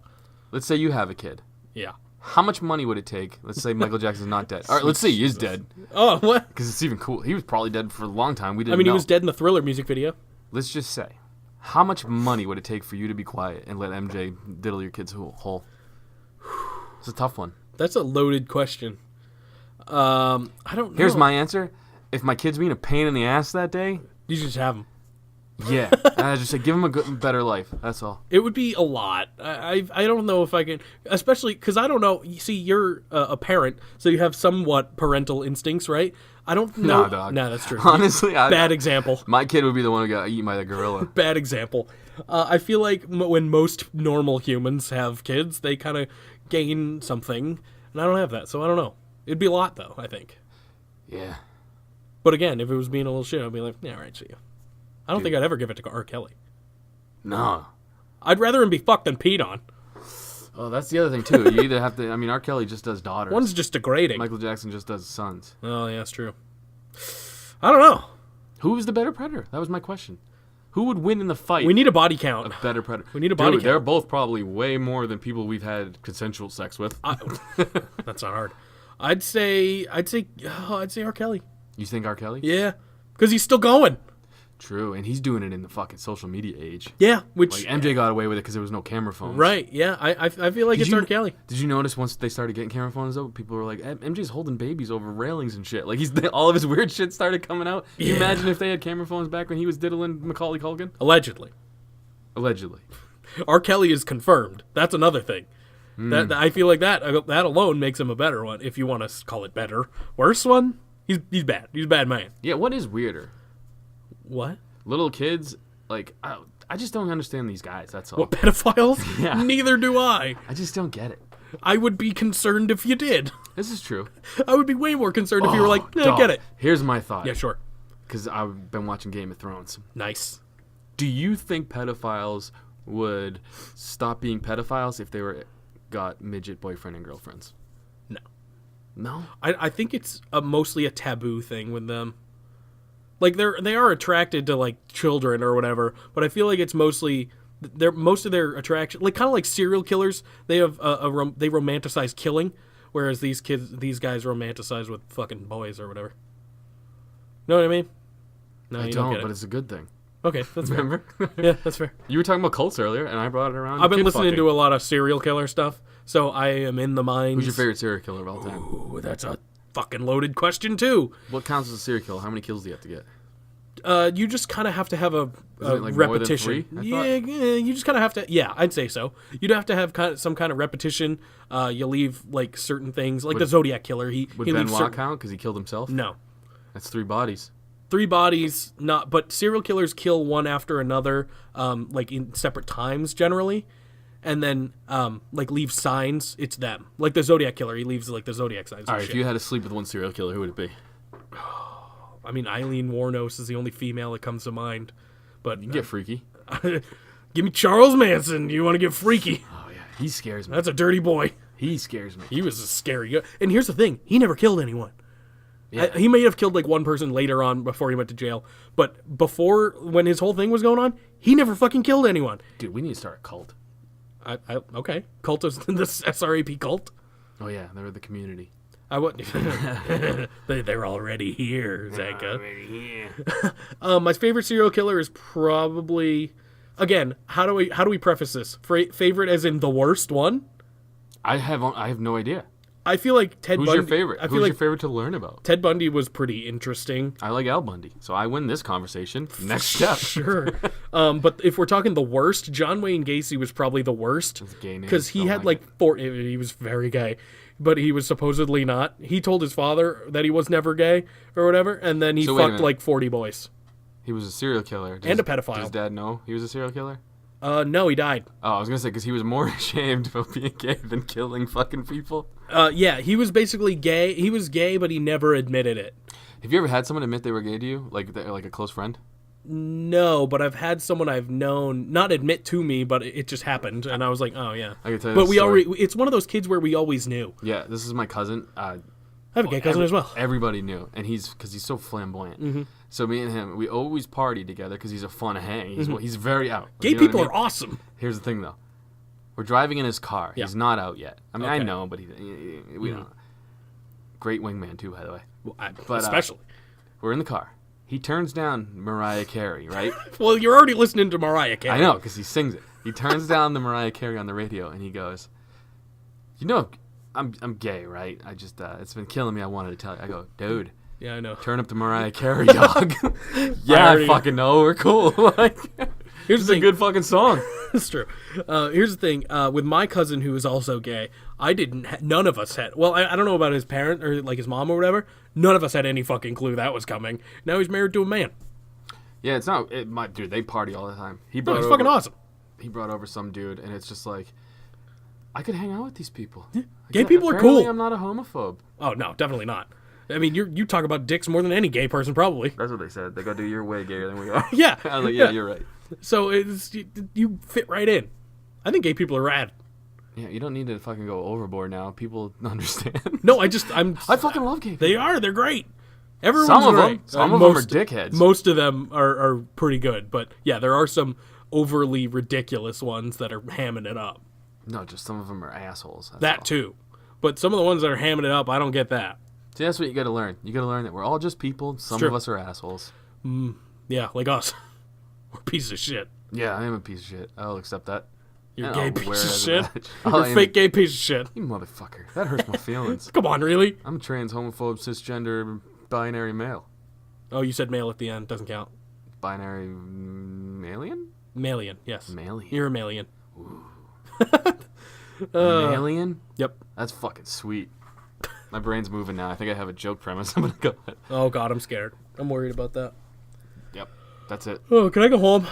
Let's say you have a kid. Yeah. How much money would it take? Let's say Michael Jackson's not dead. All right, let's say he is dead Oh, what? because it's even cool. He was probably dead for a long time. We didn't I mean, know. he was dead in the Thriller music video. Let's just say, how much money would it take for you to be quiet and let MJ diddle your kid's hole? It's a tough one. That's a loaded question. I don't know. Here's my answer. If my kid's being a pain in the ass that day, You should just have him. yeah. I just say give him a better life. That's all. It would be a lot. I don't know if I can, especially because I don't know. You see, you're a parent, so you have somewhat parental instincts, right? I don't know. No, dog. No, that's true. Honestly, Bad example. My kid would be the one who got eaten by the gorilla. Bad example. I feel like when most normal humans have kids, they kind of gain something, and I don't have that, so I don't know. It'd be a lot, though, I think. Yeah. But again, if it was being a little shit, I'd be like, yeah, all right, see you. I don't think I'd ever give it to R. Kelly. No. I'd rather him be fucked than peed on. Oh, that's the other thing too. You either have to. I mean, R. Kelly just does daughters. One's just degrading. Michael Jackson just does sons. Oh, yeah, that's true. I don't know. Who was the better predator? That was my question. Who would win in the fight? We need a body count. a better predator. We need a body Dude, they're count. both probably way more than people we've had consensual sex with. That's not hard. I'd say R. Kelly. You think R. Kelly? Yeah, because he's still going. True, and he's doing it in the fucking social media age. Yeah, which Like MJ got away with it because there was no camera phones. right. Yeah, I feel like it's R. Kelly. Did you notice once they started getting camera phones though, people were like, MJ's holding babies over railings and shit. Like all of his weird shit started coming out. Can you Yeah. imagine if they had camera phones back when he was diddling Macaulay Culkin? Allegedly, Allegedly. R. Kelly is confirmed. That's another thing. That I feel like that alone makes him a better one. If you want to call it better, worse one. He's bad. He's a bad man. Yeah, what is weirder? What? Little kids, like, I just don't understand these guys, that's all. What, pedophiles? Yeah. Neither do I. I just don't get it. I would be concerned if you did. This is true. I would be way more concerned if you were like, I Dog, get it. Here's my thought. Yeah, sure. Because I've been watching Game of Thrones. Nice. Do you think pedophiles would stop being pedophiles if they got midget boyfriend and girlfriends? No. No? I think it's mostly a taboo thing with them. Like they are attracted to like children or whatever, but I feel like it's mostly most of their attraction, like kind of like serial killers. They have they romanticize killing, whereas these guys romanticize with fucking boys or whatever. Know what I mean? No, I you don't, get but it. it's a good thing. Okay, that's fair. Remember? Yeah, that's fair. You were talking about cults earlier, and I brought it around. I've been kid listening fucking. to a lot of serial killer stuff, so I am in the mind. Who's your favorite serial killer of all time? Ooh, that's a fucking loaded question too. What counts as a serial killer? How many kills do you have to get? You just kind of have to have a it like more than repetition. 3, I Yeah, you just kind of have to. Yeah, I'd say so. You'd have to have some kind of repetition. You leave like certain things, like the Zodiac killer. He Would leaves Benoit count because he killed himself? No, That's 3 bodies. 3 bodies. Not, but serial killers kill one after another, like in separate times generally, and then like leave signs. It's them. Like the Zodiac killer, he leaves like the Zodiac signs. All and right, shit. if you had to sleep with one serial killer, who would it be? I mean, Eileen Warnos is the only female that comes to mind. But You can get freaky. give me Charles Manson. You want to get freaky? Oh, yeah. He scares me. That's a dirty boy. He scares me. He was a scary guy. And here's the thing. He never killed anyone. Yeah. He may have killed like one person later on before he went to jail, but before, when his whole thing was going on, he never fucking killed anyone. Dude, we need to start a cult. Okay, cult is the SRAP cult. Oh yeah, they're the community. I would. They're already here, Zanca. My favorite serial killer is probably, again, how do we preface this? Favorite as in the worst one? I have no idea. I feel like Ted Who's Bundy. your favorite? I feel Who's like your favorite to learn about? Ted Bundy was pretty interesting. I like Al Bundy, so I win this conversation. Next step. Sure. But if we're talking the worst, John Wayne Gacy was probably the worst. That's a gay name. Because he Don't had like like four. He was very gay, but he was supposedly not. He told his father that he was never gay or whatever, and then he So wait a fucked minute. like 40 boys. He was a serial killer. And a pedophile. Does Dad know he was a serial killer? No, he died. Oh, I was gonna say because he was more ashamed about being gay than killing fucking people. Yeah, he was basically gay. He was gay, but he never admitted it. Have you ever had someone admit they were gay to you, like a close friend? No, but I've had someone I've known not admit to me, but it just happened, and I was like, oh yeah. I can tell you But this we story. already. It's one of those kids where we always knew. Yeah, this is my cousin. I have a gay cousin as well. Everybody knew, and because he's so flamboyant. Mm-hmm. So me and him, we always party together because he's a fun hang. He's very out. Gay You know what people I mean? are awesome. Here's the thing, though. We're driving in his car. Yeah. He's not out yet. I mean, I Okay. know, but we don't. Great wingman too, by the way. But, Especially. We're in the car. He turns down Mariah Carey, right? Well, you're already listening to Mariah Carey. I know, because he sings it. He turns down the Mariah Carey on the radio, and he goes, "You know, I'm gay, right? I just it's been killing me. I wanted to tell you." I go, "Dude, Yeah, I know. turn up the Mariah Carey, dog." Yeah, I already- fucking know. We're cool. Like, Here's it's the a thing. good fucking song. It's true. Here's the thing. With my cousin who is also gay, none of us had. Well, I don't know about his parent or like his mom or whatever. None of us had any fucking clue that was coming. Now he's married to a man. Yeah, it's not. Dude, they party all the time. He No, brought he's over- fucking awesome. He brought over some dude, and it's just like, I could hang out with these people. Gay people are Apparently cool. I'm not a homophobe. Oh no, definitely not. I mean, you talk about dicks more than any gay person probably. That's what they said. They go, "Dude, you're way gayer than we are." Yeah. I was like, "Yeah, you're right." So you fit right in. I think gay people are rad. Yeah, you don't need to fucking go overboard now. People understand. No, I fucking love gay people. They're great. Everyone's Some of great. them. Some of them are dickheads. Most of them are pretty good, but yeah, there are some overly ridiculous ones that are hamming it up. No, just some of them are assholes. That's That all. too. But some of the ones that are hamming it up, I don't get that. See, that's what you got to learn. You got to learn that we're all just people. Some true. of us are assholes. Yeah, like us. We're pieces of shit. Yeah, I am a piece of shit. I'll accept that. You're a And gay I'll wear piece it of as a shit. badge. You're I a am fake gay piece of shit. You motherfucker. That hurts my feelings. Come on, really? I'm a trans, homophobe, cisgender, binary male. Oh, you said male at the end. Doesn't count. Binary alien? Malian, yes. Malian. You're a Malian. Alien? Yep. That's fucking sweet. My brain's moving now. I think I have a joke premise. I'm gonna go with. Oh god, I'm scared. I'm worried about that. Yep. That's it. Oh, can I go home?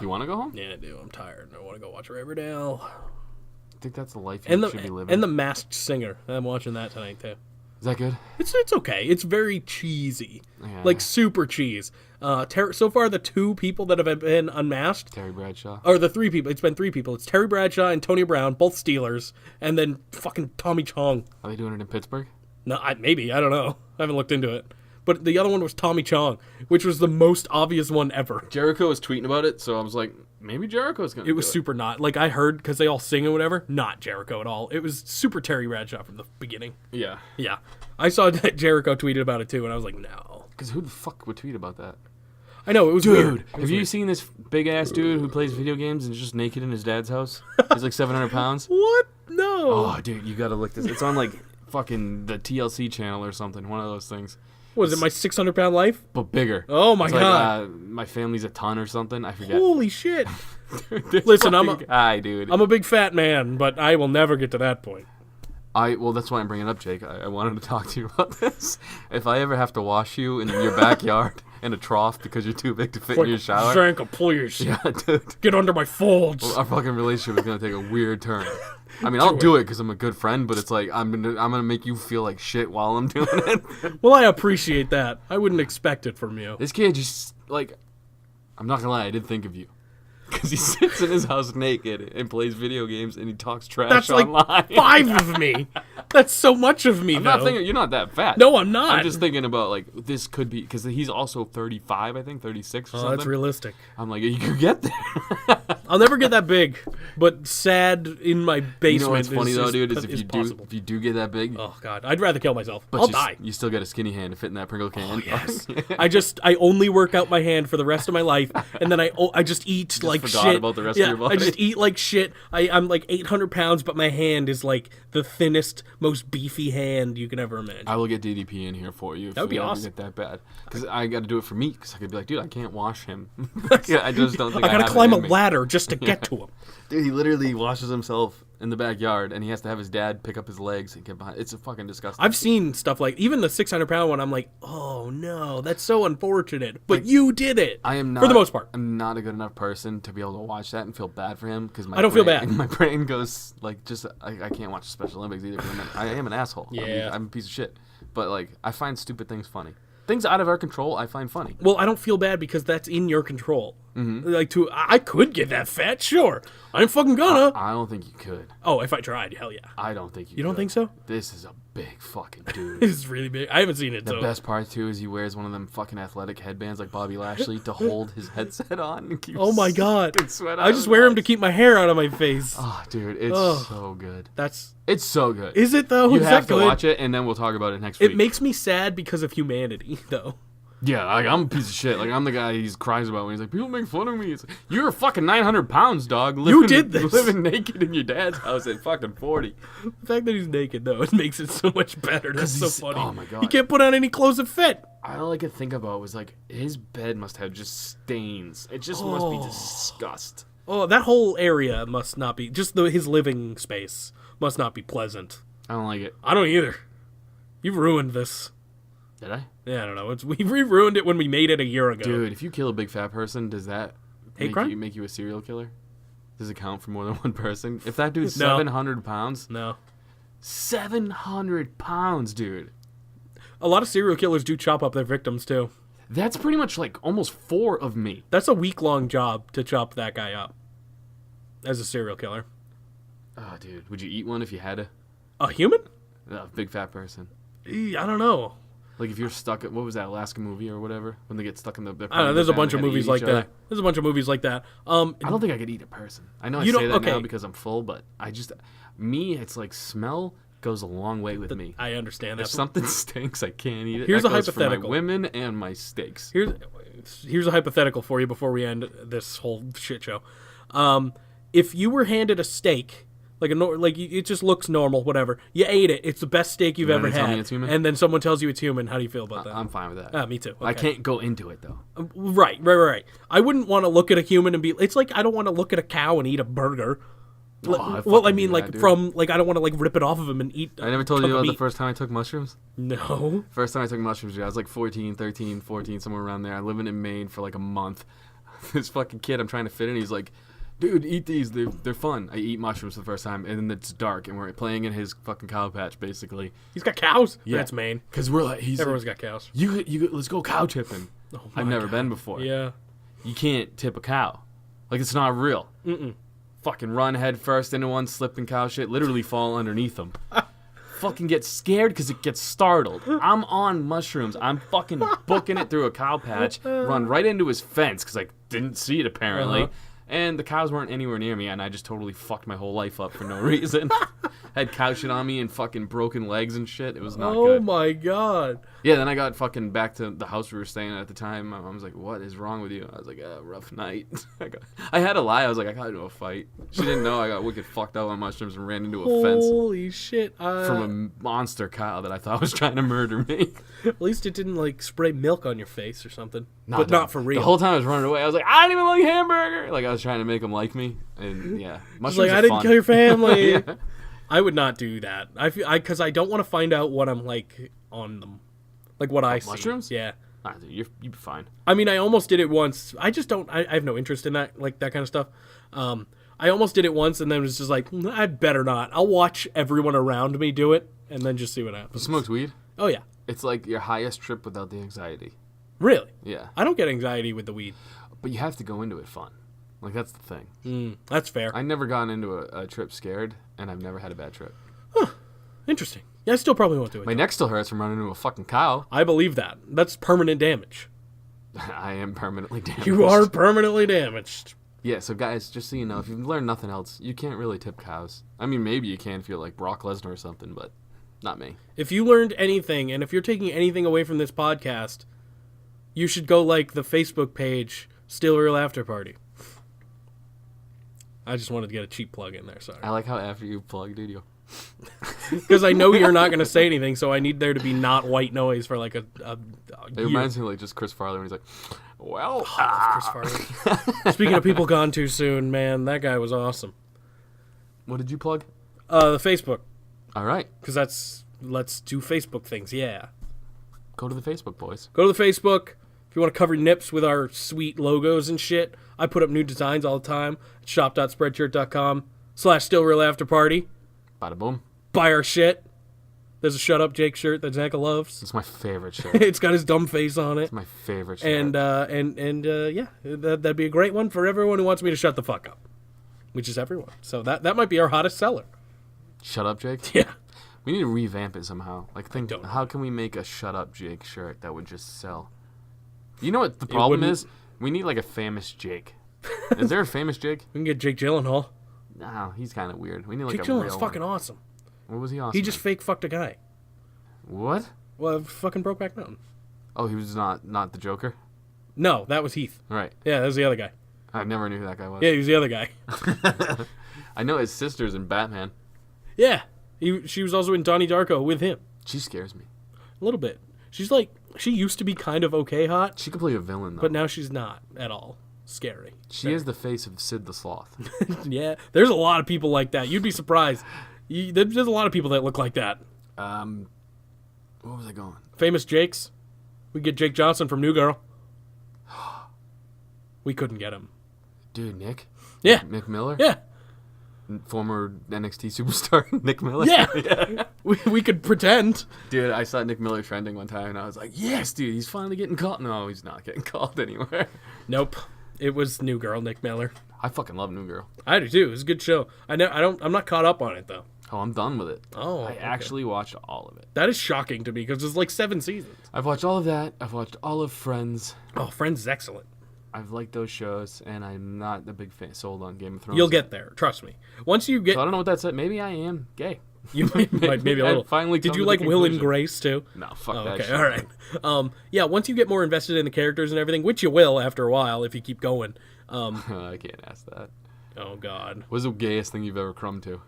You want to go home? Yeah, I do. I'm tired. I want to go watch Riverdale. I think that's the life you And should be the living. and the Masked Singer. I'm watching that tonight too. Is that good? It's okay. It's very cheesy, Yeah. like super cheese. So far, the two people that have been unmasked, Terry Bradshaw. or the three people. It's been three people. It's Terry Bradshaw and Tony Brown, both Steelers, and then fucking Tommy Chong. Are they doing it in Pittsburgh? No, maybe I don't know. I haven't looked into it. But the other one was Tommy Chong, which was the most obvious one ever. Jericho was tweeting about it, so I was like, maybe Jericho's gonna. It was super not like I heard because they all sing or whatever. Not Jericho at all. It was super Terry Bradshaw from the beginning. Yeah. Yeah, I saw that Jericho tweeted about it too, and I was like, no. Because who the fuck would tweet about that? I know it was weird. It was Have you weird. seen this big ass dude who plays video games and is just naked in his dad's house? He's like 700 pounds. What? No. Oh, dude, you gotta look this. It's on like fucking the TLC channel or something. One of those things, Was it my 600-pound life? but bigger. Oh my It's god! Like, my family's a ton or something. I forget. Holy shit! This Listen, I'm fucking guy, dude. I'm a big fat man, but I will never get to that point. Well, that's why I'm bringing it up, Jake. I wanted to talk to you about this. If I ever have to wash you in your backyard in a trough because you're too big to fit in your shower, Zanca, please. yeah, dude, Get under my folds. our fucking relationship is gonna take a weird turn. I mean, I'll do it because I'm a good friend, but it's like I'm gonna make you feel like shit while I'm doing it. Well, I appreciate that. I wouldn't expect it from you. This kid just like, I'm not gonna lie, I did think of you. because he sits in his house naked and plays video games and he talks trash That's like online. 5 of me. That's so much of me, I'm though. not thinking you're not that fat. No, I'm not. I'm just thinking about like this could be because he's also 35, I think 36 or Oh, something. that's realistic. I'm like, you could get there. I'll never get that big, but sad in my basement. You know what's funny though, dude, is possible. if you do get that big, Oh God, I'd rather kill myself. but I'll die. you still got a skinny hand to fit in that Pringle can. Oh, yes. I only work out my hand for the rest of my life, and then I just eat like forgot shit. about the rest of your body. I just eat like shit. I'm like 800 pounds, but my hand is like the thinnest, most beefy hand you can ever imagine. I will get DDP in here for you. If That would be we ever awesome. Get that bad because I got to do it for me because I could be like, dude, I can't wash him. I just don't think I gotta have it climb a in me. ladder just to get to him. Dude, he literally washes himself in the backyard, and he has to have his dad pick up his legs and get behind. It's a fucking disgusting. I've seen stuff like even the 600-pound one. I'm like, oh no, that's so unfortunate. But you did it. I am not, for the most part. I'm not a good enough person to be able to watch that and feel bad for him because I don't feel bad. My brain goes like, just I can't watch the Special Olympics either. I am an asshole. Yeah. I'm a piece of shit. But like, I find stupid things funny. Things out of our control, I find funny. Well, I don't feel bad because that's in your control. Mm-hmm. Like I could get that fat, sure. I'm fucking gonna. I don't think you could. Oh, if I tried, hell yeah. I don't think you. You don't could. think so? This is a big fucking dude. This is really big. I haven't seen it. The so. best part too is he wears one of them fucking athletic headbands like Bobby Lashley to hold his headset on. And keep Oh my god! sweat out I of just his wear them eyes. to keep my hair out of my face. Oh, dude, it's Ugh. so good. That's. It's so good. Is it though? You Is have that to good? watch it, and then we'll talk about it next week. It makes me sad because of humanity, though. Yeah, like, I'm a piece of shit. Like, I'm the guy he cries about when he's like, people make fun of me. It's like, you're fucking 900 pounds, dog. Living, did this. Living naked in your dad's house at fucking 40. The fact that he's naked, though, it makes it so much better. That's so he's- funny. oh my God. He can't put on any clothes that fit. All I could think about was, like, his bed must have just stains. It just must be disgust. Oh, that whole area must not be just his living space must not be pleasant. I don't like it. I don't either. You've ruined this. Did I? Yeah, I don't know. We ruined it when we made it a year ago. Dude, if you kill a big fat person, does that Hate crime? make you a serial killer? Does it count for more than one person? If that dude's No. 700 pounds, No. 700 pounds, dude. A lot of serial killers do chop up their victims too. That's pretty much like almost 4 of me. That's a week-long job to chop that guy up as a serial killer. Oh, dude, would you eat one if you had A human? a big fat person? I don't know. Like if you're stuck at, what was that, Alaska movie or whatever? When they get stuck in the... I don't know. There's a bunch of movies like that. There's a bunch of movies like that. I don't think I could eat a person. I know I You say don't- that now okay. because I'm full, but it's like smell goes a long way with me. I understand If that. something stinks, I can't eat it. Here's That a goes for hypothetical. my women and my steaks. Here's a hypothetical for you before we end this whole shit show. If you were handed a steak, it just looks normal, whatever. You ate it. It's the best steak you've You're ever gonna tell had. me it's human? And then someone tells you it's human. How do you feel about that? I'm fine with that. Me too. I Okay. can't go into it though. Right. I wouldn't want to look at a human and be. It's like I don't want to look at a cow and eat a burger. I Well, I fucking mean, do like that, dude. from like I don't want to like rip it off of him and eat. I never told chunk you of about the meat. first time I took mushrooms. No. First time I took mushrooms, dude, I was like 14, 13, 14, somewhere around there. I'm living in Maine for like a month. This fucking kid I'm trying to fit in, he's like, dude, eat these. They're fun. I eat mushrooms for the first time, and then it's dark, and we're playing in his fucking cow patch, basically. He's got cows. Yeah. That's Maine. Because we're like, Everyone's got cows. let's go cow tipping. I've never been before. Yeah. You can't tip a cow. Like, it's not real. Fucking run head first into one, slip and cow shit, literally fall underneath them. Fucking get scared because it gets startled. I'm on mushrooms. I'm fucking booking it through a cow patch, run right into his fence because I didn't see it apparently. And the cows weren't anywhere near me, and I just totally fucked my whole life up for no reason. Had cow shit on me and fucking broken legs and shit. It was not Oh good. my god. Yeah, then I got fucking back to the house we were staying at the time. My mom was like, what is wrong with you? I was like, rough night. I had to lie. I was like, I got into a fight. She didn't know I got wicked fucked up on mushrooms and ran into a fence Holy shit. from a monster cow that I thought was trying to murder me. At least it didn't like spray milk on your face or something. No, but not for real. The whole time I was running away, I was like, I don't even like hamburger. Like, I was trying to make them like me. And yeah, It's mushrooms like are I didn't fun. kill your family. Yeah. I would not do that. Because I don't want to find out what I'm like on them, like what I see. mushrooms? Yeah. Nah, dude, you'd be fine. I mean, I almost did it once. I just don't. I have no interest in that, like that kind of stuff. I almost did it once, and then was just like, I'd better not. I'll watch everyone around me do it, and then just see what happens. Smoked weed? Oh yeah. It's like your highest trip without the anxiety. Really? Yeah. I don't get anxiety with the weed. But you have to go into it fun. Like, that's the thing. That's fair. I never gotten into a trip scared, and I've never had a bad trip. Interesting. Yeah, I still probably won't do it. My neck still hurts from running into a fucking cow. I believe that. That's permanent damage. I am permanently damaged. You are permanently damaged. Yeah, so guys, just so you know, if you've learned nothing else, you can't really tip cows. I mean, maybe you can if you're like Brock Lesnar or something, but not me. If you learned anything, and if you're taking anything away from this podcast, you should go like the Facebook page, Still Real After Party. I just wanted to get a cheap plug in there, sorry. I like how after you plug, dude, you... Because I know you're not going to say anything, so I need there to be not white noise for like a It year. reminds me of like just Chris Farley when he's like, well... Chris Farley. Speaking of people gone too soon, man, that guy was awesome. What did you plug? The Facebook, All right. because let's do Facebook things, yeah. Go to the Facebook, boys. Go to the Facebook. If you want to cover nips with our sweet logos and shit, I put up new designs all the time at shop.spreadshirt.com/stillrealafterparty. Bada boom. Buy our shit. There's a Shut Up Jake shirt that Zanca loves. It's my favorite shirt. It's got his dumb face on it. It's my favorite shirt. And yeah, that'd be a great one for everyone who wants me to shut the fuck up, which is everyone. So that might be our hottest seller. Shut up, Jake? Yeah. We need to revamp it somehow. Like, think, don't know. how can we make a Shut Up Jake shirt that would just sell? You know what the problem wouldn't- is? We need like a famous Jake. Is there a famous Jake? We can get Jake Gyllenhaal. No, he's kind of weird. We need like Jake a real Gyllenhaal's fucking one. awesome. What was he awesome? He just fake fucked a guy. What? Well, fucking Brokeback Mountain. Oh, he was not the Joker? No, that was Heath. Right. Yeah, that was the other guy. I never knew who that guy was. Yeah, he was the other guy. I know his sister's in Batman. Yeah, she was also in Donnie Darko with him. She scares me. A little bit. She's like, she used to be kind of okay hot, She could play a villain though. but now she's not at all scary. she is the face of Sid the Sloth. Yeah, there's a lot of people like that. You'd be surprised. There's a lot of people that look like that. What was I going? Famous Jakes. We get Jake Johnson from New Girl. We couldn't get him. Dude, Nick? Yeah. Nick Miller? Yeah. Former NXT superstar Nick Miller? Yeah. We could pretend. Dude, I saw Nick Miller trending one time and I was like, yes, dude, he's finally getting called. No, he's not getting called anywhere. Nope. It was New Girl, Nick Miller. I fucking love New Girl. I do too. It's a good show. I'm not caught up on it though. Oh, I'm done with it. Oh, I okay. actually watched all of it. That is shocking to me because there's like 7 seasons. I've watched all of that. I've watched all of Friends. Oh, Friends is excellent. I've liked those shows, and I'm not a big fan sold on Game of Thrones. You'll get there. Trust me. Once you get, So I don't know what that said. Maybe I am gay. you might maybe a I little. finally Did come you to the like Will and conclusion. Grace too? No, fuck Oh, that okay, shit. all right. Yeah, once you get more invested in the characters and everything, which you will after a while if you keep going. I can't ask that. Oh God, What's the gayest thing you've ever crumbed to?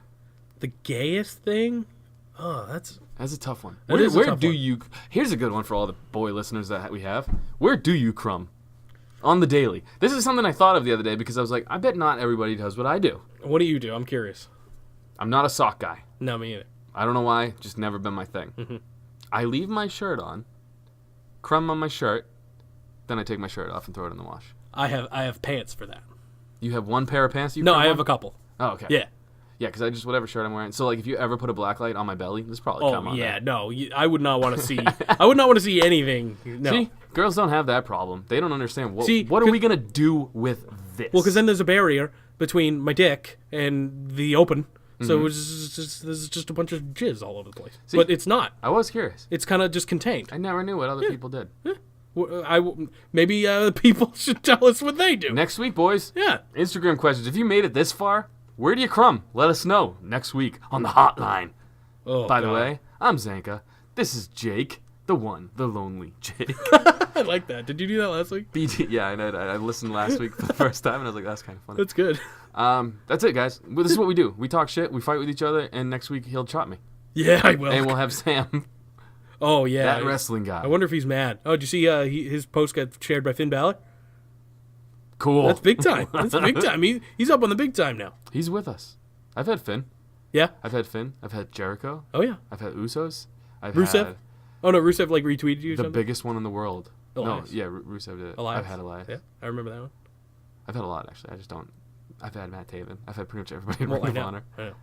the gayest thing. Oh, that's That's a tough one. That Where, is a where tough do one. you... Here's a good one for all the boy listeners that we have. Where do you crumb? On the daily. This is something I thought of the other day because I was like, I bet not everybody does what I do. what do you do? I'm curious. I'm not a sock guy. No, me either. I don't know why. Just never been my thing. Mm-hmm. I leave my shirt on, crumb on my shirt, then I take my shirt off and throw it in the wash. I have pants for that. You have one pair of pants you No, crumb I have on? a couple. Oh, okay. Yeah. Yeah, because I just, whatever shirt I'm wearing. So, like, if you ever put a black light on my belly, this probably come Oh on yeah, there. no, I would not want to see. I would not want to see anything. No. See? Girls don't have that problem. They don't understand. What, See, what are we going to do with this? Well, because then there's a barrier between my dick and the open. So Mm-hmm. it's just, there's just a bunch of jizz all over the place. See? But it's not. I was curious. It's kind of just contained. I never knew what other people did. Maybe the people should tell us what they do. Next week, boys. Yeah. Instagram questions. If you made it this far, where do you crumb? Let us know next week on the hotline. Oh, By the God. way, I'm Zanca. This is Jake, the one, the lonely Jake. I like that. Did you do that last week? BT, yeah, I know. I listened last week for the first time, and I was like, that's kind of funny. That's good. That's it, guys. Well, this is what we do. We talk shit, we fight with each other, and next week he'll chop me. Yeah, I will. And we'll have Sam, Oh yeah. that wrestling guy. I wonder if he's mad. Oh, did you see his post got shared by Finn Balor? Cool. That's big time. That's big time. He's up on the big time now. He's with us. I've had Finn. Yeah. I've had Finn. I've had Jericho. Oh yeah. I've had Usos. I've Rusev? had Oh no, Rusev like retweeted you or the something. biggest one in the world. Elias. No, yeah, Rusev did it. Elias. I've had Elias. Yeah, I remember that one. I've had a lot, actually. I just don't. I've had Matt Taven. I've had pretty much everybody in Well, Ring I of know. Honor. I know.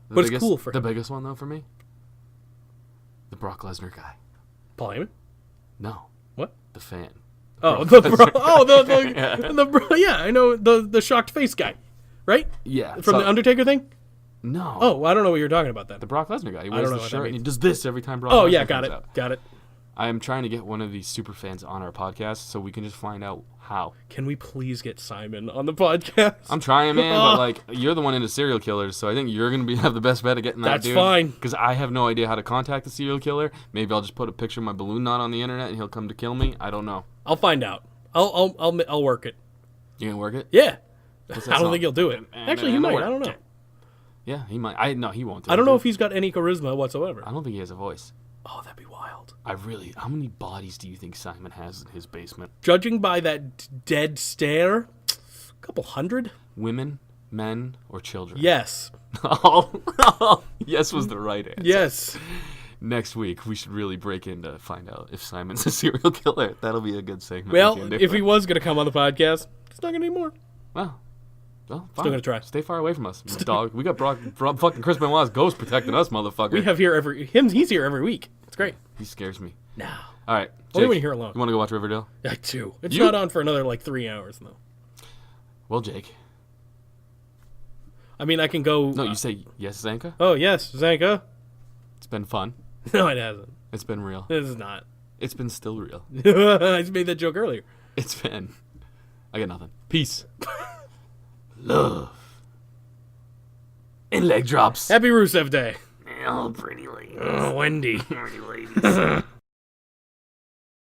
The But it's biggest, cool for the him. biggest one though for me, the Brock Lesnar guy. Paul Heyman? No, What? the fan, Oh, yeah, I know the shocked face guy, right? Yeah. From the Undertaker thing. No. Oh, well, I don't know what you're talking about then. The Brock Lesnar guy. He don't wears know the what that shirt and he means. does this every time Brock Oh Lesnar yeah, got comes it, out. got it. I am trying to get one of these super fans on our podcast so we can just find out how. Can we please get Simon on the podcast? I'm trying, man, but like you're the one into serial killers, so I think you're gonna have the best bet of getting that. That's dude. fine. Because I have no idea how to contact the serial killer. Maybe I'll just put a picture of my balloon knot on the internet and he'll come to kill me. I don't know. I'll find out. I'll work it. You gonna work it? Yeah. What's I that don't song? think he'll do it. Actually, he might. I don't know. Yeah, he might. No, he won't. I don't know if he's got any charisma whatsoever. I don't think he has a voice. Oh, that'd be wild. How many bodies do you think Simon has in his basement? Judging by that dead stare, a couple hundred. Women, men, or children? Yes. Yes was the right answer. Yes. Next week, we should really break in to find out if Simon's a serial killer. That'll be a good segment. Well, if he was going to come on the podcast, it's not going to be more. Well, fine. Still gonna try. Stay far away from us, dog. We got fucking Chris Benoit's ghost protecting us, motherfucker. We have he's here every week. It's great. He scares me. No. All right, Only Jake, when you're here alone. You want to go watch Riverdale? I do. It's You- not on for another 3 hours though. Well, Jake. I mean, I can go. No, you say yes, Zanca. Oh yes, Zanca. It's been fun. No, it hasn't. It's been real. This is not. It's been still real. I just made that joke earlier. It's been. I got nothing. Peace. Love. And leg drops. Happy Rusev Day. Oh, pretty ladies. Oh, Wendy. Pretty ladies.